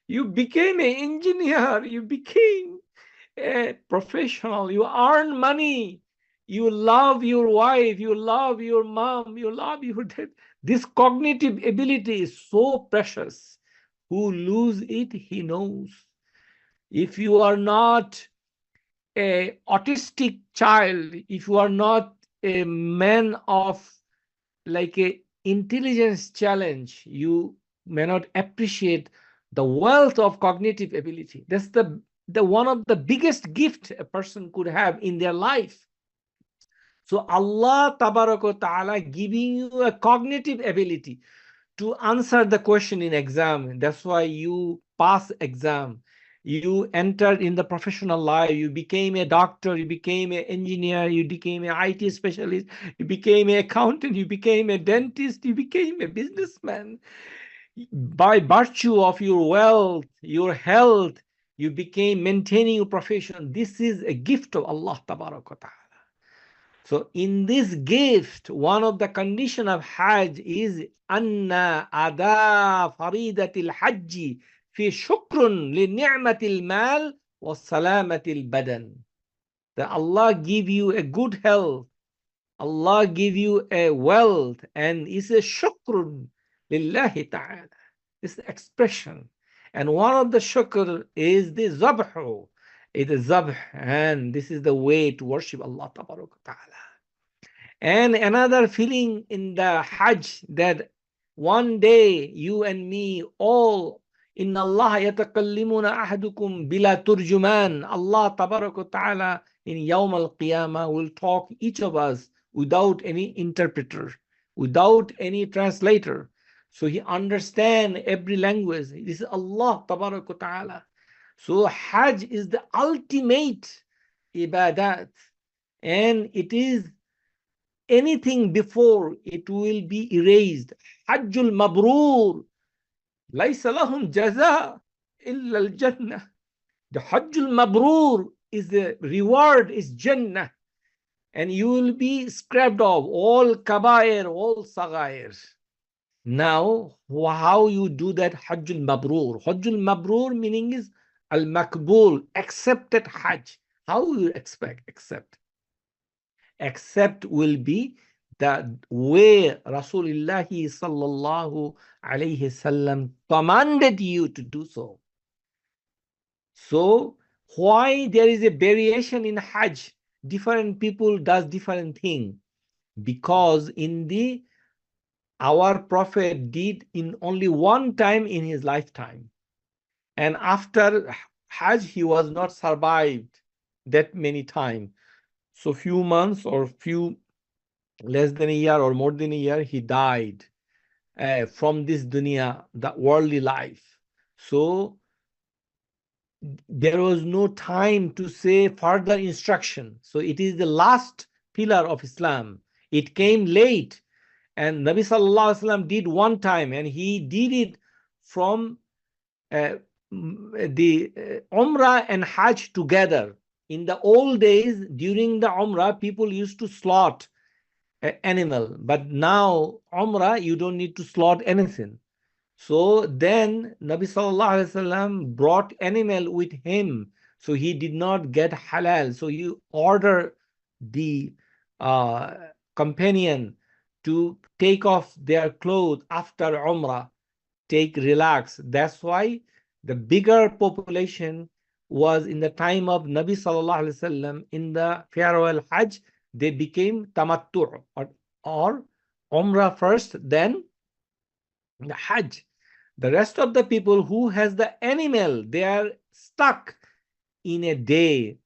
you became an engineer, you became a professional, you earn money, you love your wife, you love your mom, you love your dad. This cognitive ability is so precious. Who lose it, he knows. If you are not an autistic child, if you are not a man of like a intelligence challenge, you may not appreciate the wealth of cognitive ability. That's the one of the biggest gift a person could have in their life. So Allah Tabarak wa Ta'ala giving you a cognitive ability to answer the question in exam. That's why you pass exam. You entered in the professional life. You became a doctor. You became an engineer. You became an IT specialist. You became an accountant. You became a dentist. You became a businessman. By virtue of your wealth, your health, you became maintaining your profession. This is a gift of Allah Tabaraka wa Ta'ala. So in this gift, one of the condition of Hajj is anna ada faridatil hajji fi shukrun li ni'matil mal wa salamatil badan. That Allah give you a good health, Allah give you a wealth, and it's a shukrun lillahi ta'ala. It's the expression. And one of the shukr is the zabhu. It is zabh, and this is the way to worship Allah Ta'ala. And another feeling in the Hajj that one day you and me all in Allah yatakallimuna ahadukum bila turjuman. Allah Ta'ala in Yawm al-Qiyamah will talk each of us without any interpreter, without any translator. So he understand every language. This is Allah Ta'ala. So Hajj is the ultimate ibadat, and it is anything before it will be erased. Hajjul Mabrur, laysa lahum jaza illa al-Jannah. The Hajjul Mabrur is the reward is Jannah, and you will be scrapped off all kabair, all sagair. Now, how you do that Hajjul Mabrur? Hajjul Mabrur meaning is al-Makbul, accepted Hajj. How you expect accept? Accept will be the way Rasulullah sallallahu alayhi wasallam commanded you to do so. So why there is a variation in Hajj? Different people does different thing. Because in the our Prophet did in only one time in his lifetime. And after Hajj, he was not survived that many times. So few months or few less than a year or more than a year, he died from this dunya, the worldly life. So there was no time to say further instruction. So it is the last pillar of Islam. It came late, and Nabi Sallallahu Alaihi Wasallam did one time, and he did it from the Umrah and Hajj together. In the old days, during the Umrah, people used to slaughter an animal. But now, Umrah, you don't need to slaughter anything. So then, Nabi Sallallahu Alaihi Wasallam brought animal with him. So he did not get halal. So he ordered the companion to take off their clothes after Umrah, relax. That's why the bigger population was in the time of Nabi Sallallahu Alaihi Wasallam in the farewell Hajj, they became tamattu or Umrah first, then the Hajj. The rest of the people who has the animal, they are stuck in a day,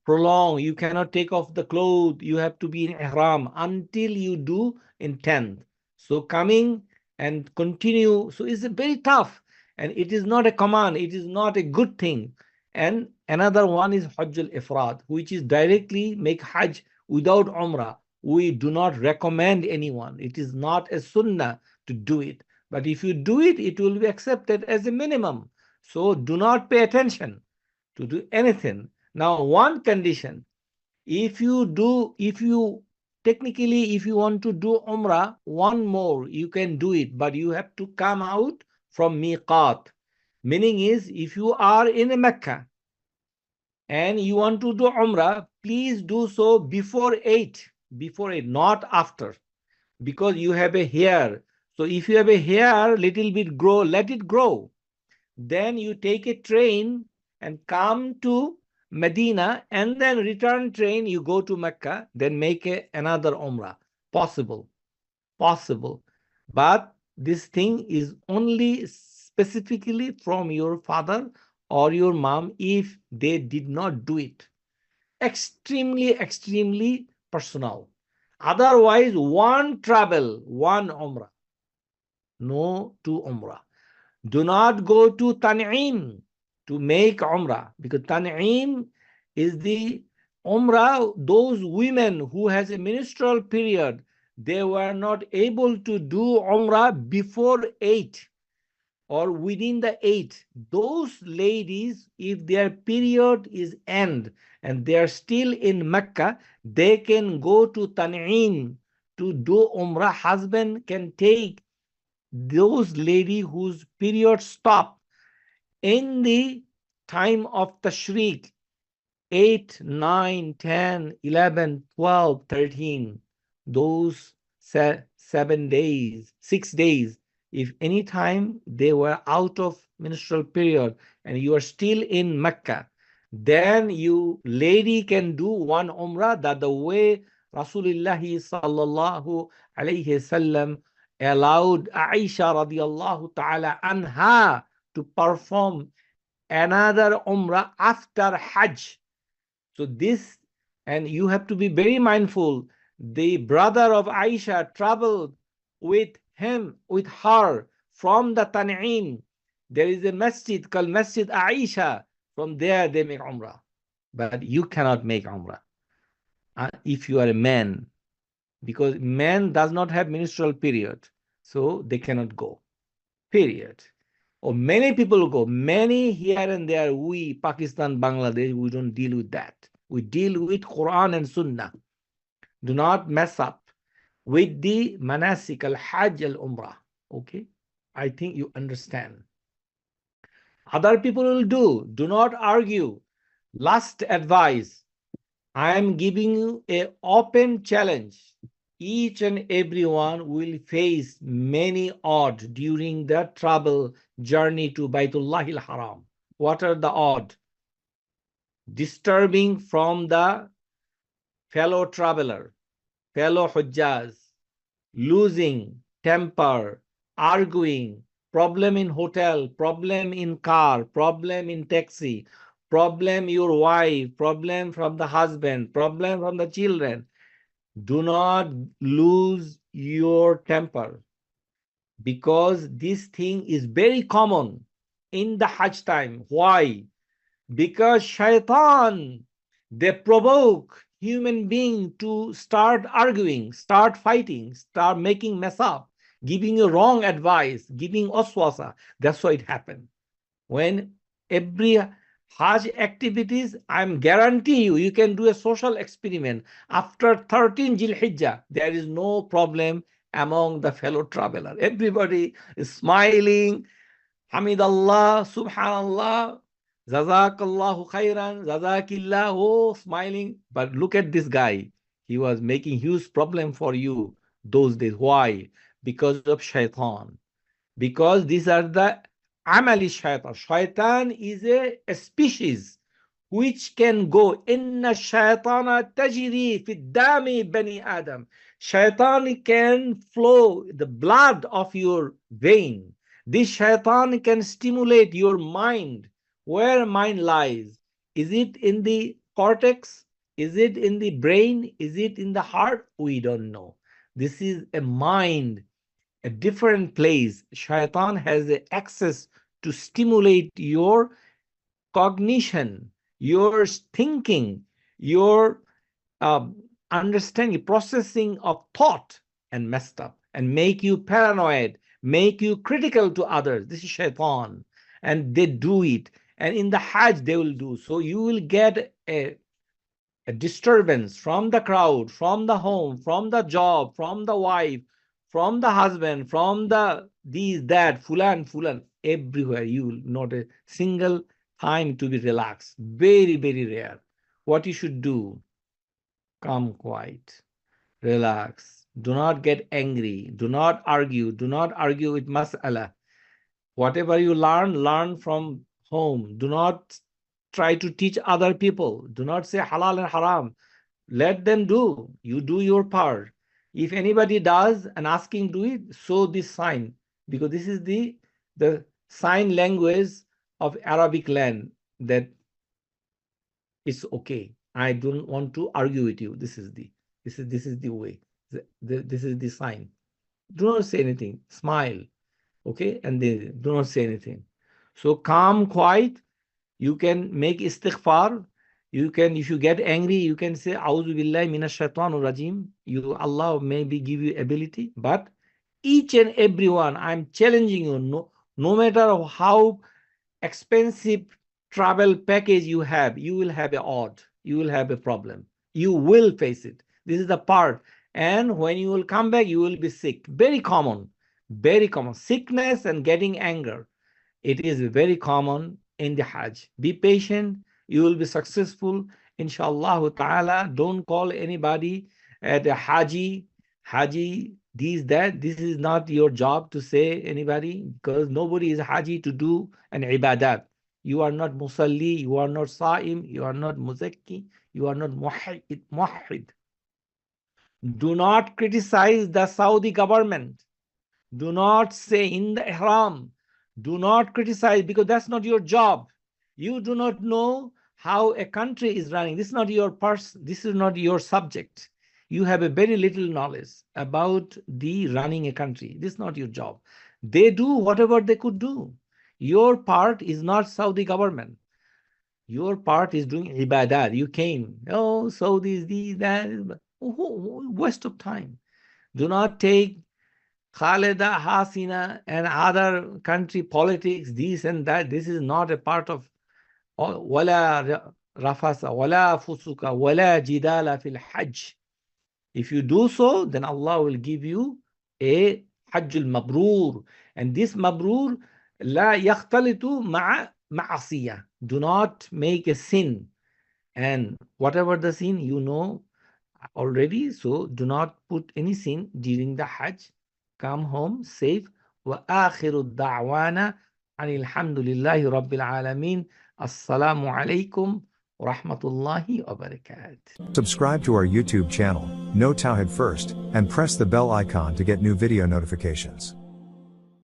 prolonged. You cannot take off the clothes. You have to be in ihram until you do in 10th. So coming and continue. So it's very tough. And it is not a command. It is not a good thing. And another one is Hajjul Ifrad, which is directly make Hajj without Umrah. We do not recommend anyone. It is not a Sunnah to do it. But if you do it, it will be accepted as a minimum. So do not pay attention to do anything. Now, one condition, if you technically, if you want to do Umrah, one more, you can do it, but you have to come out from Miqat. Meaning is, if you are in Mecca and you want to do Umrah, please do so before 8, not after, because you have a hair. So if you have a hair, little bit grow, let it grow. Then you take a train and come to Medina, and then return train, you go to Mecca, then make another Umrah. Possible. But this thing is only specifically from your father or your mom if they did not do it. Extremely personal. Otherwise, one travel, one Umrah. No two Umrah. Do not go to Tan'im to make Umrah, because Tan'im is the Umrah, those women who has a menstrual period, they were not able to do Umrah before 8 or within the 8. Those ladies, if their period is end and they are still in Mecca, they can go to Tan'im to do Umrah. Husband can take those lady whose period stop in the time of Tashriq, 8, 9, 10, 11, 12, 13, those 7 days, 6 days, if any time they were out of menstrual period and you are still in Mecca, then you lady can do one Umrah, that the way Rasulullah sallallahu alayhi wasallam allowed Aisha radiallahu ta'ala anha to perform another Umrah after Hajj. So this, and you have to be very mindful, the brother of Aisha traveled with her from the Tan'im. There is a masjid called Masjid Aisha. From there they make Umrah. But you cannot make Umrah if you are a man, because man does not have menstrual period, so they cannot go, period. Or many people go, many here and there. We, Pakistan, Bangladesh, we don't deal with that. We deal with Quran and Sunnah. Do not mess up with the manasik, al-Hajj, al-Umrah. Okay? I think you understand. Other people will do. Do not argue. Last advice. I am giving you an open challenge. Each and everyone will face many odds during the travel journey to Baitullah al-Haram. What are the odds? Disturbing from the fellow traveler, fellow Hujjaz, losing temper, arguing, problem in hotel, problem in car, problem in taxi, problem your wife, problem from the husband, problem from the children. Do not lose your temper, because this thing is very common in the Hajj time. Why? Because shaitan, they provoke human being to start arguing, start fighting, start making mess up, giving you wrong advice, giving oswasa. That's why it happened. When every Hajj activities, I'm guarantee you, you can do a social experiment. After 13 Jil-Hijjah, there is no problem among the fellow traveler. Everybody is smiling, Hamidallah, Subhanallah, Jazakallahu khairan, Jazakillah, oh, smiling. But look at this guy. He was making huge problem for you those days. Why? Because of shaitan. Because these are the amali shaitan. Shaitan is a species which can go. Inna shaitana tajri fi dami bani Adam. Shaitan can flow the blood of your vein. This shaitan can stimulate your mind. Where mind lies? Is it in the cortex? Is it in the brain? Is it in the heart? We don't know. This is a mind, a different place. Shaitan has the access to stimulate your cognition, your thinking, your understanding, processing of thought, and messed up, and make you paranoid, make you critical to others. This is shaitan, and they do it. And in the Hajj, they will do. So you will get a disturbance from the crowd, from the home, from the job, from the wife, from the husband, from the these, that, fulan, everywhere. You will not a single time to be relaxed. Very, very rare. What you should do? Come quiet, relax. Do not get angry. Do not argue. Do not argue with mas'ala. Whatever you learn from home. Do not try to teach other people. Do not say halal and haram. Let them do. You do your part. If anybody does and asking do it, show this sign, because this is the sign language of Arabic land, that it's okay. I don't want to argue with you. This is the way. This is the sign. Do not say anything. Smile. Okay, and they do not say anything. So calm, quiet. You can make istighfar. You can, if you get angry, you can say, A'udhu billahi minash shaitanir rajim. You, Allah maybe give you ability, but each and every one, I'm challenging you, no matter how expensive travel package you have, you will have a odd, you will have a problem. You will face it. This is the part. And when you will come back, you will be sick. Very common, very common. Sickness and getting anger. It is very common in the Hajj. Be patient. You will be successful. Inshallah ta'ala. Don't call anybody at a Haji, Haji, this, that. This is not your job to say anybody, because nobody is Haji to do an ibadat. You are not Musalli, you are not Sa'im, you are not Muzakki, you are not Muwahhid. Do not criticize the Saudi government. Do not say in the ihram. Do not criticize, because that's not your job. You do not know how a country is running. This is not your person. This is not your subject. You have a very little knowledge about the running a country. This is not your job. They do whatever they could do. Your part is not Saudi government. Your part is doing ibadat. You came, oh, Saudis, these, that. Waste of time. Do not take Khaleda, Hasina, and other country politics, this and that. This is not a part of wala rafasa, wala fusuka, wala jidala fil hajj. If you do so, then Allah will give you a hajjul mabrur. And this mabrur, la yakhtalitu ma'a ma'asiyah. Do not make a sin. And whatever the sin, you know already, so do not put any sin during the Hajj. Come home safe. وآخر الدعوانا أن الحمد لله رب العالمين. السلام عليكم ورحمة الله وبركاته. Subscribe to our YouTube channel, Know Tawheed First, and press the bell icon to get new video notifications.